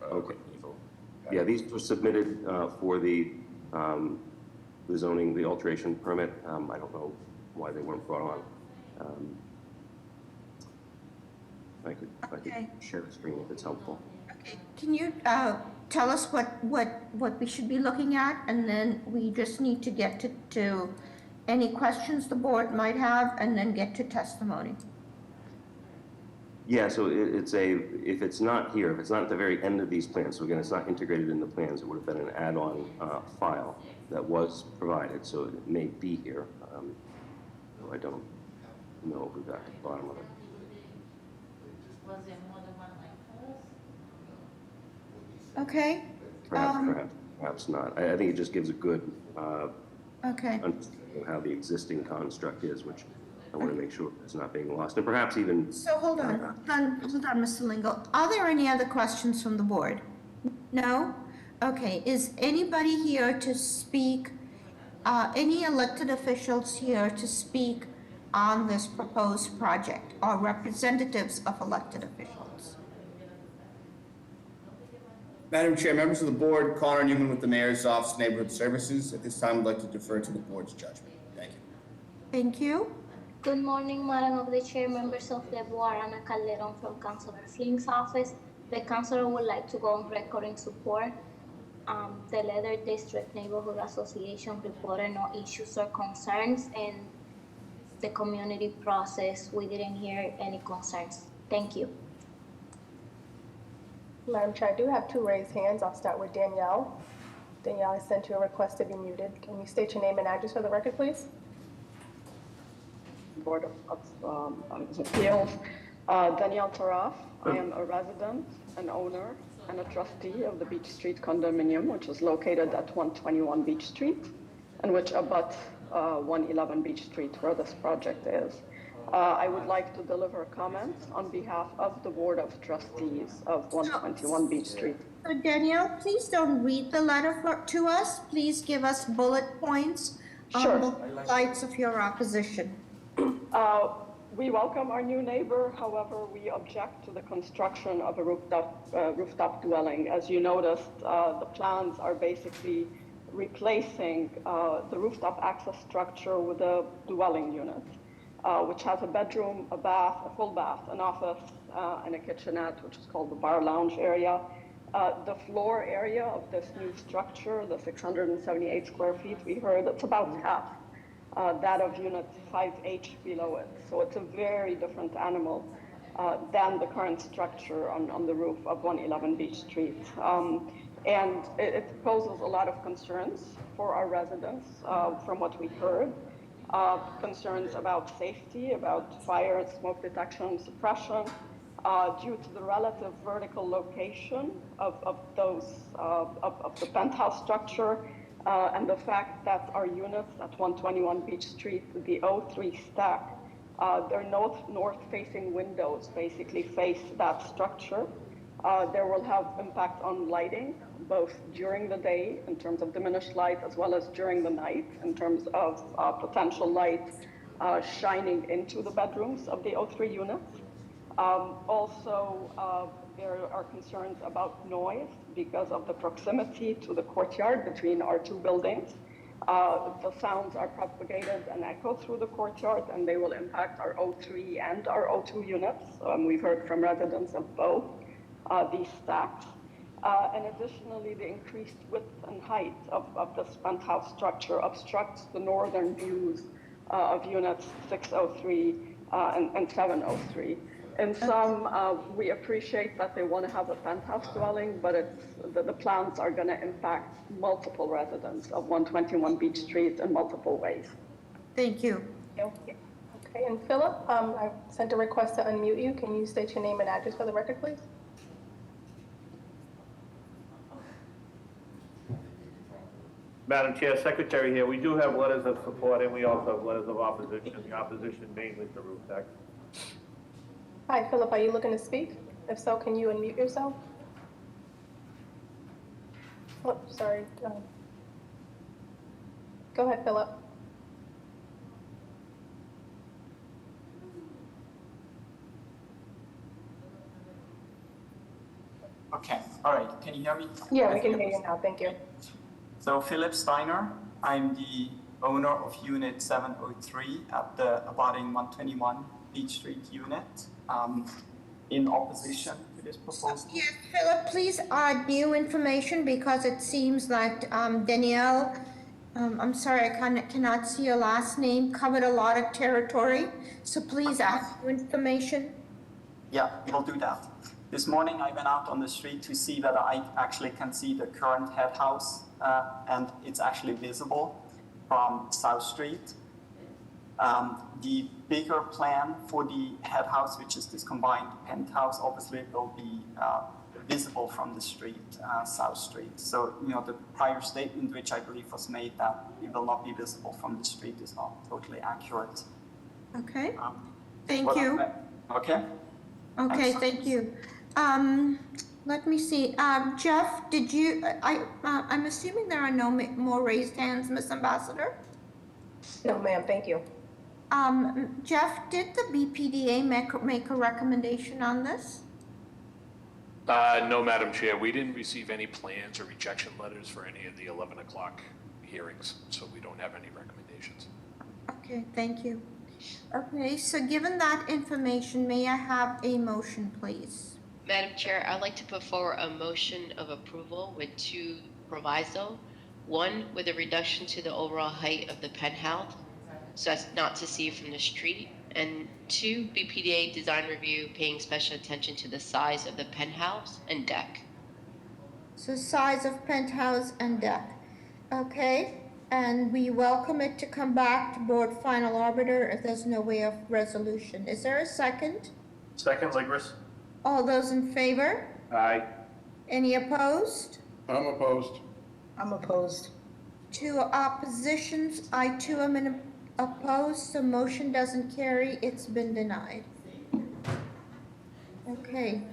Q: Okay.
R: proposal.
Q: Yeah, these were submitted for the zoning, the alteration permit. I don't know why they weren't brought on. I could share the screen if it's helpful.
A: Okay, can you tell us what we should be looking at, and then we just need to get to any questions the board might have, and then get to testimony.
Q: Yeah, so if it's not here, if it's not at the very end of these plans, so again, it's not integrated in the plans, it would have been an add-on file that was provided, so it may be here. Though I don't know who got to the bottom of it.
D: Was there more than one like
A: Okay.
Q: Perhaps not. I think it just gives a good
A: Okay.
Q: understanding of how the existing construct is, which I want to make sure it's not being lost, and perhaps even.
A: So hold on, Mr. Lingo. Are there any other questions from the board? No? Okay, is anybody here to speak, any elected officials here to speak on this proposed project, or representatives of elected officials?
S: Madam Chair, members of the board, Connor Newman with the Mayor's Office of Neighborhood Services. At this time, I'd like to defer to the board's judgment. Thank you.
A: Thank you.
T: Good morning, Madam of the Chair, members of the board. Ana Calderon from Councilor Flink's office. The councilor would like to go on record in support. The Leather District Neighborhood Association reported no issues or concerns, and the community process, we didn't hear any concerns. Thank you.
C: Madam Chair, I do have two raised hands. I'll start with Danielle. Danielle, I sent you a request to be muted. Can you state your name and address for the record, please?
W: Board of Appeals. Danielle Taraf. I am a resident, an owner, and a trustee of the Beach Street condominium, which is located at 121 Beach Street, and which abuts 111 Beach Street, where this project is. I would like to deliver comments on behalf of the Board of Trustees of 121 Beach Street.
A: So Danielle, please don't read the letter to us. Please give us bullet points on the sides of your opposition.
W: We welcome our new neighbor. However, we object to the construction of a rooftop dwelling. As you noticed, the plans are basically replacing the rooftop access structure with a dwelling unit, which has a bedroom, a bath, a full bath, an office, and a kitchenette, which is called the bar lounge area. The floor area of this new structure, the 678 square feet we heard, it's about half that of unit 5H below it. So it's a very different animal than the current structure on the roof of 111 Beach Street. And it poses a lot of concerns for our residents from what we heard. Concerns about safety, about fire and smoke detection and suppression, due to the relative vertical location of the penthouse structure, and the fact that our units at 121 Beach Street, the O3 stack, their north-facing windows basically face that structure. There will have impact on lighting, both during the day in terms of diminished light, as well as during the night in terms of potential light shining into the bedrooms of the O3 units. Also, there are concerns about noise because of the proximity to the courtyard between our two buildings. The sounds are propagated and echo through the courtyard, and they will impact our O3 and our O2 units. We've heard from residents of both these stacks. And additionally, the increased width and height of this penthouse structure obstructs the northern views of units 603 and 703. In some, we appreciate that they want to have a penthouse dwelling, but the plans are going to impact multiple residents of 121 Beach Street in multiple ways.
A: Thank you.
C: Okay, and Philip, I sent a request to unmute you. Can you state your name and address for the record, please?
B: Madam Chair, Secretary here, we do have letters of support and we also have letters of opposition. The opposition mainly to roof deck.
C: Hi, Philip, are you looking to speak? If so, can you unmute yourself? Oh, sorry. Go ahead, Philip.
E: Okay, all right, can you hear me?
C: Yeah, we can hear you now, thank you.
E: So Philip Steiner, I'm the owner of Unit 703 at the abutting 121 Beach Street unit. In opposition to this proposal.
A: Yes, Philip, please add new information because it seems that Danielle, I'm sorry, I cannot see your last name, covered a lot of territory. So please add new information.
E: Yeah, we'll do that. This morning I went out on the street to see whether I actually can see the current head house, and it's actually visible from South Street. The bigger plan for the head house, which is this combined penthouse, obviously will be visible from the street, South Street. So, you know, the prior statement, which I believe was made that it will not be visible from the street, is not totally accurate.
A: Okay, thank you.
E: Okay.
A: Okay, thank you. Let me see. Jeff, did you, I'm assuming there are no more raised hands, Ms. Ambassador?
C: No, ma'am, thank you.
A: Jeff, did the BPDA make a recommendation on this?
G: No, Madam Chair, we didn't receive any plans or rejection letters for any of the 11 o'clock hearings, so we don't have any recommendations.
A: Okay, thank you. Okay, so given that information, may I have a motion, please?
J: Madam Chair, I'd like to put forward a motion of approval with two proviso. One, with a reduction to the overall height of the penthouse, so as not to see from the street. And two, BPDA design review paying special attention to the size of the penthouse and deck.
A: So size of penthouse and deck. Okay, and we welcome it to come back to board final arbiter if there's no way of resolution. Is there a second?
B: Second, Ligris.
A: All those in favor?
B: Aye.
A: Any opposed?
K: I'm opposed.
C: I'm opposed.
A: Two oppositions. I too am opposed, so motion doesn't carry. It's been denied. Okay.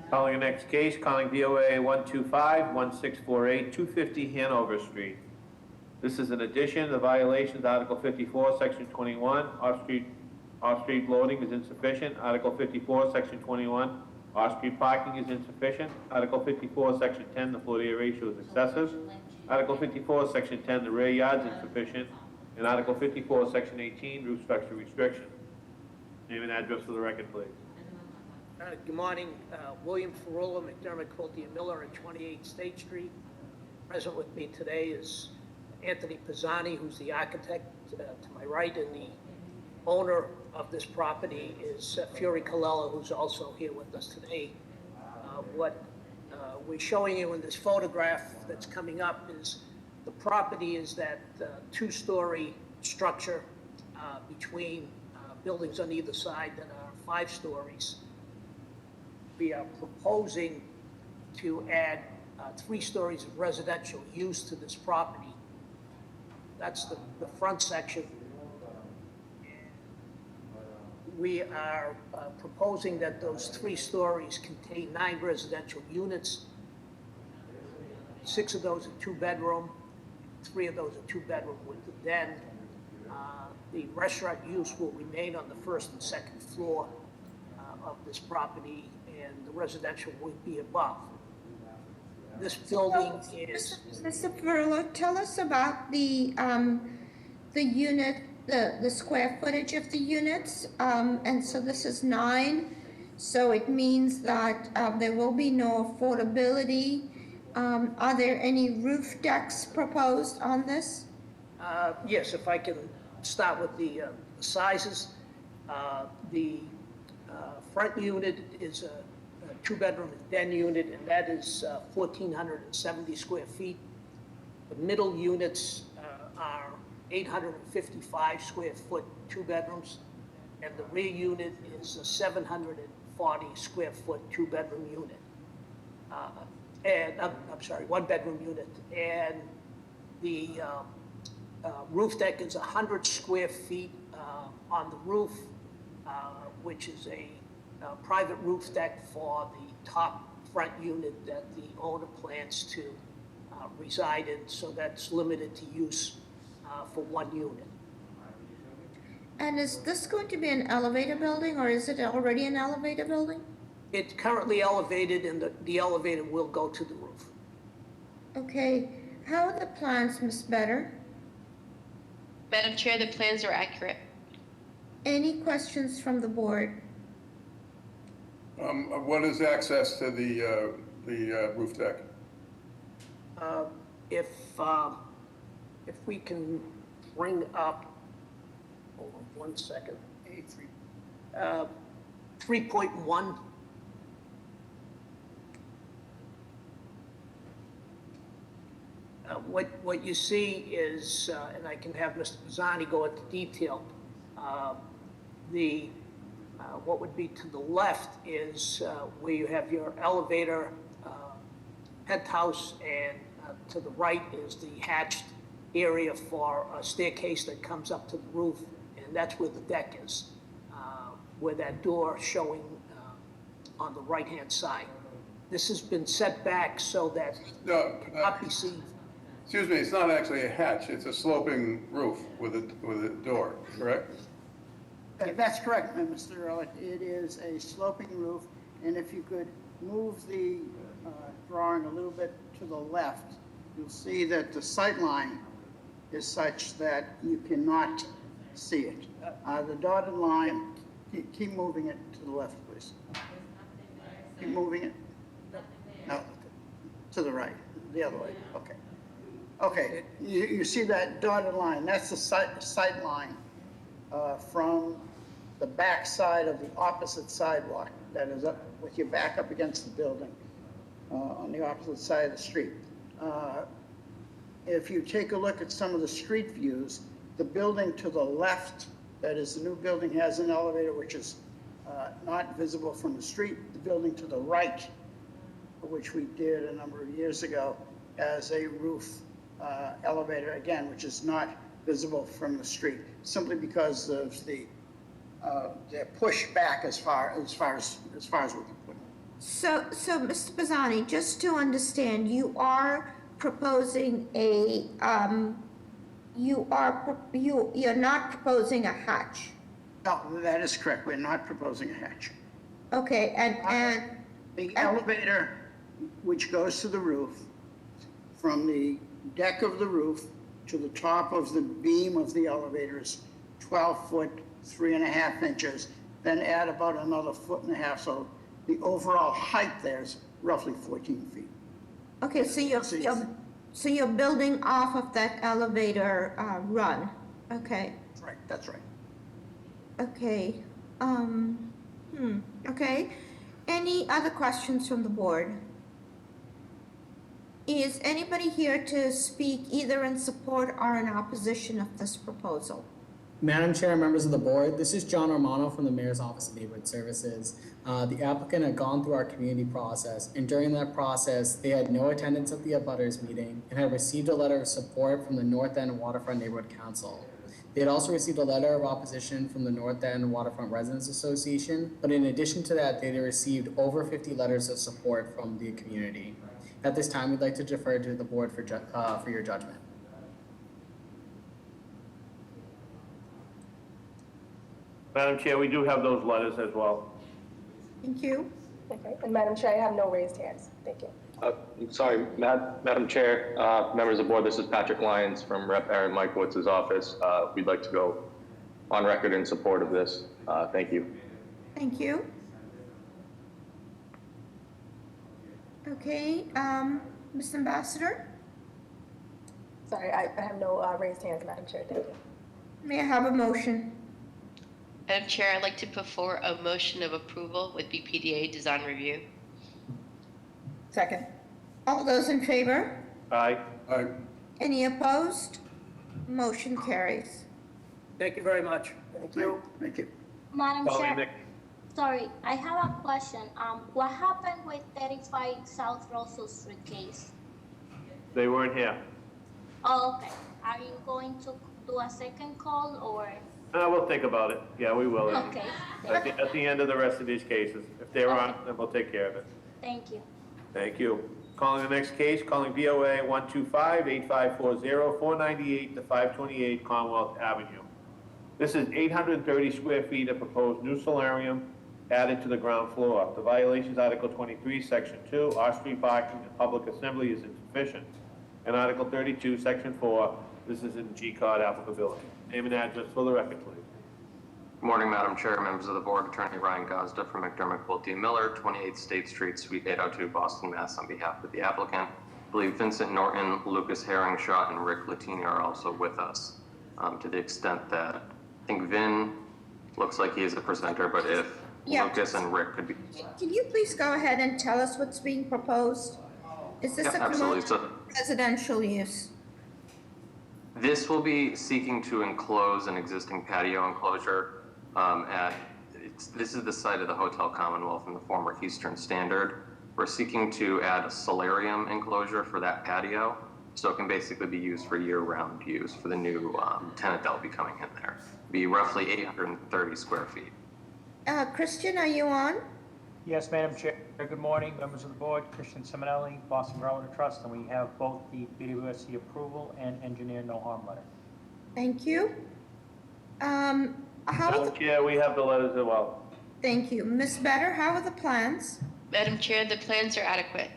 B: Calling the next case, calling BOA 125-1648, 250 Hanover Street. This is an addition. The violations, Article 54, Section 21, off-street loading is insufficient. Article 54, Section 21, off-street parking is insufficient. Article 54, Section 10, the floor-to-area ratio is excessive. Article 54, Section 10, the rear yard is insufficient. And Article 54, Section 18, roof structure restriction. Name and address for the record, please.
I: Good morning, William Ferrullo, McDermott, Quilty, and Miller at 28 State Street. Present with me today is Anthony Pisani, who's the architect to my right, and the owner of this property is Fiore Colella, who's also here with us today. What we're showing you in this photograph that's coming up is the property is that two-story structure between buildings on either side that are 5 stories. We are proposing to add 3 stories of residential use to this property. That's the front section. We are proposing that those 3 stories contain 9 residential units. 6 of those are 2-bedroom, 3 of those are 2-bedroom with the den. The restaurant use will remain on the 1st and 2nd floor of this property, and the residential will be above. This building is...
A: Mr. Ferrullo, tell us about the unit, the square footage of the units. And so this is 9. So it means that there will be no affordability. Are there any roof decks proposed on this?
I: Yes, if I can start with the sizes. The front unit is a 2-bedroom den unit, and that is 1,470 square feet. The middle units are 855 square foot 2 bedrooms, and the rear unit is a 740 square foot 2-bedroom unit. And I'm sorry, 1-bedroom unit. And The roof deck is 100 square feet on the roof, which is a private roof deck for the top front unit that the owner plans to reside in, so that's limited to use for one unit.
A: And is this going to be an elevator building, or is it already an elevator building?
I: It's currently elevated, and the elevator will go to the roof.
A: Okay, how are the plans, Ms. Better?
J: Madam Chair, the plans are accurate.
A: Any questions from the board?
K: What is access to the roof deck?
I: If we can bring up, hold on 1 second, 3.1. What you see is, and I can have Mr. Pisani go into detail, what would be to the left is where you have your elevator, penthouse, and to the right is the hatched area for a staircase that comes up to the roof, and that's where the deck is, where that door showing on the right-hand side. This has been set back so that it cannot be seen.
K: Excuse me, it's not actually a hatch, it's a sloping roof with a door, correct?
F: That's correct, Mr. Ehrlich. It is a sloping roof, and if you could move the drawing a little bit to the left, you'll see that the sight line is such that you cannot see it. The dotted line, keep moving it to the left, please. Keep moving it. No, to the right, the other way, okay. Okay, you see that dotted line, that's the sight line from the back side of the opposite sidewalk that is up with your back up against the building on the opposite side of the street. If you take a look at some of the street views, the building to the left, that is the new building, has an elevator which is not visible from the street. The building to the right, which we did a number of years ago, has a roof elevator, again, which is not visible from the street, simply because of they're pushed back as far as we can put them.
A: So Mr. Pisani, just to understand, you are proposing you're not proposing a hatch.
F: No, that is correct. We're not proposing a hatch.
A: Okay, and
F: the elevator, which goes to the roof, from the deck of the roof to the top of the beam of the elevator is 12 foot, 3.5 inches, then add about another 1.5 feet. So the overall height there is roughly 14 feet.
A: okay, so you're building off of that elevator run. Okay.
F: That's right. That's right.
A: Okay. Okay. Any other questions from the board? Is anybody here to speak either in support or in opposition of this proposal?
M: Madam Chair, members of the board, this is John Romano from the Mayor's Office of Neighborhood Services. The applicant had gone through our community process, and during that process, they had no attendance at the abutters meeting and had received a letter of support from the North End Waterfront Neighborhood Council. They had also received a letter of opposition from the North End Waterfront Residents Association, but in addition to that, they had received over 50 letters of support from the community. At this time, we'd like to defer to the board for your judgment.
B: Madam Chair, we do have those letters as well.
A: Thank you.
C: Okay, and Madam Chair, I have no raised hands. Thank you.
U: Sorry, Madam Chair, members of the board, this is Patrick Lyons from Rep. Aaron Mikewitz's office. We'd like to go on record in support of this. Thank you.
A: Thank you. Okay, Ms. Ambassador?
C: Sorry, I have no raised hands, Madam Chair. Thank you.
A: May I have a motion?
J: Madam Chair, I'd like to put forward a motion of approval with BPDA design review.
A: Second. All those in favor?
B: Aye.
K: Aye.
A: Any opposed? Motion carries.
I: Thank you very much.
F: Thank you. Thank you.
T: Madam
B: Calling
T: Chair, sorry, I have a question. What happened with 35 South Russell Street case?
B: They weren't here.
T: Oh, okay. Are you going to do a second call or?
B: We'll think about it. Yeah, we will.
T: Okay.
B: At the end of the rest of these cases. If they're on, then we'll take care of it.
T: Thank you.
B: Thank you. Calling the next case, calling BOA 125-8540, 498 to 528 Commonwealth Avenue. This is 830 square feet of proposed new solarium added to the ground floor. The violations, Article 23, Section 2, off-street parking and public assembly is insufficient. And Article 32, Section 4, this is in G-card applicability. Name and address for the record, please.
U: Good morning, Madam Chair, members of the board, Attorney Ryan Gosda from McDermott, Quilty & Miller, 28 State Street, Suite 802, Boston, Mass. On behalf of the applicant, I believe Vincent Norton, Lucas Herringshaw, and Rick Latini are also with us. To the extent that I think Vin looks like he is a presenter, but if Lucas and Rick could be.
A: Can you please go ahead and tell us what's being proposed? Is this a
U: Absolutely.
A: commercial residential use?
U: This will be seeking to enclose an existing patio enclosure this is the site of the Hotel Commonwealth in the former Eastern Standard. We're seeking to add a solarium enclosure for that patio, so it can basically be used for year-round use for the new tenant that will be coming in there. Be roughly 830 square feet.
A: Christian, are you on?
H: Yes, Madam Chair. Good morning, members of the board. Christian Simonelli, Boston Groundwater Trust, and we have both the BWSC approval and engineer no harm letter.
A: Thank you.
B: Madam Chair, we have the letters as well.
A: Thank you. Ms. Better, how are the plans?
J: Madam Chair, the plans are adequate.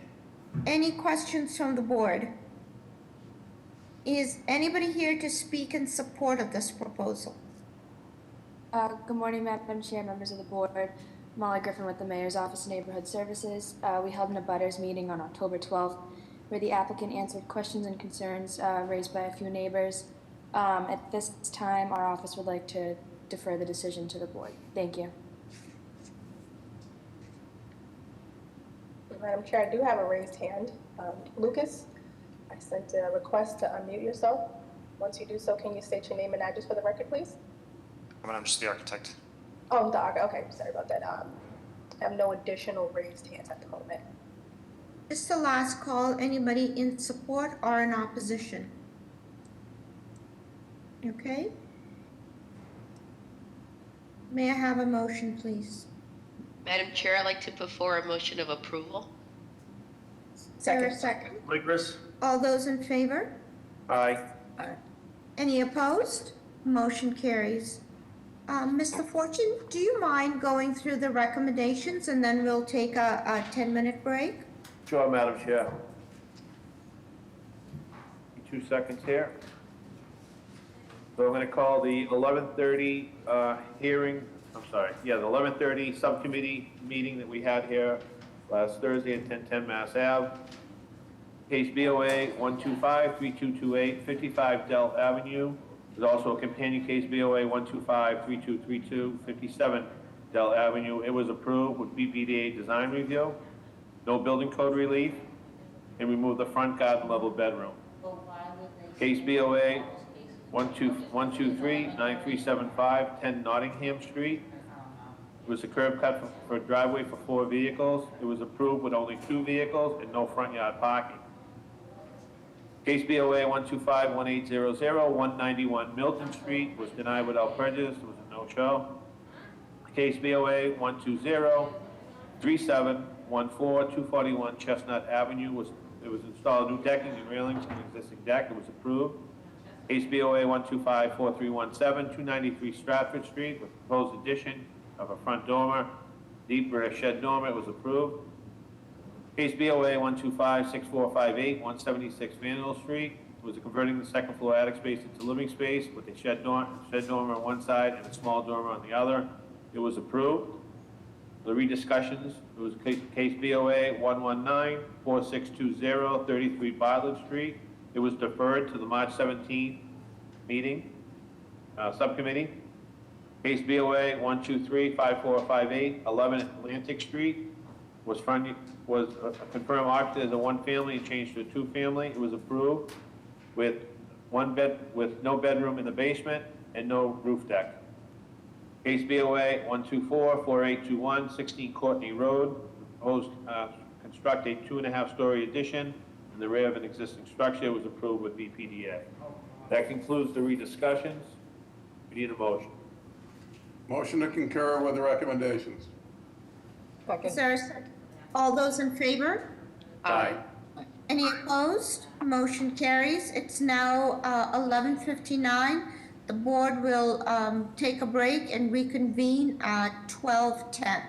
A: Any questions from the board? Is anybody here to speak in support of this proposal?
N: Good morning, Madam Chair, members of the board. Molly Griffin with the Mayor's Office of Neighborhood Services. We held an abutters meeting on October 12th where the applicant answered questions and concerns raised by a few neighbors. At this time, our office would like to defer the decision to the board. Thank you.
C: Madam Chair, I do have a raised hand. Lucas, I sent a request to unmute yourself. Once you do so, can you state your name and address for the record, please?
O: I'm just the architect.
C: Oh, the architect. Okay, sorry about that. I have no additional raised hands at the moment.
A: This is the last call. Anybody in support or in opposition? Okay. May I have a motion, please?
J: Madam Chair, I'd like to put forward a motion of approval.
A: Second.
B: Ligris?
A: All those in favor?
B: Aye.
A: Any opposed? Motion carries. Mr. Fortune, do you mind going through the recommendations and then we'll take a 10-minute break?
B: Sure, Madam Chair. 2 seconds here. So I'm going to call the 11:30 hearing, the 11:30 subcommittee meeting that we had here last Thursday at 1010 Mass Ave. Case BOA 125-3228, 55 Dell Avenue. There's also a companion case BOA 125-3232, 57 Dell Avenue. It was approved with BPDA design review, no building code relief, and removed the front garden level bedroom. Case BOA 123-9375, 10 Nottingham Street. It was a curb cut for a driveway for 4 vehicles. It was approved with only 2 vehicles and no front yard parking. Case BOA 125-1800, 191 Milton Street was denied without prejudice. It was a no-show. Case BOA 120-3714, 241 Chestnut Avenue. It was installed new decking and railings on the existing deck. It was approved. Case BOA 125-4317, 293 Stratford Street with proposed addition of a front dormer, deep rear shed dormer. It was approved. Case BOA 125-6458, 176 Vandal Street. It was converting the second floor attic space into living space with a shed dormer on one side and a small dormer on the other. It was approved. The rediscussions, it was case BOA 119-4620, 33 Bartlett Street. It was deferred to the March 17th meeting, subcommittee. Case BOA 123-5458, 11 Atlantic Street. Was confirmed occupied as a 1-family and changed to a 2-family. It was approved with no bedroom in the basement and no roof deck. Case BOA 124-4821, 16 Courtney Road. Proposed construct a 2.5-story addition in the rear of an existing structure was approved with BPDA. That concludes the rediscussions. We need a motion.
K: Motion to concur with the recommendations.
A: Is there a second? All those in favor?
B: Aye.
A: Any opposed? Motion carries. It's now 11:59. The board will take a break and reconvene at 12:10.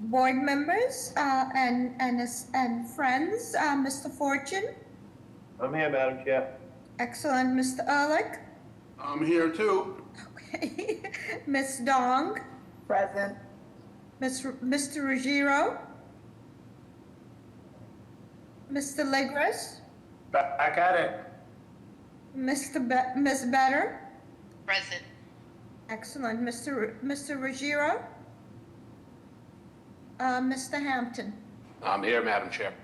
A: board members and friends. Mr. Fortune?
B: I'm here, Madam Chair.
A: Excellent. Mr. Ehrlich?
K: I'm here too.
A: Okay. Ms. Dong?
C: Present.
A: Mr. Ruggiero? Mr. Legris?
K: Back at it.
A: Ms. Better?
J: Present.
A: Excellent. Mr. Ruggiero? Mr. Hampton?
G: I'm here, Madam Chair.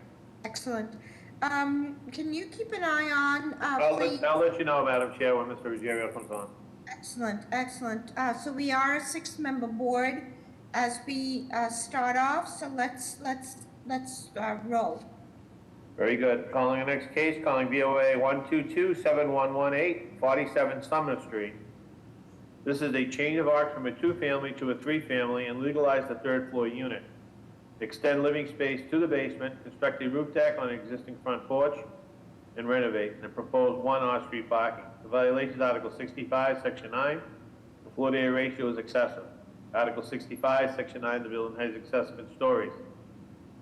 A: Excellent. Can you keep an eye on, please?
B: I'll let you know, Madam Chair, when Mr. Ruggiero comes on.
A: Excellent, excellent. So we are a 6-member board as we start off, so let's roll.
B: Very good. Calling the next case, calling BOA 122-7118, 47 Sumner Street. This is a change of art from a 2-family to a 3-family and legalize the 3rd floor unit. Extend living space to the basement, construct a roof deck on an existing front porch, and renovate, and propose 1 off-street parking. The violation is Article 65, Section 9. The floor-to-area ratio is excessive. Article 65, Section 9, the building height is excessive in stories.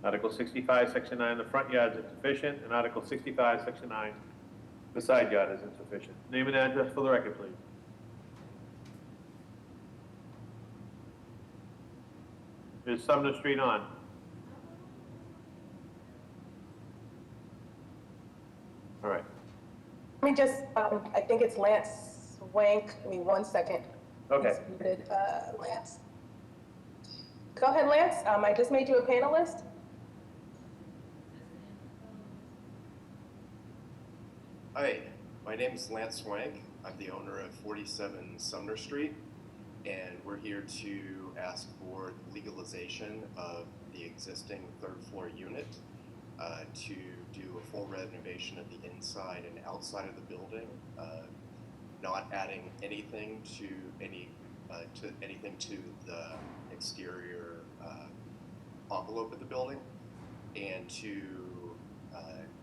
B: Article 65, Section 9, the front yard is insufficient, and Article 65, Section 9, the side yard is insufficient. Name and address for the record, please. Is Sumner Street on? All right.
C: Let me just, I think it's Lance Wank. Give me 1 second.
B: Okay.
C: He's muted. Lance. Go ahead, Lance. I just made you a panelist.
L: Hi, my name is Lance Swank. I'm the owner of 47 Sumner Street, and we're here to ask for legalization of the existing 3rd floor unit to do a full renovation of the inside and outside of the building, not adding anything to anything to the exterior envelope of the building, and to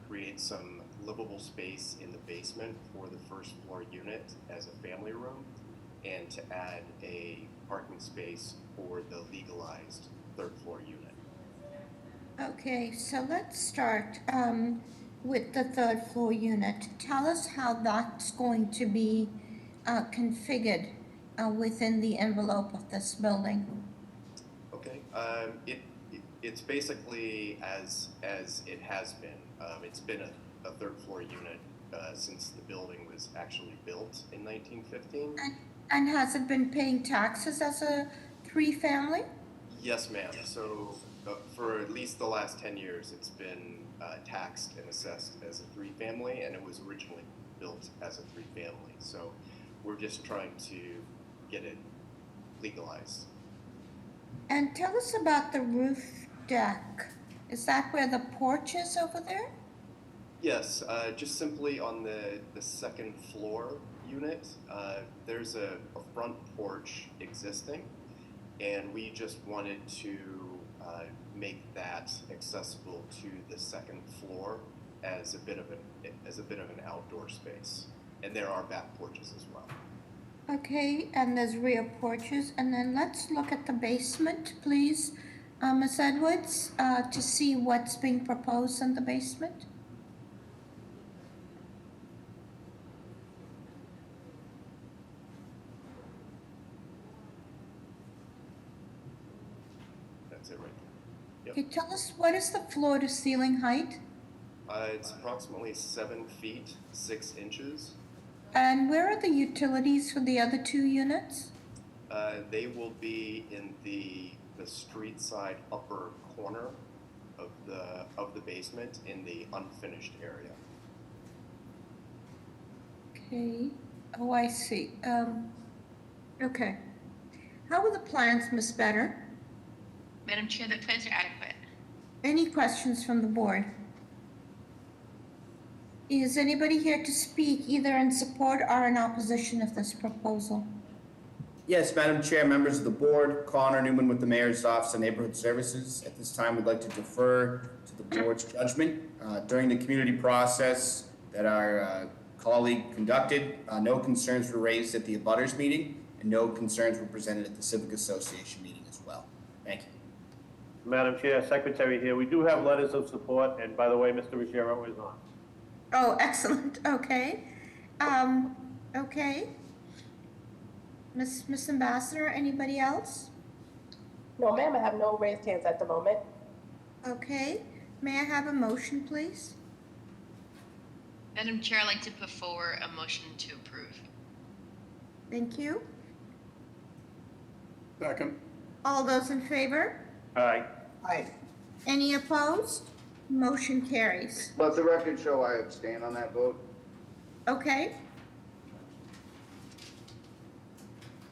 L: create some livable space in the basement for the 1st floor unit as a family room, and to add a parking space for the legalized 3rd floor unit.
A: Okay, so let's start with the 3rd floor unit. Tell us how that's going to be configured within the envelope of this building.
L: Okay, it's basically as it has been. It's been a 3rd floor unit since the building was actually built in 1915.
A: And has it been paying taxes as a 3-family?
L: Yes, ma'am. So for at least the last 10 years, it's been taxed and assessed as a 3-family, and it was originally built as a 3-family. So we're just trying to get it legalized.
A: And tell us about the roof deck. Is that where the porch is over there?
L: Yes, just simply on the 2nd floor unit, there's a front porch existing, and we just wanted to make that accessible to the 2nd floor as a bit of an outdoor space. And there are back porches as well.
A: Okay, and there's rear porches. And then let's look at the basement, please, Ms. Edwards, to see what's being proposed in the basement.
L: That's it right there. Yep.
A: Okay, tell us, what is the floor to ceiling height?
L: It's approximately 7 feet, 6 inches.
A: And where are the utilities for the other 2 units?
L: They will be in the street side upper corner of the basement in the unfinished area.
A: Okay. Oh, I see. Okay. How are the plans, Ms. Better?
J: Madam Chair, the plans are adequate.
A: Any questions from the board? Is anybody here to speak either in support or in opposition of this proposal?
S: Yes, Madam Chair, members of the board, Connor Newman with the Mayor's Office of Neighborhood Services. At this time, we'd like to defer to the board's judgment. During the community process that our colleague conducted, no concerns were raised at the abutters meeting, and no concerns were presented at the Civic Association meeting as well. Thank you.
B: Madam Chair, Secretary here, we do have letters of support, and by the way, Mr. Ruggiero is on.
A: Oh, excellent, okay. Okay. Miss Ambassador, anybody else?
C: No, ma'am, I have no raised hands at the moment.
A: Okay, may I have a motion, please?
J: Madam Chair, I'd like to put forward a motion to approve.
A: Thank you.
K: Second.
A: All those in favor?
B: Aye.
F: Aye.
A: Any opposed? Motion carries.
S: Let the record show I abstain on that vote.
A: Okay,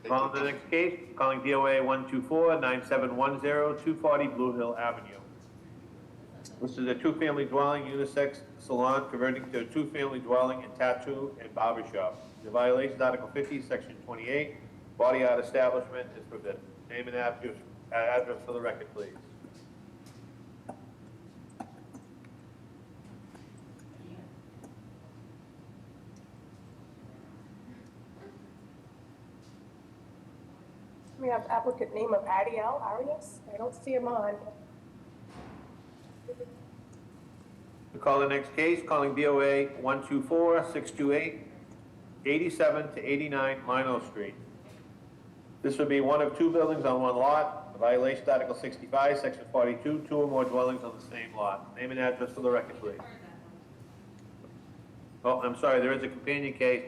B: Calling the next case, calling DOA 124-9710, 240 Blue Hill Avenue. This is a two-family dwelling, unisex salon converting to a two-family dwelling and tattoo and barber shop. The violation is Article 50, Section 28, body art establishment is forbidden. Name and address for the record, please.
C: We have applicant name of Arias. I don't see him on.
B: We call the next case, calling BOA 124-628, 87 to 89 Minot Street. This would be one of two buildings on one lot. The violation is Article 65, Section 42, two or more dwellings on the same lot. Name and address for the record, please. Oh, I'm sorry, there is a companion case,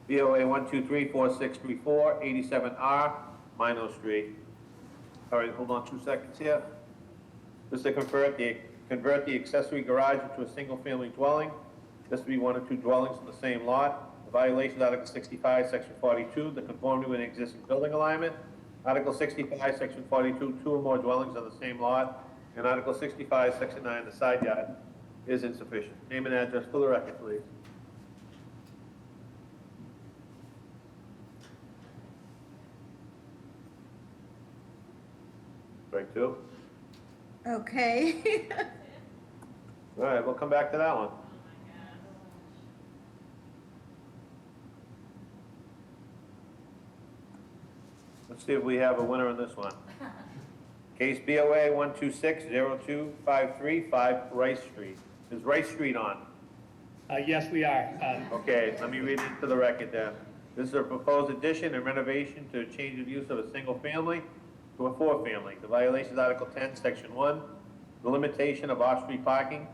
B: BOA 123-4634, 87R, Minot Street. All right, hold on 2 seconds here. This is to convert the accessory garage into a single-family dwelling. This would be one or two dwellings on the same lot. The violation is Article 65, Section 42, the conformity with an existing building alignment. Article 65, Section 42, two or more dwellings on the same lot. And Article 65, Section 9, the side yard is insufficient. Name and address for the record, please. Strike two.
A: okay.
B: All right, we'll come back to that one. Let's see if we have a winner on this one. Case BOA 126-0253, Rice Street. Is Rice Street on?
P: Yes, we are.
B: Okay, let me read it into the record then. This is a proposed addition and renovation to a change of use of a single family to a four-family. The violation is Article 10, Section 1, the limitation of off-street parking.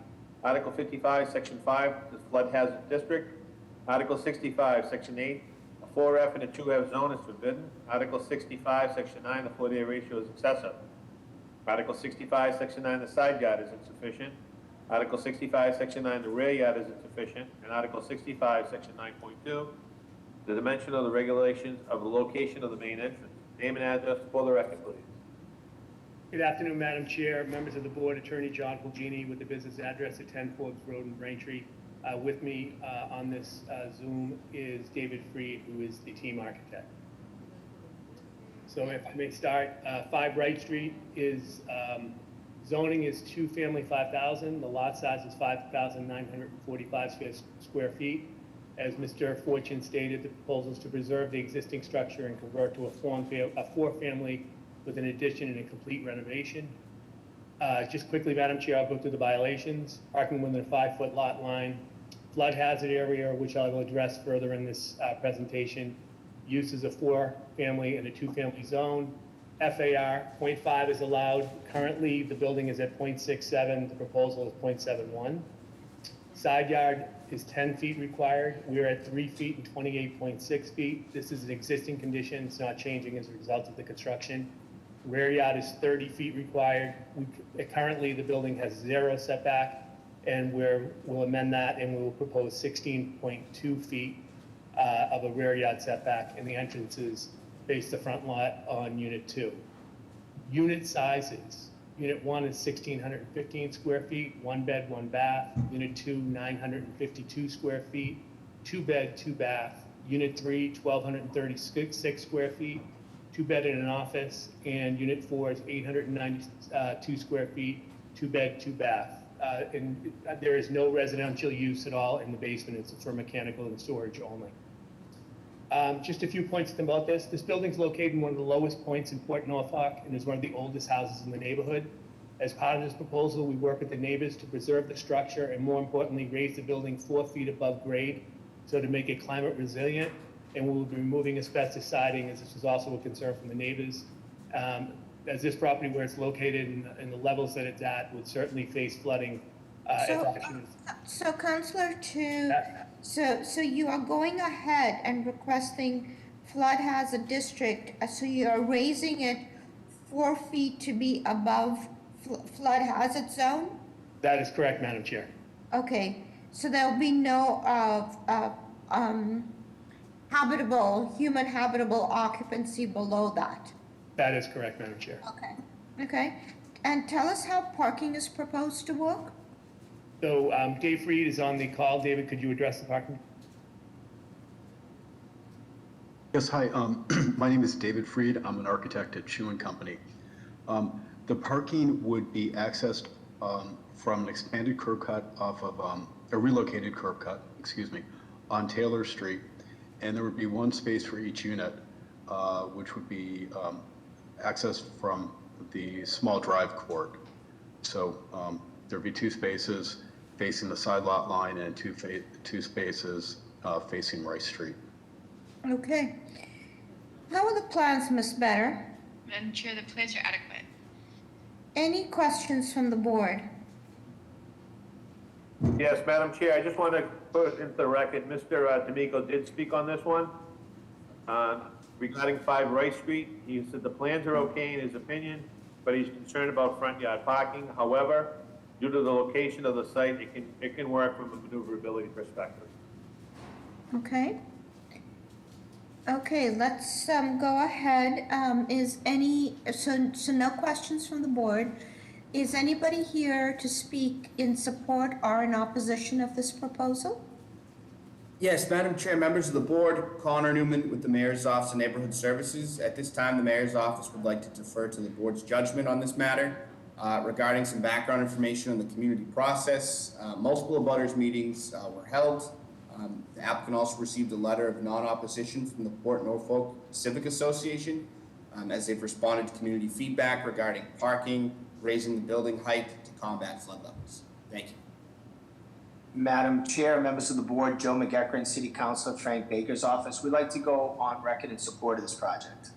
B: Article 55, Section 5, the flood hazard district. Article 65, Section 8, a 4F and a 2F zone is forbidden. Article 65, Section 9, the floor area ratio is excessive. Article 65, Section 9, the side yard is insufficient. Article 65, Section 9, the rear yard is insufficient. And Article 65, Section 9.2, the dimension of the regulations of the location of the main entrance. Name and address for the record, please.
P: Good afternoon, Madam Chair, members of the board, Attorney John Fulgini with the business address at 10 Forbes Road in Braintree. With me on this Zoom is David Freed, who is the team architect. So if I may start, 5 Wright Street is, zoning is two-family 5,000. The lot size is 5,945 square feet. As Mr. Fortune stated, the proposal is to preserve the existing structure and convert to a four-family with an addition and a complete renovation. Just quickly, Madam Chair, I'll go through the violations. Parking within a 5-foot lot line, flood hazard area, which I will address further in this presentation. Use is a 4-family and a 2-family zone. FAR, 0.5 is allowed. Currently, the building is at 0.67. The proposal is 0.71. Side yard is 10 feet required. We're at 3 feet and 28.6 feet. This is an existing condition. It's not changing as a result of the construction. Rear yard is 30 feet required. Currently, the building has 0 setback, and we'll amend that, and we will propose 16.2 feet of a rear yard setback, and the entrances face the front lot on Unit 2. Unit sizes. Unit 1 is 1,615 square feet, 1 bed, 1 bath. Unit 2, 952 square feet, 2 bed, 2 bath. Unit 3, 1,236 square feet, 2 bed and an office. And Unit 4 is 892 square feet, 2 bed, 2 bath. And there is no residential use at all in the basement. It's for mechanical and storage only. Just a few points about this. This building's located in one of the lowest points in Port Norfolk and is one of the oldest houses in the neighborhood. As part of this proposal, we work with the neighbors to preserve the structure and, more importantly, raise the building 4 feet above grade, so to make it climate resilient. And we will be removing asbestos siding, as this is also a concern from the neighbors. As this property, where it's located and the levels that it's at, would certainly face flooding.
A: So Councillor so you are going ahead and requesting flood hazard district, so you are raising it 4 feet to be above flood hazard zone?
P: That is correct, Madam Chair.
A: Okay, so there'll be no human habitable occupancy below that?
P: That is correct, Madam Chair.
A: Okay, and tell us how parking is proposed to work?
P: So Dave Freed is on the call. David, could you address the parking?
D: Yes, hi. My name is David Freed. I'm an architect at Chu & Company. The parking would be accessed from an expanded curb cut off of a relocated curb cut, on Taylor Street, and there would be one space for each unit, which would be accessed from the small drive court. So there'd be 2 spaces facing the side lot line and 2 spaces facing Rice Street.
A: Okay. How are the plans, Ms. Better?
J: Madam Chair, the plans are adequate.
A: Any questions from the board?
B: Yes, Madam Chair, I just want to put into the record, Mr. D'Amico did speak on this one. Regarding 5 Rice Street, he said the plans are okay in his opinion, but he's concerned about front yard parking. However, due to the location of the site, it can work from a maneuverability perspective.
A: Okay. Okay, let's go ahead. So no questions from the board. Is anybody here to speak in support or in opposition of this proposal?
S: Yes, Madam Chair, members of the board, Connor Newman with the Mayor's Office of Neighborhood Services. At this time, the Mayor's Office would like to defer to the board's judgment on this matter. Regarding some background information on the community process, multiple abutters meetings were held. The applicant also received a letter of non-opposition from the Port Norfolk Civic Association, as they've responded to community feedback regarding parking, raising the building height to combat flood levels. Thank you.
R: Madam Chair, members of the board, Joe McEachran, City Councilor, Frank Baker's office. We'd like to go on record in support of this project.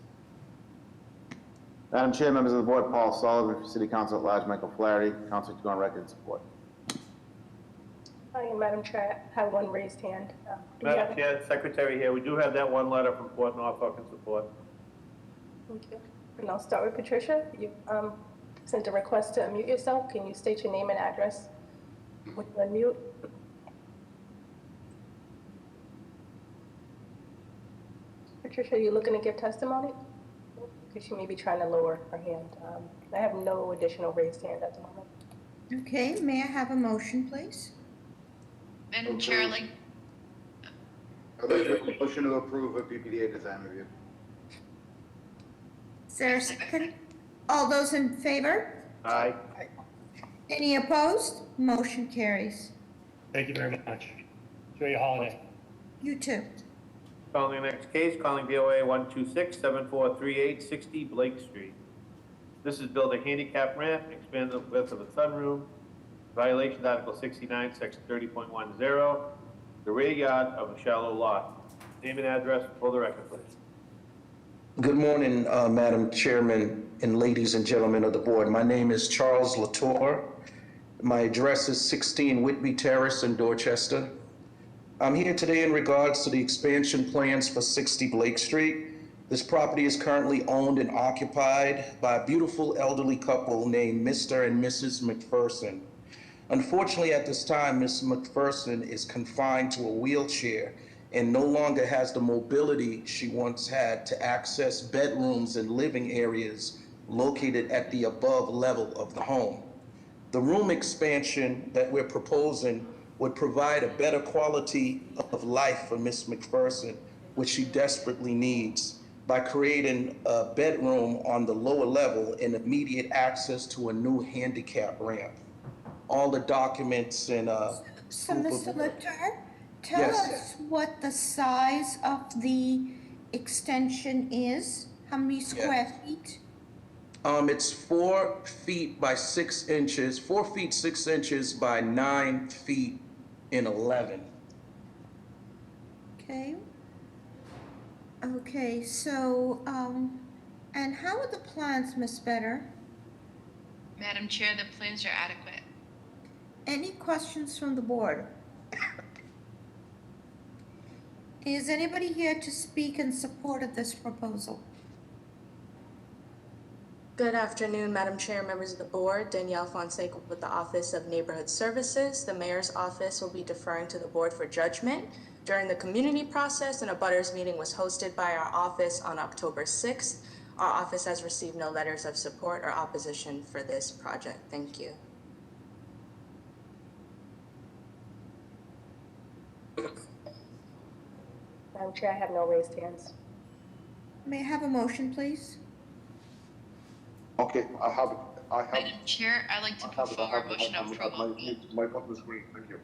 V: Madam Chair, members of the board, Paul Sullivan, City Council at Large, Michael Flaherty, Council to go on record in support.
C: Hi, Madam Chair, I have one raised hand.
B: Madam Chair, Secretary here, we do have that one letter from Port Norfolk in support.
C: Thank you. And I'll start with Patricia. You sent a request to unmute yourself. Can you state your name and address when you unmute? Patricia, are you looking to give testimony? Because she may be trying to lower her hand. I have no additional raised hand at the moment.
A: Okay, may I have a motion, please?
J: Madam Chair,
V: I'd like to make a motion to approve a PPDA design review.
A: Is there a second? All those in favor?
B: Aye.
A: Any opposed? Motion carries.
P: Thank you very much. Enjoy your holiday.
A: You too.
B: Calling the next case, calling BOA 126-7438, 60 Blake Street. This is build a handicap ramp, expand the width of a sunroom. Violation Article 69, Section 30.10, the rear yard of a shallow lot. Name and address for the record, please.
X: Good morning, Madam Chairman and ladies and gentlemen of the board. My name is Charles Latour. My address is 16 Whitby Terrace in Dorchester. I'm here today in regards to the expansion plans for 60 Blake Street. This property is currently owned and occupied by a beautiful elderly couple named Mr. and Mrs. McPherson. Unfortunately, at this time, Ms. McPherson is confined to a wheelchair and no longer has the mobility she once had to access bedrooms and living areas located at the above level of the home. The room expansion that we're proposing would provide a better quality of life for Ms. McPherson, which she desperately needs, by creating a bedroom on the lower level and immediate access to a new handicap ramp. All the documents and
A: So, Mr. Latour, tell
X: Yes.
A: us what the size of the extension is. How many square feet?
X: It's 4 feet by 6 inches, 4 feet 6 inches by 9 feet and 11.
A: Okay. Okay, so, and how are the plans, Ms. Better?
J: Madam Chair, the plans are adequate.
A: Any questions from the board? Is anybody here to speak in support of this proposal?
E: Good afternoon, Madam Chair, members of the board. Danielle Fonseca with the Office of Neighborhood Services. The Mayor's Office will be deferring to the board for judgment. During the community process, an abutters meeting was hosted by our office on October 6th. Our office has received no letters of support or opposition for this project. Thank you.
C: Madam Chair, I have no raised hands.
A: May I have a motion, please?
M: Okay, I have.
J: Madam Chair, I'd like to put forward a motion of approval.
M: My on the screen, thank you.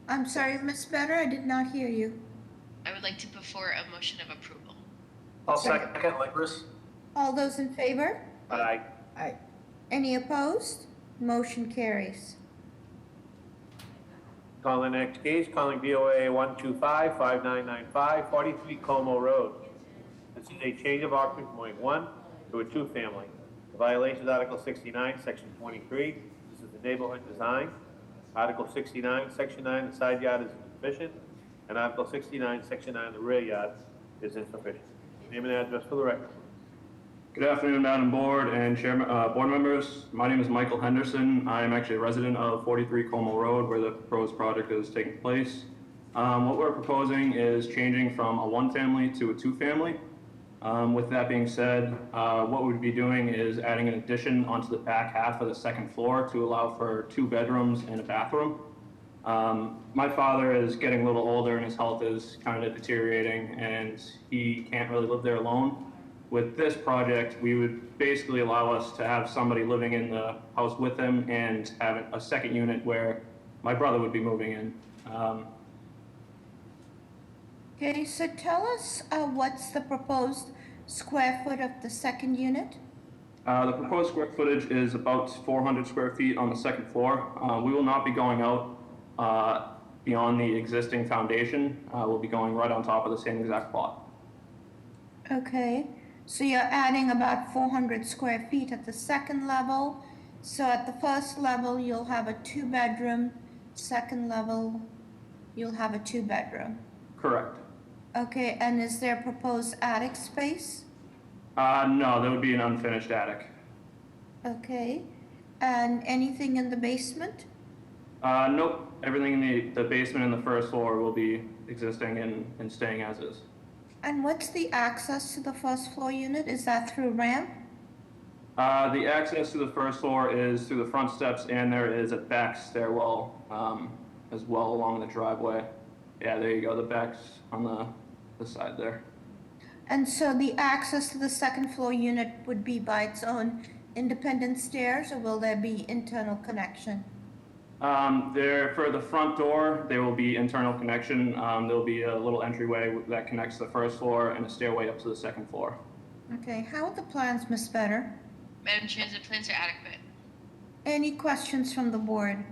A: I'm sorry, Ms. Better, I did not hear you.
J: I would like to put forward a motion of approval.
B: I'll second Legris.
A: All those in favor?
B: Aye.
A: Aye. Any opposed? Motion carries.
B: Call the next case, calling BOA 125-5995, 43 Como Road. This is a change of occupant from .1 to a two-family. The violation is Article 69, Section 23. This is the neighborhood design. Article 69, Section 9, the side yard is insufficient. And Article 69, Section 9, the rear yard is insufficient. Name and address for the record.
Q: Good afternoon, Madam Board and board members. My name is Michael Henderson. I am actually a resident of 43 Como Road, where the proposed project is taking place. What we're proposing is changing from a one-family to a two-family. With that being said, what we'd be doing is adding an addition onto the back half of the second floor to allow for 2 bedrooms and a bathroom. My father is getting a little older and his health is kind of deteriorating and he can't really live there alone. With this project, we would basically allow us to have somebody living in the house with him and have a second unit where my brother would be moving in.
A: Okay, so tell us what's the proposed square foot of the second unit?
Q: The proposed square footage is about 400 square feet on the second floor. We will not be going out beyond the existing foundation. We'll be going right on top of the same exact plot.
A: Okay, so you're adding about 400 square feet at the second level. So at the first level, you'll have a 2-bedroom. Second level, you'll have a 2-bedroom.
Q: Correct.
A: Okay, and is there proposed attic space?
Q: No, there would be an unfinished attic.
A: Okay, and anything in the basement?
Q: Nope. Everything in the basement and the first floor will be existing and staying as is.
A: And what's the access to the first floor unit? Is that through ramp?
Q: The access to the first floor is through the front steps, and there is a back stairwell as well along the driveway. Yeah, there you go. The back's on the side there.
A: And so the access to the second floor unit would be by its own independent stairs, or will there be internal connection?
Q: For the front door, there will be internal connection. There'll be a little entryway that connects the first floor and a stairway up to the second floor.
A: Okay, how are the plans, Ms. Vetter?
J: Madam Chair, the plans are adequate.
A: Any questions from the board?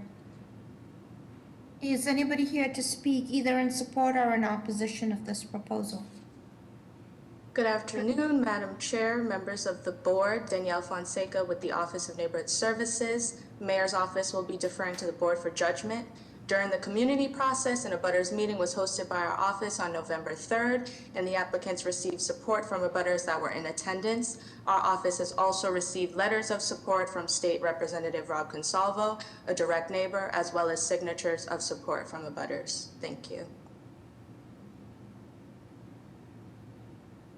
A: Is anybody here to speak either in support or in opposition of this proposal?
E: Good afternoon, Madam Chair, members of the board. Danielle Fonseca with the Office of Neighborhood Services. Mayor's office will be deferring to the board for judgment. During the community process, an abutters meeting was hosted by our office on November 3rd, and the applicants received support from abutters that were in attendance. Our office has also received letters of support from State Representative Rob Consalvo, a direct neighbor, as well as signatures of support from abutters. Thank you.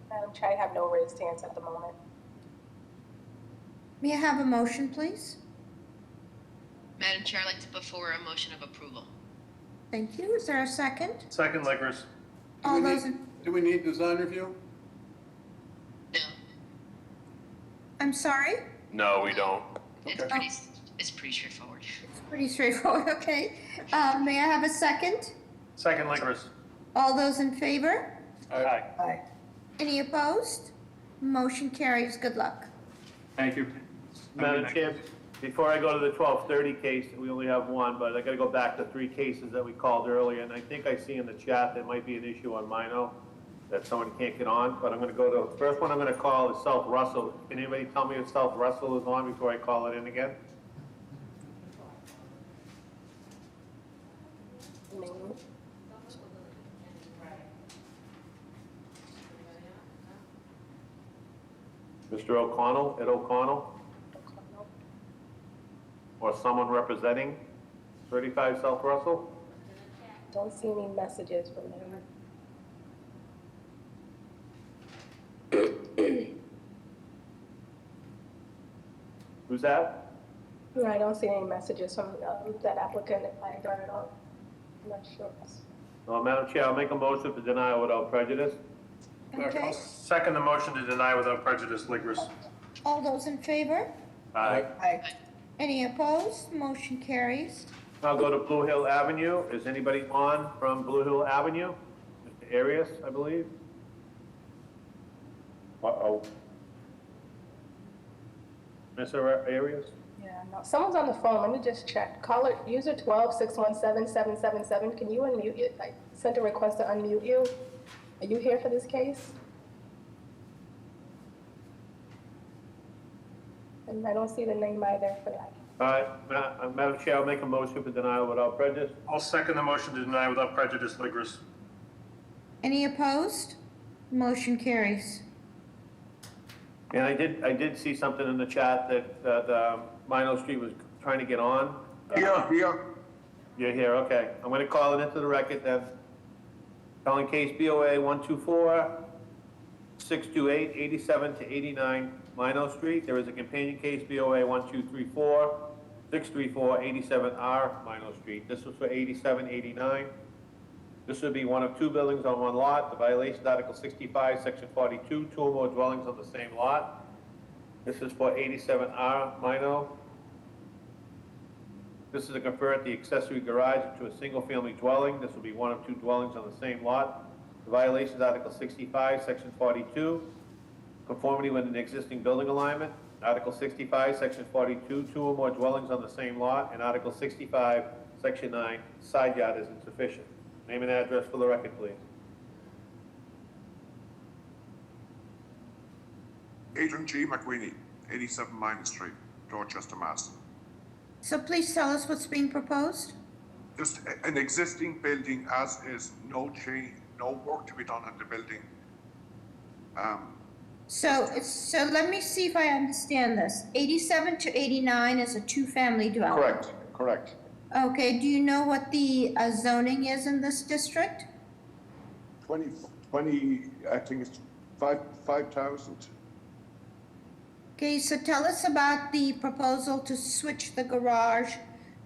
C: Madam Chair, I have no raised hands at the moment.
A: May I have a motion, please?
J: Madam Chair, I'd like to put forward a motion of approval.
A: Thank you. Is there a second?
B: Second, Legris.
A: All those
K: Do we need design review?
J: No.
A: I'm sorry?
G: No, we don't.
J: It's pretty straightforward.
A: It's pretty straightforward, okay. May I have a second?
B: Second, Legris.
A: All those in favor?
B: Aye.
A: Aye. Any opposed? Motion carries. Good luck.
Q: Thank you.
B: Madam Chair, before I go to the 1230 case, we only have one, but I gotta go back to 3 cases that we called earlier, and I think I see in the chat there might be an issue on Mino that someone can't get on, but I'm gonna go to, the first one I'm gonna call is South Russell. Can anybody tell me if South Russell is on before I call it in again? Mr. O'Connell, Ed O'Connell? Or someone representing 35 South Russell?
C: Don't see any messages from them.
B: Who's that?
C: No, I don't see any messages from that applicant. I don't know. I'm not sure.
B: Madam Chair, I'll make a motion to deny without prejudice.
A: Okay,
G: Second the motion to deny without prejudice, Ligris.
A: all those in favor?
B: Aye.
A: Any opposed? Motion carries.
B: I'll go to Blue Hill Avenue. Is anybody on from Blue Hill Avenue? Mr. Arias, I believe. Uh-oh. Mr. Arias?
C: Yeah, no. Someone's on the phone. Let me just check. Caller, user 12617777. Can you unmute you? I sent a request to unmute you. Are you here for this case? And I don't see the name either for that.
B: All right, Madam Chair, I'll make a motion for denial without prejudice.
G: I'll second the motion to deny without prejudice, Ligris.
A: Any opposed? Motion carries.
B: And I did see something in the chat that Mino Street was trying to get on.
M: Here.
B: You're here, okay. I'm gonna call it into the record then. Calling case BOA 124-628, 87 to 89 Mino Street. There is a companion case BOA 1234-634, 87R Mino Street. This was for 87, 89. This would be one of 2 buildings on one lot. The violation is Article 65, Section 42, 2 or more dwellings on the same lot. This is for 87R Mino. This is to convert the accessory garage into a single-family dwelling. This will be one of 2 dwellings on the same lot. The violation is Article 65, Section 42, conformity with an existing building alignment. Article 65, Section 42, 2 or more dwellings on the same lot. And Article 65, Section 9, side yard is insufficient. Name and address for the record, please.
M: Adrian G. McWeeny, 87 Minor Street, Dorchester, Mass.
A: So please tell us what's being proposed.
M: Just an existing building as is, no change, no work to be done on the building.
A: So let me see if I understand this. 87 to 89 is a 2-family dwelling.
M: Correct.
A: Okay, do you know what the zoning is in this district?
M: 20, I think it's 5,000.
A: Okay, so tell us about the proposal to switch the garage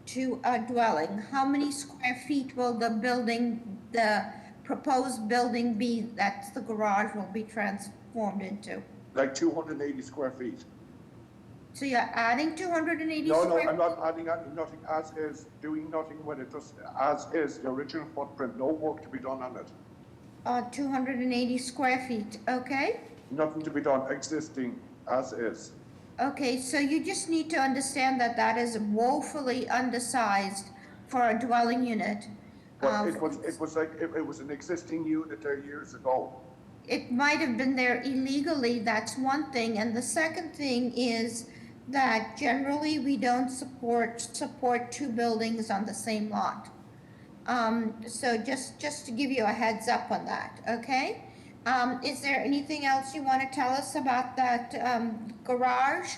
A: to a dwelling. How many square feet will the proposed building be that the garage will be transformed into?
M: Like 280 square feet.
A: So you're adding 280
M: No,
A: square?
M: I'm not adding nothing as is, doing nothing with it, just as is, the original footprint, no work to be done on it.
A: 280 square feet, okay?
M: Nothing to be done, existing as is.
A: Okay, so you just need to understand that that is woefully undersized for a dwelling unit.
M: But it was an existing unit there years ago.
A: It might have been there illegally, that's one thing. And the second thing is that generally we don't support 2 buildings on the same lot. So just to give you a heads up on that, okay? Is there anything else you want to tell us about that garage?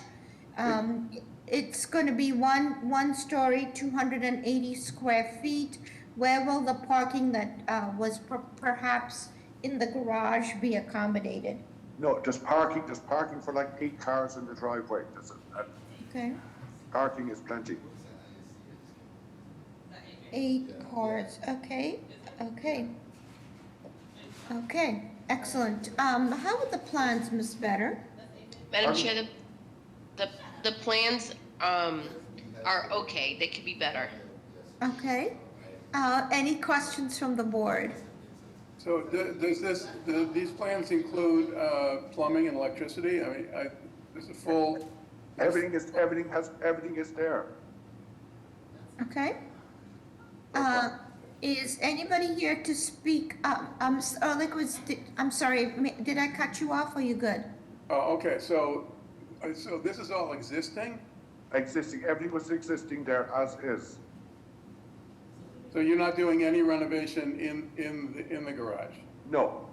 A: It's going to be one story, 280 square feet. Where will the parking that was perhaps in the garage be accommodated?
M: No, just parking for like 8 cars in the driveway.
A: Okay.
M: Parking is plenty.
A: 8 cars, okay. Excellent. How are the plans, Ms. Better?
J: Madam Chair, the plans are okay. They could be better.
A: Okay. Any questions from the board?
K: So these plans include plumbing and electricity? I mean, there's a full
M: Everything is there.
A: Okay. Is anybody here to speak? Ehrlich I'm sorry, did I cut you off? Or you good?
K: Oh, okay, so this is all existing?
M: Existing, everything was existing there as is.
K: So you're not doing any renovation in the garage?
M: No.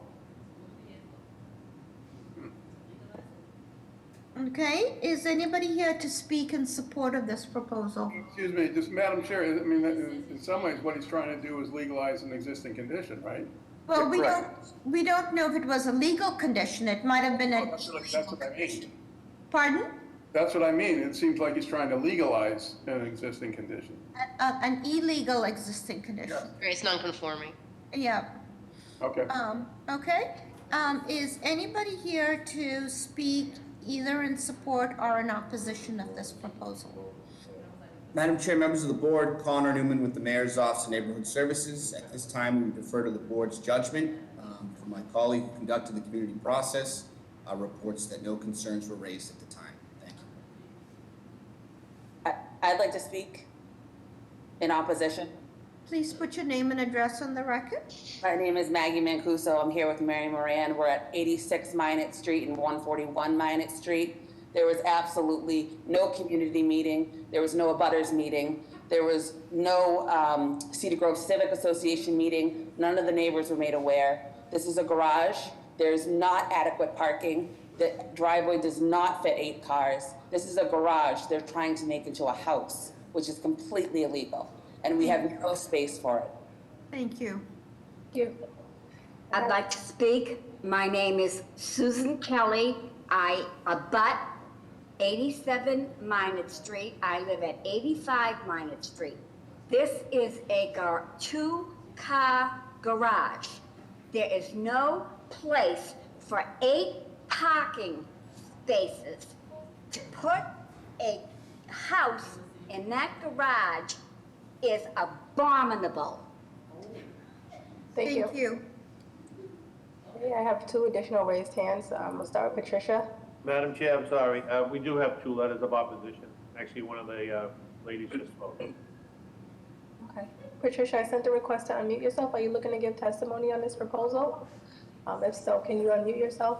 A: Okay, is anybody here to speak in support of this proposal?
K: Excuse me, just Madam Chair, I mean, in some ways, what he's trying to do is legalize an existing condition, right?
A: Well, we don't know if it was a legal condition. It might have been
K: That's what I mean.
A: Pardon?
K: That's what I mean. It seems like he's trying to legalize an existing condition.
A: An illegal existing condition.
J: Right, it's non-conforming.
A: Yeah.
K: Okay.
A: Okay. Is anybody here to speak either in support or in opposition of this proposal?
S: Madam Chair, members of the board, Connor Newman with the Mayor's Office of Neighborhood Services. At this time, we defer to the board's judgment. From my colleague who conducted the community process, reports that no concerns were raised at the time. Thank you.
I: I'd like to speak in opposition.
A: Please put your name and address on the record.
I: My name is Maggie Mancuso. I'm here with Mary Moran. We're at 86 Minot Street and 141 Minot Street. There was absolutely no community meeting. There was no abutters meeting. There was no Cedar Grove Civic Association meeting. None of the neighbors were made aware. This is a garage. There's not adequate parking. The driveway does not fit 8 cars. This is a garage they're trying to make into a house, which is completely illegal. And we have no space for it.
A: Thank you.
I: Thank you.
T: I'd like to speak. My name is Susan Kelly. I abut 87 Minot Street. I live at 85 Minot Street. This is a 2-car garage. There is no place for 8 parking spaces. To put a house in that garage is abominable.
C: Thank you. Okay, I have 2 additional raised hands. We'll start with Patricia.
B: Madam Chair, I'm sorry. We do have 2 letters of opposition. Actually, one of the ladies just spoke.
C: Okay. Patricia, I sent a request to unmute yourself. Are you looking to give testimony on this proposal? If so, can you unmute yourself?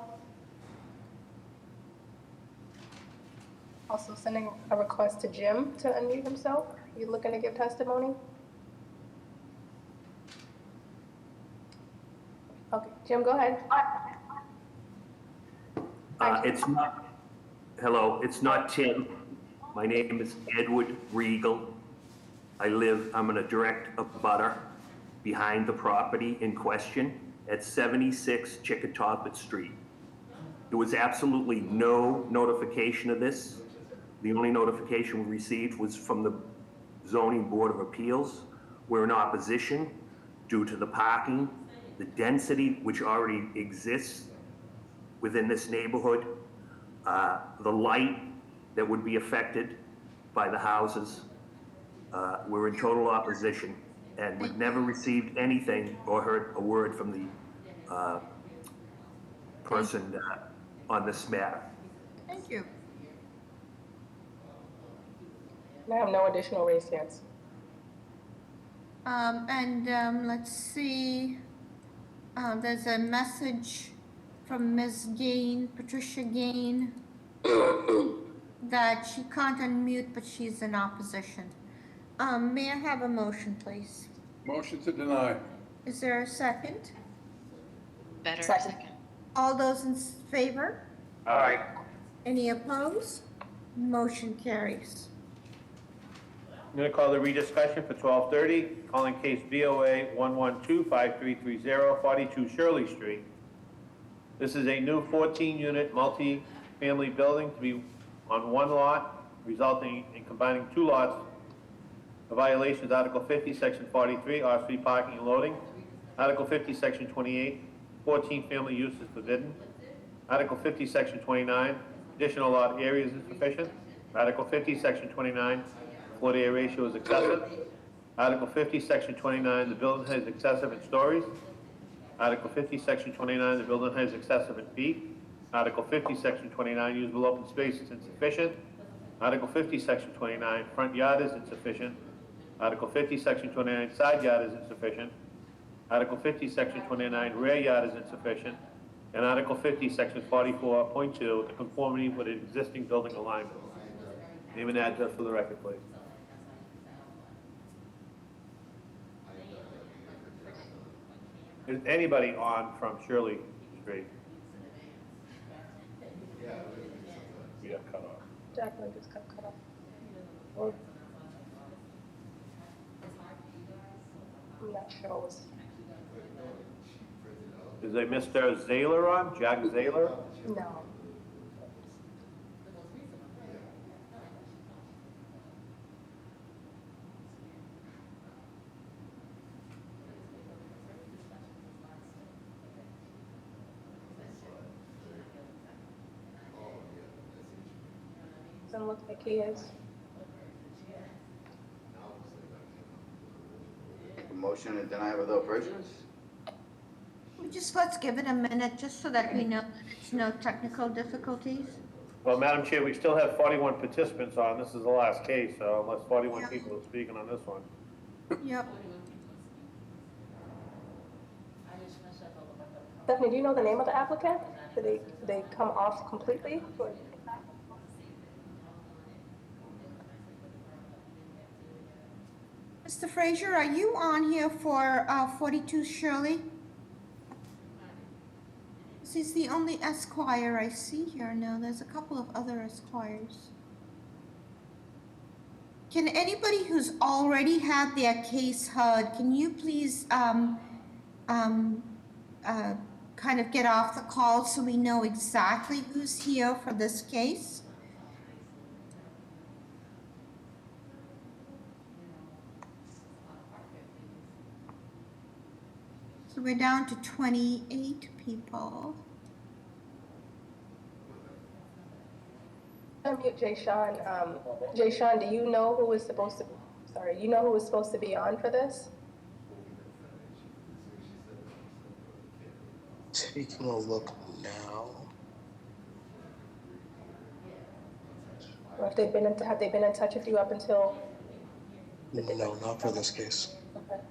C: Also sending a request to Jim to unmute himself. Are you looking to give testimony? Okay, Jim, go ahead.
U: It's not Tim. My name is Edward Regal. I'm in a direct abutter behind the property in question at 76 Chickatawpet Street. There was absolutely no notification of this. The only notification we received was from the Zoning Board of Appeals. We're in opposition due to the parking, the density which already exists within this neighborhood, the light that would be affected by the houses. We're in total opposition, and we've never received anything or heard a word from the person on this matter.
A: Thank you.
C: I have no additional raised hands.
A: Let's see. There's a message from Ms. Gain, Patricia Gain, that she can't unmute, but she's in opposition. May I have a motion, please?
K: Motion to deny.
A: Is there a second?
J: Better
T: Second.
A: All those in favor?
B: Aye.
A: Any opposed? Motion carries.
B: I'm going to call the rediscussion for 12:30, calling case BOA 112-5330, 42 Shirley Street. This is a new 14-unit multi-family building to be on 1 lot, resulting in combining 2 lots. The violations, Article 50, Section 43, off-street parking and loading. Article 50, Section 28, 14 family use is forbidden. Article 50, Section 29, additional lot areas is sufficient. Article 50, Section 29, floor to area ratio is excessive. Article 50, Section 29, the building height is excessive in stories. Article 50, Section 29, the building height is excessive in feet. Article 50, Section 29, usable open space is insufficient. Article 50, Section 29, front yard is insufficient. Article 50, Section 29, side yard is insufficient. Article 50, Section 29, rear yard is insufficient. And Article 50, Section 44.2, the conformity with an existing building alignment. Name and address for the record, please. Is anybody on from Shirley Street?
G: Yeah, cut off.
C: Jacqueline just got cut off. Or- I'm not sure it was,
B: Is a Mr. Zaylor on? Jack Zaylor?
C: no. Doesn't look like he is.
V: A motion to deny without prejudice?
A: Let's give it a minute, just so that we know that it's no technical difficulties.
B: Well, Madam Chair, we still have 41 participants on. This is the last case, so unless 41 people are speaking on this one.
A: Yep.
C: Stephanie, do you know the name of the applicant? Did they come off completely? Or-
A: Mr. Frazier, are you on here for 42 Shirley? This is the only Esquire I see here. No, there's a couple of other Esquires. Can anybody who's already had their case heard, can you please kind of get off the call so we know exactly who's here for this case? So we're down to 28 people.
C: Unmute Jay Sean. Jay Sean, do you know who was supposed to, sorry, you know who was supposed to be on for this?
H: Taking a look now.
C: Or if they've been in, have they been in touch with you up until?
H: No, not for this case.
C: Okay.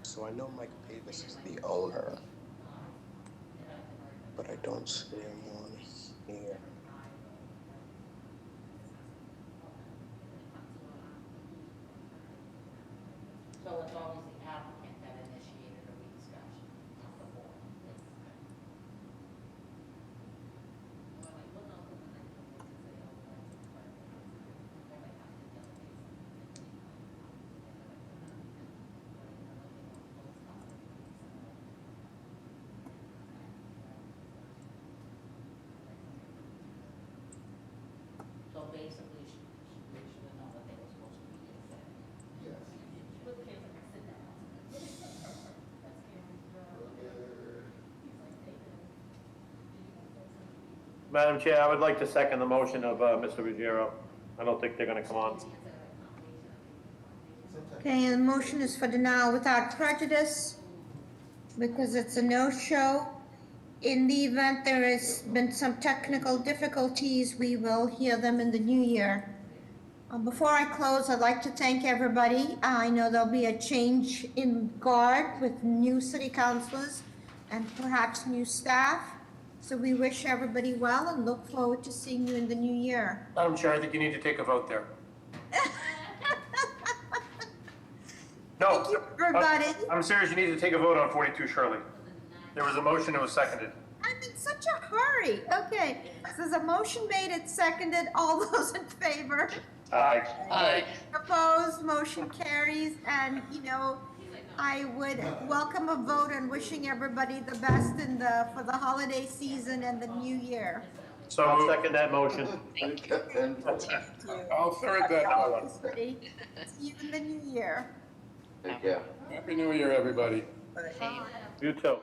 H: So I know Mike Davis is the owner, but I don't see him on here.
N: So it's always the applicant that initiated a rediscussion, not the board. So basically, she should have known that they were supposed to be in
B: Madam Chair, I would like to second the motion of Mr. Ruggiero. I don't think they're going to come on.
A: Okay, and the motion is for denial without prejudice because it's a no-show. In the event there has been some technical difficulties, we will hear them in the new year. Before I close, I'd like to thank everybody. I know there'll be a change in guard with new city councilors and perhaps new staff. So we wish everybody well and look forward to seeing you in the new year.
F: Madam Chair, I think you need to take a vote there. No.
A: Thank you, everybody.
F: I'm serious, you need to take a vote on 42 Shirley. There was a motion, it was seconded.
A: I'm in such a hurry. Okay, so there's a motion made and seconded. All those in favor?
F: Aye.
J: Aye.
A: Opposed, motion carries. And, you know, I would welcome a vote on wishing everybody the best for the holiday season and the new year.
F: So I'll second that motion.
J: Thank you.
K: I'll third that now.
A: See you in the new year.
V: Take care.
K: Happy New Year, everybody.
B: You too.